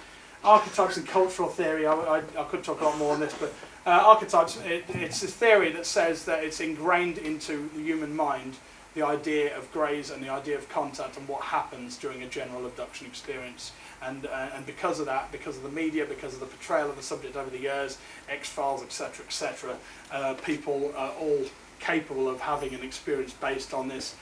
S2: Archetypes and cultural theory, I could talk a lot more on this, but archetypes, it's a theory that says that it's ingrained into the human mind, the idea of greys and the idea of contact and what happens during a general abduction experience. And because of that, because of the media, because of the portrayal of the subject over the years, X-Files, etc., people are all capable of having an experience based on this.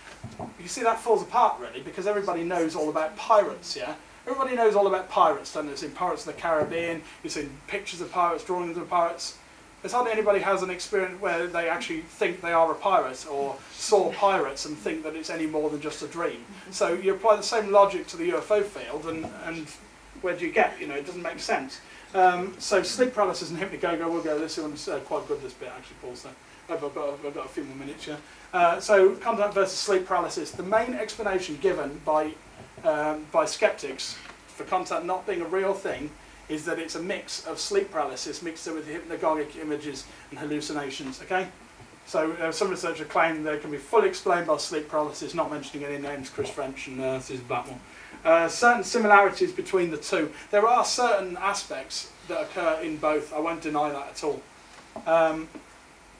S2: You see that falls apart really because everybody knows all about pirates, yeah? Everybody knows all about pirates, don't they? It's in Pirates of the Caribbean, you've seen pictures of pirates, drawings of pirates. There's hardly anybody has an experience where they actually think they are a pirate or saw pirates and think that it's any more than just a dream. So you apply the same logic to the UFO field and where do you get? It doesn't make sense. So sleep paralysis and hypnagogia, we'll go, this one's quite good, this bit actually, Paul, so I've got a few more minutes here. So contact versus sleep paralysis. The main explanation given by skeptics for contact not being a real thing is that it's a mix of sleep paralysis mixed with hypnagogic images and hallucinations, okay? So some researchers claim they can be fully explained by sleep paralysis, not mentioning any names, Chris French and Susan Blackmore. Certain similarities between the two. There are certain aspects that occur in both, I won't deny that at all.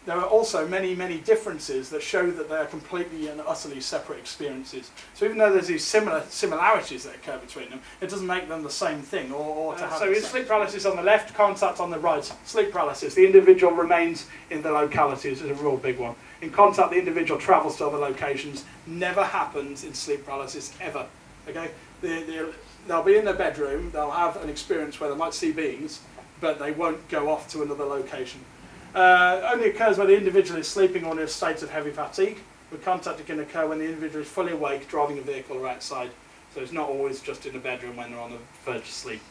S2: There are also many, many differences that show that they are completely and utterly separate experiences. So even though there's these similarities that occur between them, it doesn't make them the same thing. So in sleep paralysis on the left, contact on the right. Sleep paralysis, the individual remains in the localities, is a real big one. In contact, the individual travels to other locations. Never happens in sleep paralysis, ever. Okay? they'll be in their bedroom, they'll have an experience where they might see beings, but they won't go off to another location. Only occurs when the individual is sleeping or in a state of heavy fatigue. With contact, it can occur when the individual is fully awake, driving a vehicle or outside. So it's not always just in the bedroom when they're on the verge of sleep.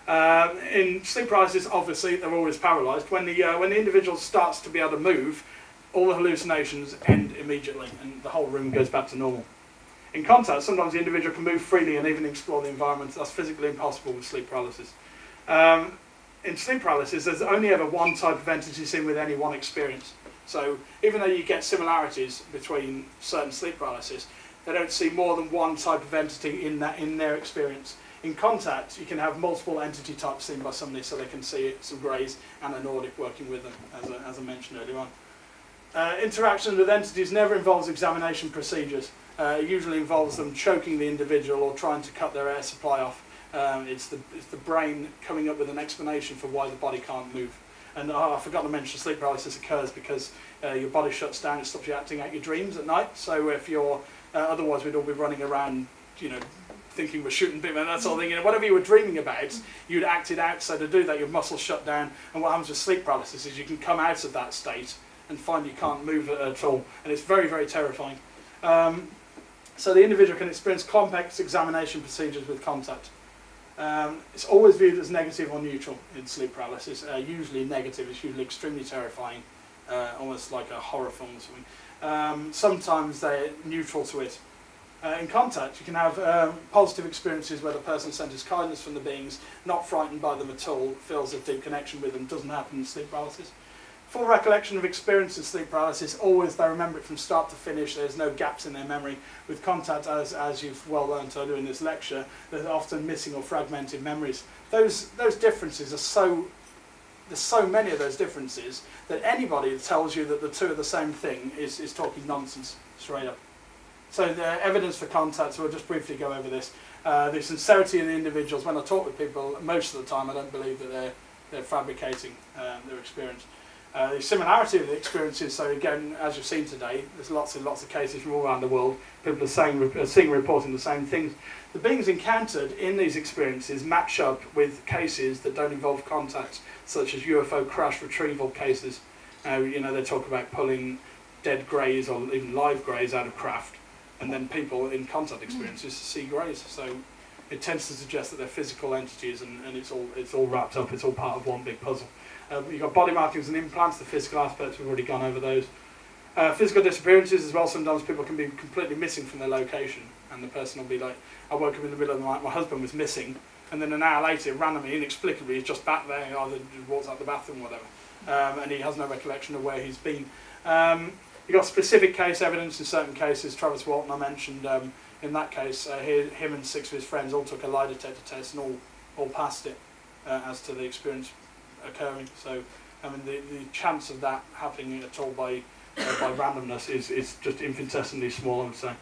S2: In sleep paralysis, obviously, they're always paralysed. When the individual starts to be able to move, all the hallucinations end immediately, and the whole room goes back to normal. In contact, sometimes the individual can move freely and even explore the environment. That's physically impossible with sleep paralysis. In sleep paralysis, there's only ever one type of entity seen with any one experience. So even though you get similarities between certain sleep paralysis, they don't see more than one type of entity in their experience. In contact, you can have multiple entity types seen by somebody, so they can see some greys and a Nordic working with them, as I mentioned earlier on. Interaction with entities never involves examination procedures. It usually involves them choking the individual or trying to cut their air supply off. It's the brain coming up with an explanation for why the body can't move. And I forgot to mention sleep paralysis occurs because your body shuts down and stops you acting out your dreams at night. So if you're, otherwise we'd all be running around, thinking we're shooting people and that sort of thing. Whatever you were dreaming about, you'd act it out. So to do that, your muscles shut down. And what happens with sleep paralysis is you can come out of that state and find you can't move at all. And it's very, very terrifying. So the individual can experience complex examination procedures with contact. It's always viewed as negative or neutral in sleep paralysis. Usually negative. It's usually extremely terrifying, almost like a horror film or something. Sometimes they're neutral to it. In contact, you can have positive experiences where the person senses kindness from the beings, not frightened by them at all, feels a deep connection with them. Doesn't happen in sleep paralysis. Full recollection of experience in sleep paralysis, always they remember it from start to finish. There's no gaps in their memory. With contact, as you've well learned to do in this lecture, there's often missing or fragmented memories. Those differences are there's so many of those differences that anybody that tells you that the two are the same thing is talking nonsense straight up. So the evidence for contact, so we'll just briefly go over this. The sincerity of the individuals. When I talk with people, most of the time I don't believe that they're fabricating their experience. The similarity of the experiences, so again, as you've seen today, there's lots and lots of cases from all around the world. People are seeing reporting the same things. The beings encountered in these experiences match up with cases that don't involve contact, such as UFO crash retrieval cases. They talk about pulling dead greys or even live greys out of craft, and then people in contact experiences see greys. So it tends to suggest that they're physical entities, and it's all wrapped up. It's all part of one big puzzle. You've got body markings and implants, the physical aspects, we've already gone over those. Physical disappearances as well. Sometimes people can be completely missing from their location, and the person will be like, I woke up in the middle of the night, my husband was missing, and then an hour later, randomly, inexplicably, he's just back there, either walks out the bathroom or whatever, and he has no recollection of where he's been. You've got specific case evidence in certain cases. Travis Walton, I mentioned, in that case, him and 6 of his friends all took a lie detector test and all passed it as to the experience occurring. So, I mean, the chance of that happening at all by randomness is just infinitesimally small, I would say.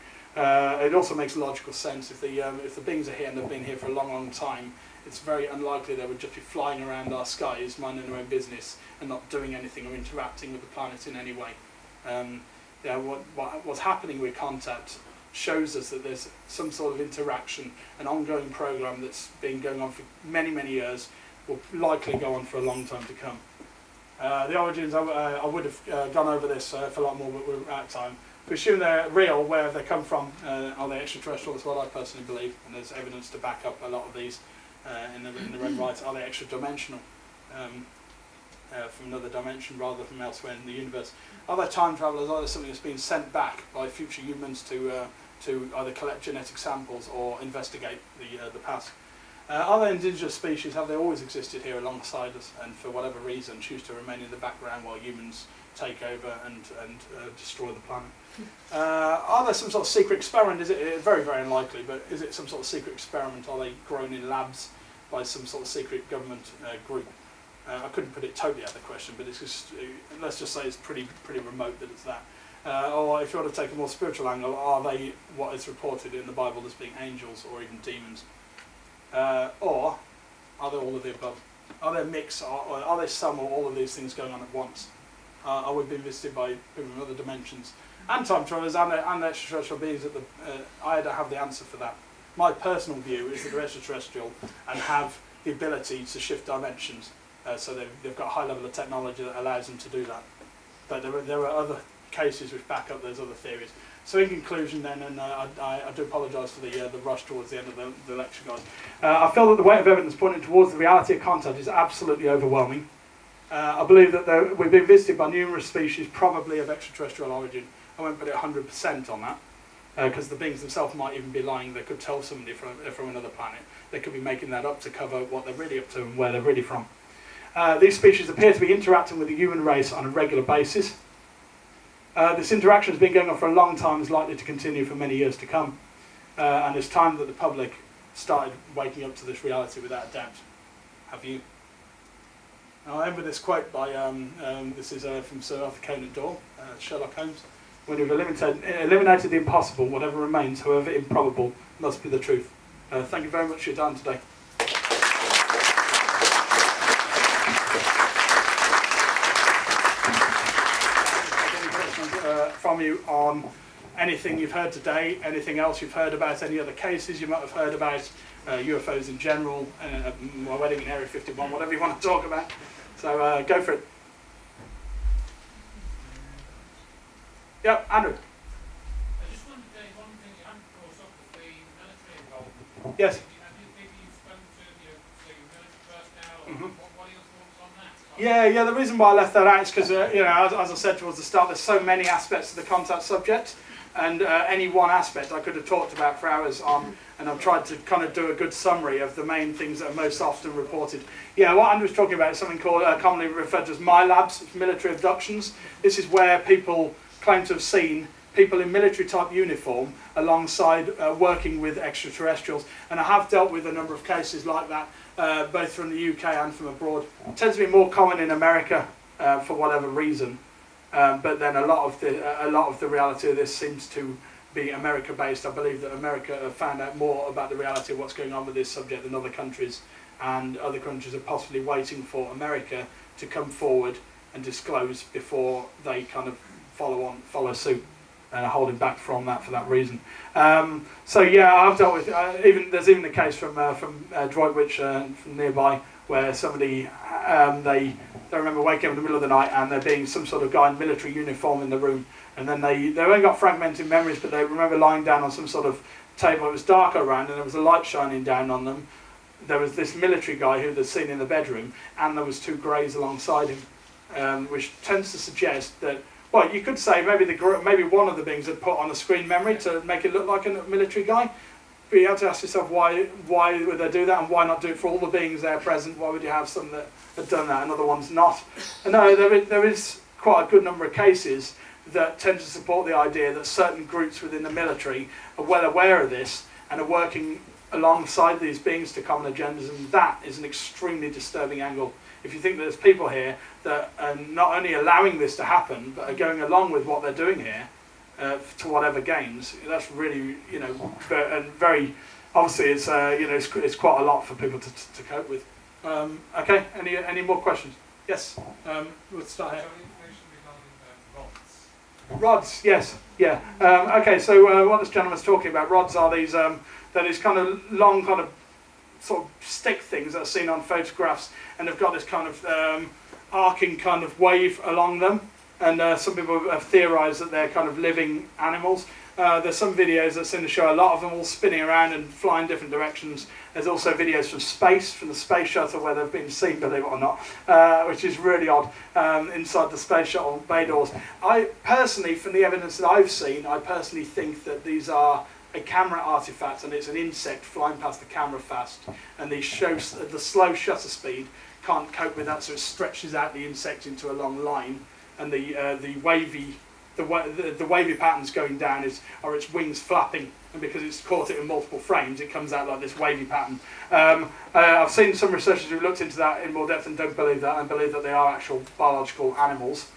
S2: It also makes logical sense. If the beings are here and they've been here for a long, long time, it's very unlikely they would just be flying around our skies, minding their own business, and not doing anything or interacting with the planet in any way. What's happening with contact shows us that there's some sort of interaction, an ongoing program that's been going on for many, many years, will likely go on for a long time to come. The origins, I would have gone over this for a lot more, but we're out of time. If we assume they're real, where have they come from? Are they extraterrestrial? That's what I personally believe, and there's evidence to back up a lot of these in the red right. Are they extra-dimensional? From another dimension rather from elsewhere in the universe? Are there time travelers? Are there something that's been sent back by future humans to either collect genetic samples or investigate the past? Are there indigenous species? Have they always existed here alongside us, and for whatever reason choose to remain in the background while humans take over and destroy the planet? Are there some sort of secret experiment? Is it very, very unlikely, but is it some sort of secret experiment? Are they grown in labs by some sort of secret government group? I couldn't put it totally out of the question, but it's just, let's just say it's pretty remote that it's that. Or if you want to take a more spiritual angle, are they what is reported in the Bible as being angels or even demons? Or are they all of the above? Are they a mix? Or are they some or all of these things going on at once? Are we being visited by people from other dimensions? And time travelers and extraterrestrial beings. I don't have the answer for that. My personal view is that they're extraterrestrial and have the ability to shift dimensions. So they've got a high level of technology that allows them to do that. But there are other cases which back up those other theories. So in conclusion then, and I do apologise for the rush towards the end of the lecture, guys. I feel that the weight of evidence pointing towards the reality of contact is absolutely overwhelming. I believe that we've been visited by numerous species, probably of extraterrestrial origin. I won't put it 100% on that, because the beings themselves might even be lying. They could tell somebody from another planet. They could be making that up to cover what they're really up to and where they're really from. These species appear to be interacting with the human race on a regular basis. This interaction has been going on for a long time and is likely to continue for many years to come. And it's time that the public started waking up to this reality without a doubt. Have you? I'll end with this quote by, this is from Sir Arthur Conan Doyle, Sherlock Holmes. When you've eliminated the impossible, whatever remains, however improbable, must be the truth. Thank you very much for your time today. From you on anything you've heard today, anything else you've heard about, any other cases you might have heard about, UFOs in general, my wedding in Area 51, whatever you want to talk about. So go for it. Yep, Andrew.
S3: I just wondered, one thing you hadn't brought up was the military involvement.
S2: Yes.
S3: Have you spoken to your military personnel, or what are your thoughts on that?
S2: Yeah. The reason why I left that out is because, as I said towards the start, there's so many aspects to the contact subject, and any one aspect I could have talked about for hours on, and I've tried to kind of do a good summary of the main things that are most often reported. Yeah, what Andrew was talking about is something called, commonly referred to as MILABs, military abductions. This is where people claim to have seen people in military-type uniform alongside working with extraterrestrials, and I have dealt with a number of cases like that, both from the UK and from abroad. It tends to be more common in America for whatever reason, but then a lot of the reality of this seems to be America-based. I believe that America have found out more about the reality of what's going on with this subject than other countries, and other countries are possibly waiting for America to come forward and disclose before they kind of follow suit, holding back from that for that reason. So yeah, I've dealt with there's even a case from Droitwich from nearby where somebody they remember waking up in the middle of the night and there being some sort of guy in military uniform in the room, and then they only got fragmented memories, but they remember lying down on some sort of table. It was dark around and there was a light shining down on them. There was this military guy who they'd seen in the bedroom, and there was two greys alongside him, which tends to suggest that, well, you could say maybe one of the beings had put on a screen memory to make it look like a military guy. But you have to ask yourself why would they do that, and why not do it for all the beings there present? Why would you have some that had done that and other ones not? And no, there is quite a good number of cases that tend to support the idea that certain groups within the military are well aware of this and are working alongside these beings to common agendas, and that is an extremely disturbing angle. If you think that there's people here that are not only allowing this to happen, but are going along with what they're doing here to whatever gains, that's really, and very obviously it's quite a lot for people to cope with. Okay, any more questions? Yes, we'll start here. Rods, yes, yeah. Okay, so what this gentleman's talking about, rods are these kind of long, kind of sort of stick things that are seen on photographs, and they've got this kind of arcing kind of wave along them, and some people have theorised that they're kind of living animals. There's some videos that seem to show a lot of them all spinning around and flying different directions. There's also videos from space, from the space shuttle, where they've been seen, believe it or not, which is really odd, inside the space shuttle bay doors. I personally, from the evidence that I've seen, I personally think that these are a camera artifact, and it's an insect flying past the camera fast, and the slow shutter speed can't cope with that, so it stretches out the insect into a long line, and the wavy patterns going down are its wings flapping, and because it's caught it in multiple frames, it comes out like this wavy pattern. I've seen some researchers who've looked into that in more depth and don't believe that, and believe that they are actual biological animals.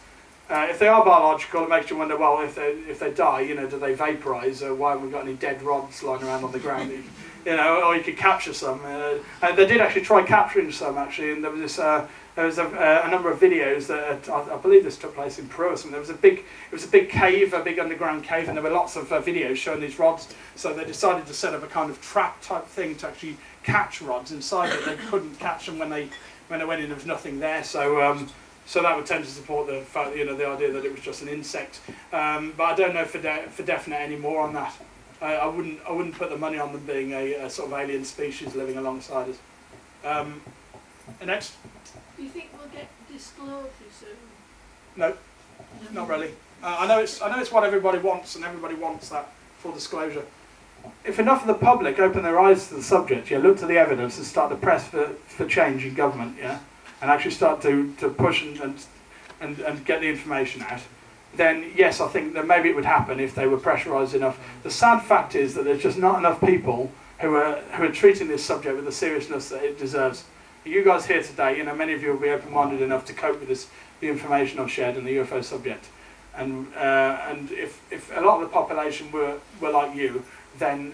S2: If they are biological, it makes you wonder, well, if they die, do they vaporise? Why haven't we got any dead rods lying around on the ground? you know, or you could capture some. And they did actually try capturing some actually, and there was this. There was a number of videos that I believe this took place in Peru or something. There was a big cave, a big underground cave, and there were lots of videos showing these rods. So they decided to set up a kind of trap type thing to actually catch rods inside it. They couldn't catch them when they went in. There was nothing there. So so that would tend to support the fact, you know, the idea that it was just an insect. But I don't know for definite anymore on that. I wouldn't put the money on them being a sort of alien species living alongside us. Next.
S4: Do you think we'll get disclosure soon?
S2: No, not really. I know it's what everybody wants, and everybody wants that full disclosure. If enough of the public open their eyes to the subject, look to the evidence and start to press for change in government, and actually start to push and get the information out, then yes, I think that maybe it would happen if they were pressurised enough. The sad fact is that there's just not enough people who are treating this subject with the seriousness that it deserves. You guys here today, many of you will be open-minded enough to cope with the information I've shared in the UFO subject, and if a lot of the population were like you, then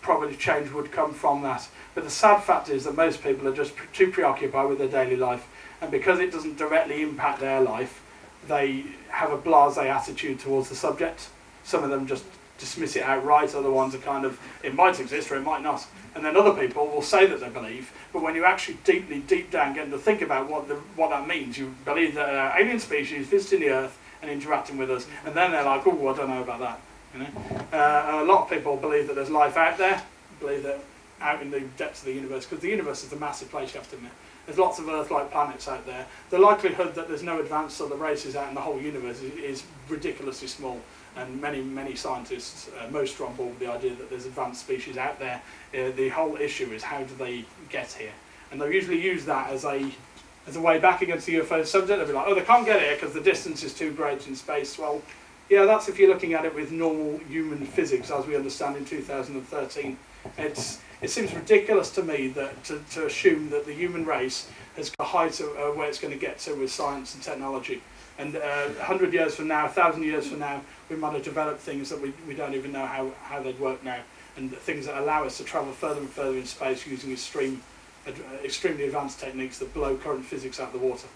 S2: probably change would come from that. But the sad fact is that most people are just too preoccupied with their daily life, and because it doesn't directly impact their life, they have a blasé attitude towards the subject. Some of them just dismiss it outright, other ones are kind of, it might exist or it might not. And then other people will say that they believe, but when you actually deep down get them to think about what that means, you believe that alien species visiting the Earth and interacting with us, and then they're like, oh, I don't know about that. A lot of people believe that there's life out there, believe that out in the depths of the universe, because the universe is a massive place, you have to admit. There's lots of Earth-like planets out there. The likelihood that there's no advanced other races out in the whole universe is ridiculously small. And many scientists, most are on board with the idea that there's advanced species out there. The whole issue is how do they get here? And they'll usually use that as a way back against the UFO subject. They'll be like, oh, they can't get here because the distance is too great in space. Well, yeah, that's if you're looking at it with normal human physics as we understand in 2013. It seems ridiculous to me that to assume that the human race has got a height of where it's going to get to with science and technology. And 100 years from now, 1,000 years from now, we might have developed things that we don't even know how they'd work now, and things that allow us to travel further and further in space using extremely advanced techniques that blow current physics out of the water.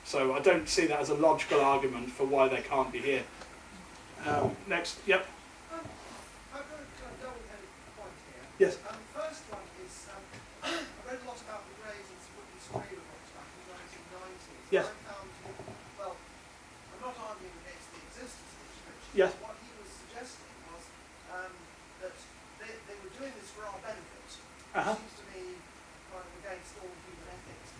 S2: So I don't see that as a logical argument for why they can't be here. Next, yep.
S5: I've got a double-headed point here.
S2: Yes.
S5: First one is, I read a lot about the Greys and Woodley Strailer books back in the 1990s.
S2: Yes.
S5: I found him, well, I'm not arguing against the existence of these creatures.
S2: Yes.
S5: What he was suggesting was that they were doing this for our benefit.
S2: Uh-huh.
S5: It seems to me kind of against all human ethics,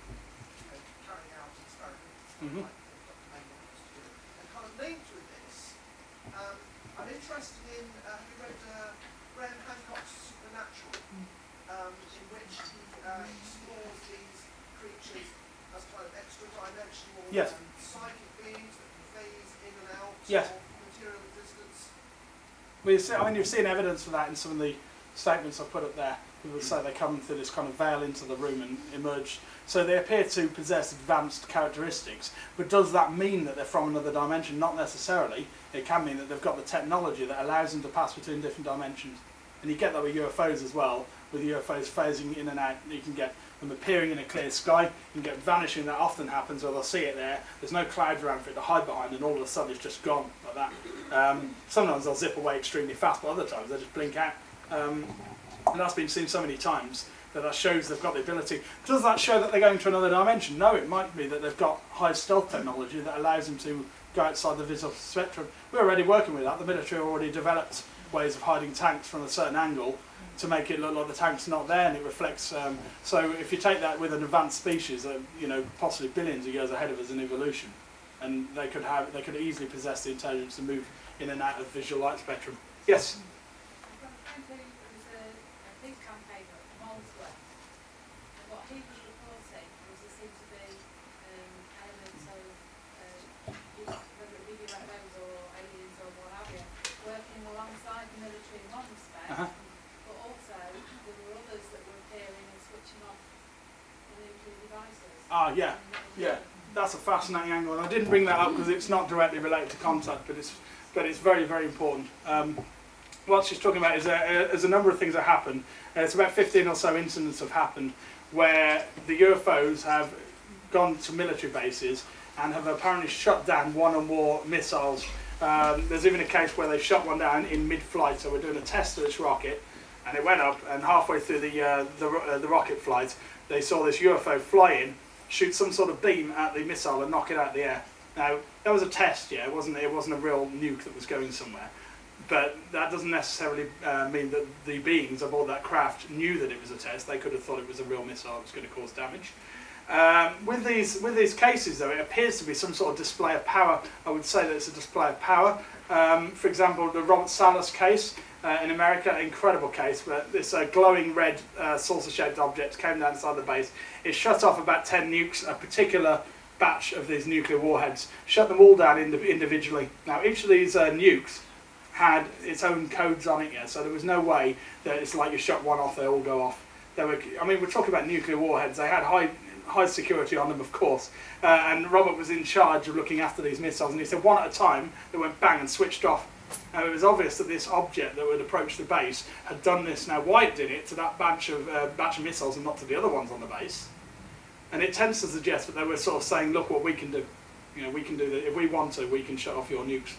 S5: carrying out experiments like Dr. Mayne used to do. And kind of linked with this, I'm interested in, have you read Graham Hancock's Supernatural, in which he explores these creatures as kind of extra-dimensional
S2: Yes.
S5: psychic beings that can phase in and out
S2: Yes.
S5: of material existence?
S2: You've seen evidence for that in some of the statements I put up there. People say they come through this kind of veil into the room and emerge. So they appear to possess advanced characteristics. But does that mean that they're from another dimension? Not necessarily. It can mean that they've got the technology that allows them to pass between different dimensions. And you get that with UFOs as well. With UFOs phasing in and out, you can get them appearing in a clear sky, you can get vanishing. That often happens, or they'll see it there. There's no clouds around for it to hide behind, and all of a sudden it's just gone like that. Sometimes they'll zip away extremely fast, but other times they just blink out. And that's been seen so many times that shows they've got the ability. Does that show that they're going to another dimension? No, it might be that they've got high stealth technology that allows them to go outside the visible spectrum. We're already working with that. The military already developed ways of hiding tanks from a certain angle to make it look like the tank's not there, and it reflects. So if you take that with an advanced species, possibly billions of years ahead of us in evolution, and they could easily possess the intelligence to move in and out of visual light spectrum. Yes.
S4: But also, there were others that were appearing and switching off the nuclear devices.
S2: Yeah, that's a fascinating angle, and I didn't bring that up because it's not directly related to contact, but it's very, very important. what she's talking about is a number of things that happen. It's about 15 or so incidents have happened where the UFOs have gone to military bases and have apparently shot down one or more missiles. There's even a case where they shot one down in mid-flight, so we're doing a test of this rocket, and it went up, and halfway through the rocket flight, they saw this UFO fly in, shoot some sort of beam at the missile and knock it out of the air. Now, that was a test, yeah, it wasn't a real nuke that was going somewhere. But that doesn't necessarily mean that the beings aboard that craft knew that it was a test. They could have thought it was a real missile that was going to cause damage. With these cases, though, it appears to be some sort of display of power. I would say that it's a display of power. For example, the Robert Salas case in America, incredible case, where this glowing red saucer-shaped object came down inside the base. It shut off about 10 nukes, a particular batch of these nuclear warheads, shut them all down individually. Now, each of these nukes had its own codes on it, yeah, so there was no way that it's like you shut one off, they all go off. We're talking about nuclear warheads. They had high security on them, of course, and Robert was in charge of looking after these missiles, and he said one at a time they went bang and switched off. It was obvious that this object that would approach the base had done this. Now, why it did it to that batch of missiles and not to the other ones on the base, and it tends to suggest that they were sort of saying, look what we can do. You know, we can do that. If we want to, we can shut off your nukes.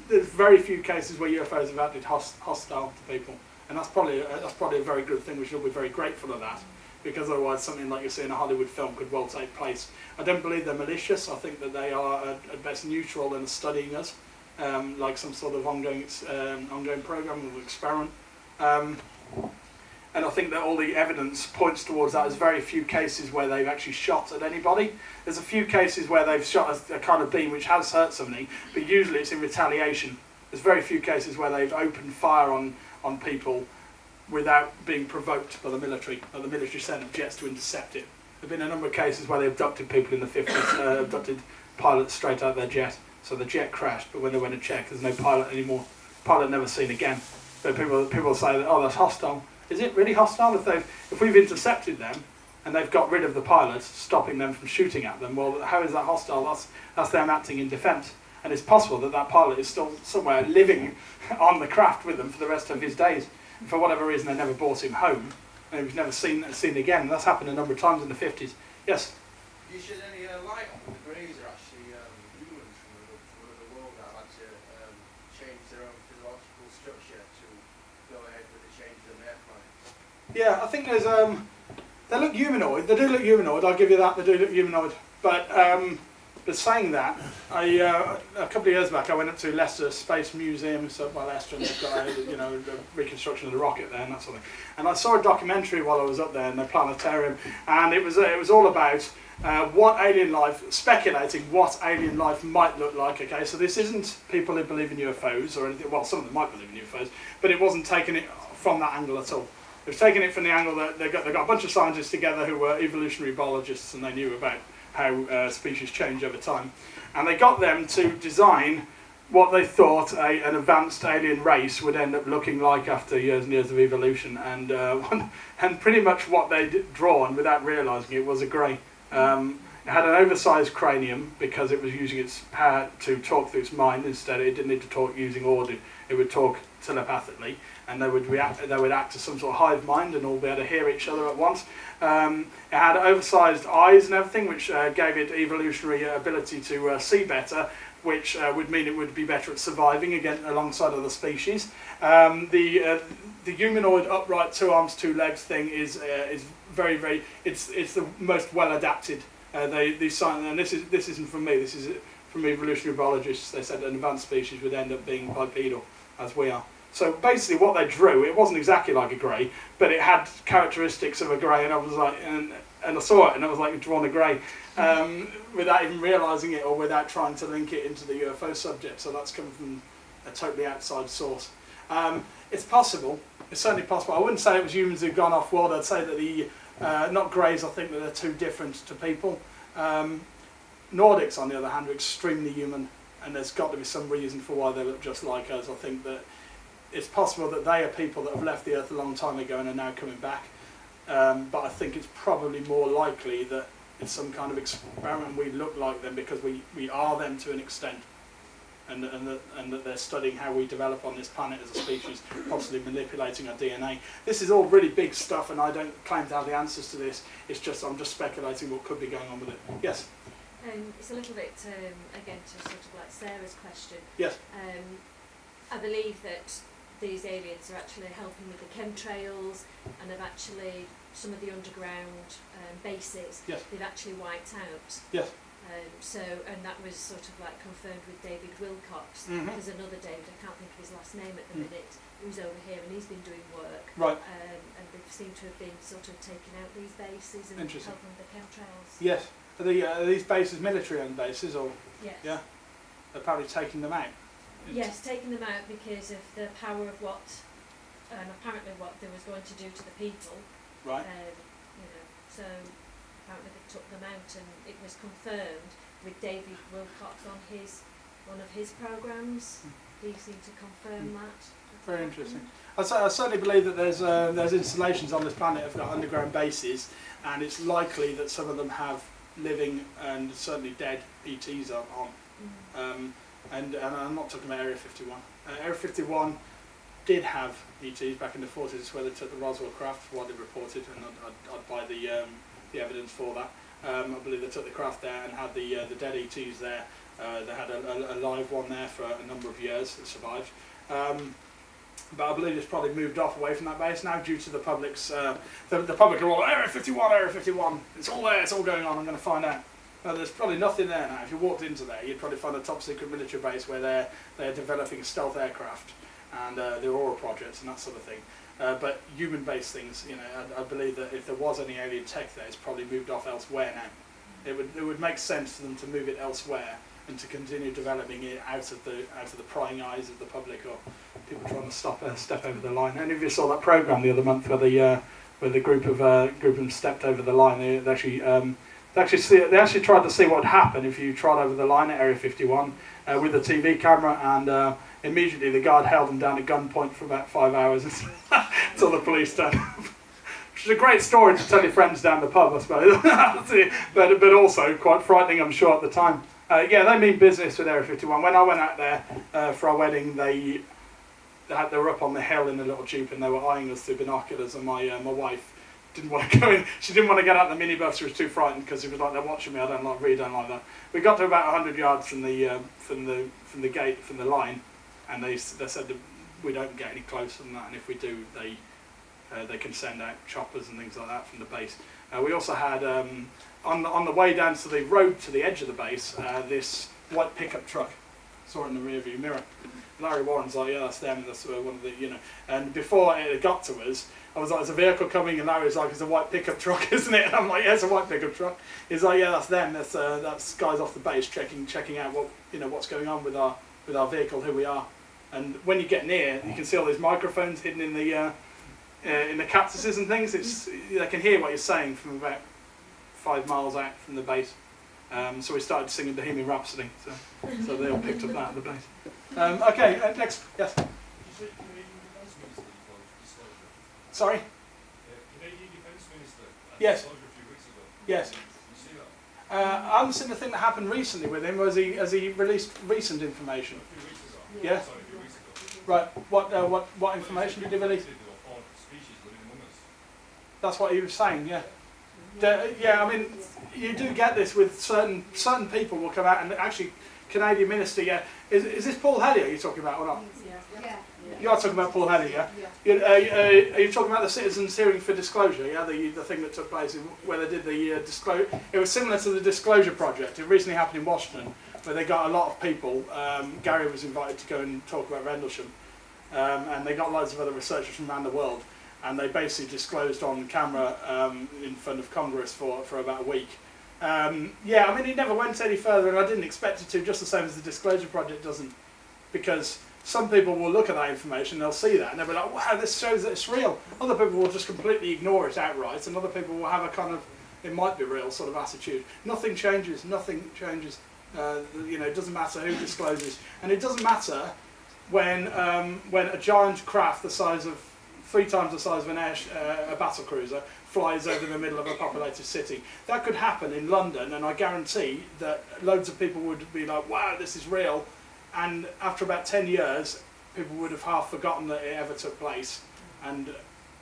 S2: There's very few cases where UFOs have acted hostile to people, and that's probably a very good thing. We should be very grateful of that, because otherwise something like you see in a Hollywood film could well take place. I don't believe they're malicious. I think that they are at best neutral and studying us, like some sort of ongoing program or experiment. And I think that all the evidence points towards that. There's very few cases where they've actually shot at anybody. There's a few cases where they've shot a kind of beam which has hurt somebody, but usually it's in retaliation. There's very few cases where they've opened fire on people without being provoked by the military, or the military sent up jets to intercept it. There have been a number of cases where they abducted people in the 50s, abducted pilots straight out of their jet. So the jet crashed, but when they went to check, there's no pilot anymore. Pilot never seen again. So people say that, oh, that's hostile. Is it really hostile? If we've intercepted them and they've got rid of the pilot, stopping them from shooting at them, well, how is that hostile? That's them acting in defence. And it's possible that that pilot is still somewhere living on the craft with them for the rest of his days. And for whatever reason, they never brought him home, and he was never seen again. And that's happened a number of times in the 50s. Yes?
S6: Do you shed any light on the Greys are actually humans from another world that have had to change their own physiological structure to go ahead with the change of their planet?
S2: Yeah, I think there's they look humanoid. They do look humanoid. I'll give you that. They do look humanoid. But saying that, a couple of years back, I went up to Leicester Space Museum, so by Leicester, and they've got a reconstruction of the rocket there and that sort of thing. And I saw a documentary while I was up there in the planetarium, and it was all about what alien life, speculating what alien life might look like. Okay, so this isn't people who believe in UFOs or anything. Well, some of them might believe in UFOs, but it wasn't taking it from that angle at all. It was taking it from the angle that they got a bunch of scientists together who were evolutionary biologists, and they knew about how species change over time, and they got them to design what they thought an advanced alien race would end up looking like after years and years of evolution, and pretty much what they'd drawn without realising it was a grey. It had an oversized cranium because it was using its power to talk through its mind instead. It didn't need to talk using audio. It would talk telepathically, and they would act as some sort of hive mind and all be able to hear each other at once. It had oversized eyes and everything, which gave it evolutionary ability to see better, which would mean it would be better at surviving again alongside other species. The humanoid upright 2 arms 2 legs thing is very, very, it's the most well adapted. And this isn't from me. This is from evolutionary biologists. They said an advanced species would end up being bipedal, as we are. So basically, what they drew, it wasn't exactly like a grey, but it had characteristics of a grey, and I was like, and I saw it, and I was like, drawn a grey, without even realising it or without trying to link it into the UFO subject. So that's coming from a totally outside source. It's possible. It's certainly possible. I wouldn't say it was humans who've gone off world. I'd say that the not greys. I think that they're too different to people. Nordics, on the other hand, are extremely human, and there's got to be some reason for why they look just like us. I think that it's possible that they are people that have left the Earth a long time ago and are now coming back. But I think it's probably more likely that it's some kind of experiment. We look like them because we are them to an extent. and that they're studying how we develop on this planet as a species, possibly manipulating our DNA. This is all really big stuff, and I don't claim to have the answers to this. It's just I'm just speculating what could be going on with it. Yes.
S7: It's a little bit again to sort of like Sarah's question.
S2: Yes.
S7: I believe that these aliens are actually helping with the chemtrails, and have actually some of the underground bases.
S2: Yes.
S7: They've actually wiped out.
S2: Yes.
S7: And that was sort of like confirmed with David Wilcox.
S2: Mhm.
S7: There's another David, I can't think of his last name at the minute, who's over here, and he's been doing work.
S2: Right.
S7: And they seem to have been sort of taking out these bases and
S2: Interesting.
S7: helping with the chemtrails.
S2: Yes. Are these bases military-owned bases, or
S7: Yes.
S2: yeah, apparently taking them out?
S7: Yes, taking them out because of the power of what, apparently what they was going to do to the people.
S2: Right.
S7: You know, so apparently they took them out, and it was confirmed with David Wilcox on one of his programs. He seemed to confirm that.
S2: Very interesting. I certainly believe that there's installations on this planet that have got underground bases, and it's likely that some of them have living and certainly dead ETs on. And I'm not talking about Area 51. Area 51 did have ETs back in the 40s, where they took the Roswell craft, widely reported, and I'd buy the evidence for that. I believe they took the craft there and had the dead ETs there. They had a live one there for a number of years that survived. But I believe it's probably moved off away from that base now due to the public's... the public are all, Area 51, Area 51, it's all there, it's all going on, I'm going to find out. There's probably nothing there now. If you walked into there, you'd probably find a top secret military base where they're developing stealth aircraft and the Aurora projects and that sort of thing. But human-based things, you know, I believe that if there was any alien tech there, it's probably moved off elsewhere now. It would make sense for them to move it elsewhere and to continue developing it out of the prying eyes of the public or people trying to step over the line. Any of you saw that program the other month where the group of them stepped over the line? They actually tried to see what would happen if you trod over the line at Area 51 with a TV camera, and immediately the guard held them down at gunpoint for about 5 hours until the police turned up. Which is a great story to tell your friends down the pub, I suppose, but also quite frightening, I'm sure, at the time. Yeah, they mean business with Area 51. When I went out there for our wedding, they were up on the hill in a little jeep, and they were eyeing us through binoculars, and my wife didn't want to go in. She didn't want to get out the minibus. She was too frightened because it was like, they're watching me. I really don't like that. We got to about 100 yards from the gate, from the line, and they said that we don't get any closer than that, and if we do, they can send out choppers and things like that from the base. We also had on the way down to the road to the edge of the base, this white pickup truck. Saw it in the rear view mirror. Larry Warren's like, yeah, that's them. That's one of the, you know. And before it got to us, I was like, there's a vehicle coming, and Larry was like, it's a white pickup truck, isn't it? And I'm like, yeah, it's a white pickup truck. He's like, yeah, that's them. That's guys off the base checking out what's going on with our vehicle, who we are. And when you get near, you can see all these microphones hidden in the cactuses and things. They can hear what you're saying from about 5 miles out from the base. So we started singing Bohemian Rhapsody. So they all picked up that at the base. Okay, next, yes. Sorry?
S3: Canadian Defence Minister.
S2: Yes.
S3: A few weeks ago.
S2: Yes.
S3: You see that?
S2: I haven't seen the thing that happened recently with him. Has he released recent information?
S3: A few weeks ago.
S2: Yeah.
S3: Sorry, a few weeks ago.
S2: Right. What information did he release?
S3: There were 4 species living among us.
S2: That's what he was saying. Yeah. Yeah. I mean, you do get this with certain people will come out and actually Canadian minister. Yeah. Is this Paul Hellier you're talking about or not?
S4: Yeah.
S2: You are talking about Paul Hellier, yeah? Are you talking about the Citizens Hearing for Disclosure, yeah? The thing that took place where they did the disclosure. It was similar to the Disclosure Project. It recently happened in Washington, where they got a lot of people. Gary was invited to go and talk about Rendlesham, and they got loads of other researchers from around the world, and they basically disclosed on camera in front of Congress for about a week. Yeah, I mean, it never went any further, and I didn't expect it to, just the same as the Disclosure Project doesn't, because some people will look at that information, they'll see that, and they'll be like, wow, this shows that it's real. Other people will just completely ignore it outright, and other people will have a kind of, it might be real sort of attitude. Nothing changes. It doesn't matter who discloses. And it doesn't matter when a giant craft the size of, 3 times the size of a battle cruiser flies over the middle of a populated city. That could happen in London, and I guarantee that loads of people would be like, wow, this is real. and after about 10 years, people would have half forgotten that it ever took place, and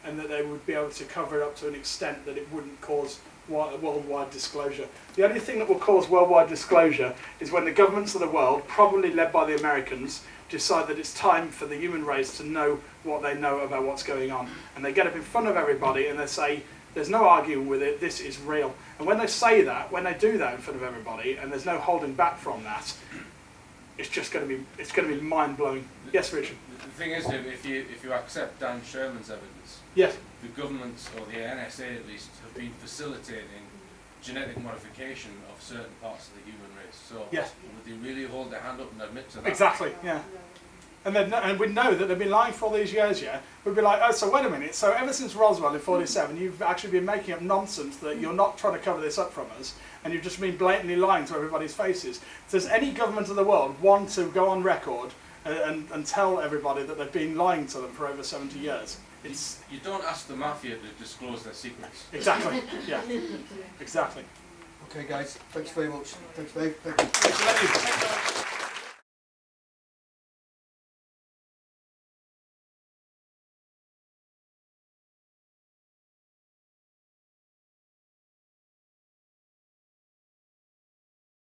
S2: that they would be able to cover it up to an extent that it wouldn't cause worldwide disclosure. The only thing that will cause worldwide disclosure is when the governments of the world, probably led by the Americans, decide that it's time for the human race to know what they know about what's going on. And they get up in front of everybody and they say, there's no arguing with it, this is real. And when they say that, when they do that in front of everybody, and there's no holding back from that, it's just going to be mind-blowing. Yes, Richard?
S8: The thing is, if you accept Dan Sherman's evidence,
S2: yes,
S8: the governments, or the NSA at least, have been facilitating genetic modification of certain parts of the human race. So
S2: yes,
S8: would they really hold their hand up and admit to that?
S2: exactly, yeah. And we'd know that they've been lying for all these years, yeah? We'd be like, oh, so wait a minute, so ever since Roswell in 47, you've actually been making up nonsense that you're not trying to cover this up from us, and you've just been blatantly lying to everybody's faces. Does any government of the world want to go on record and tell everybody that they've been lying to them for over 70 years?
S8: You don't ask the mafia to disclose their secrets.
S2: Exactly, yeah, exactly.
S1: Okay, guys, thanks very much. Thanks, Dave. Thank you.
S2: Thank you.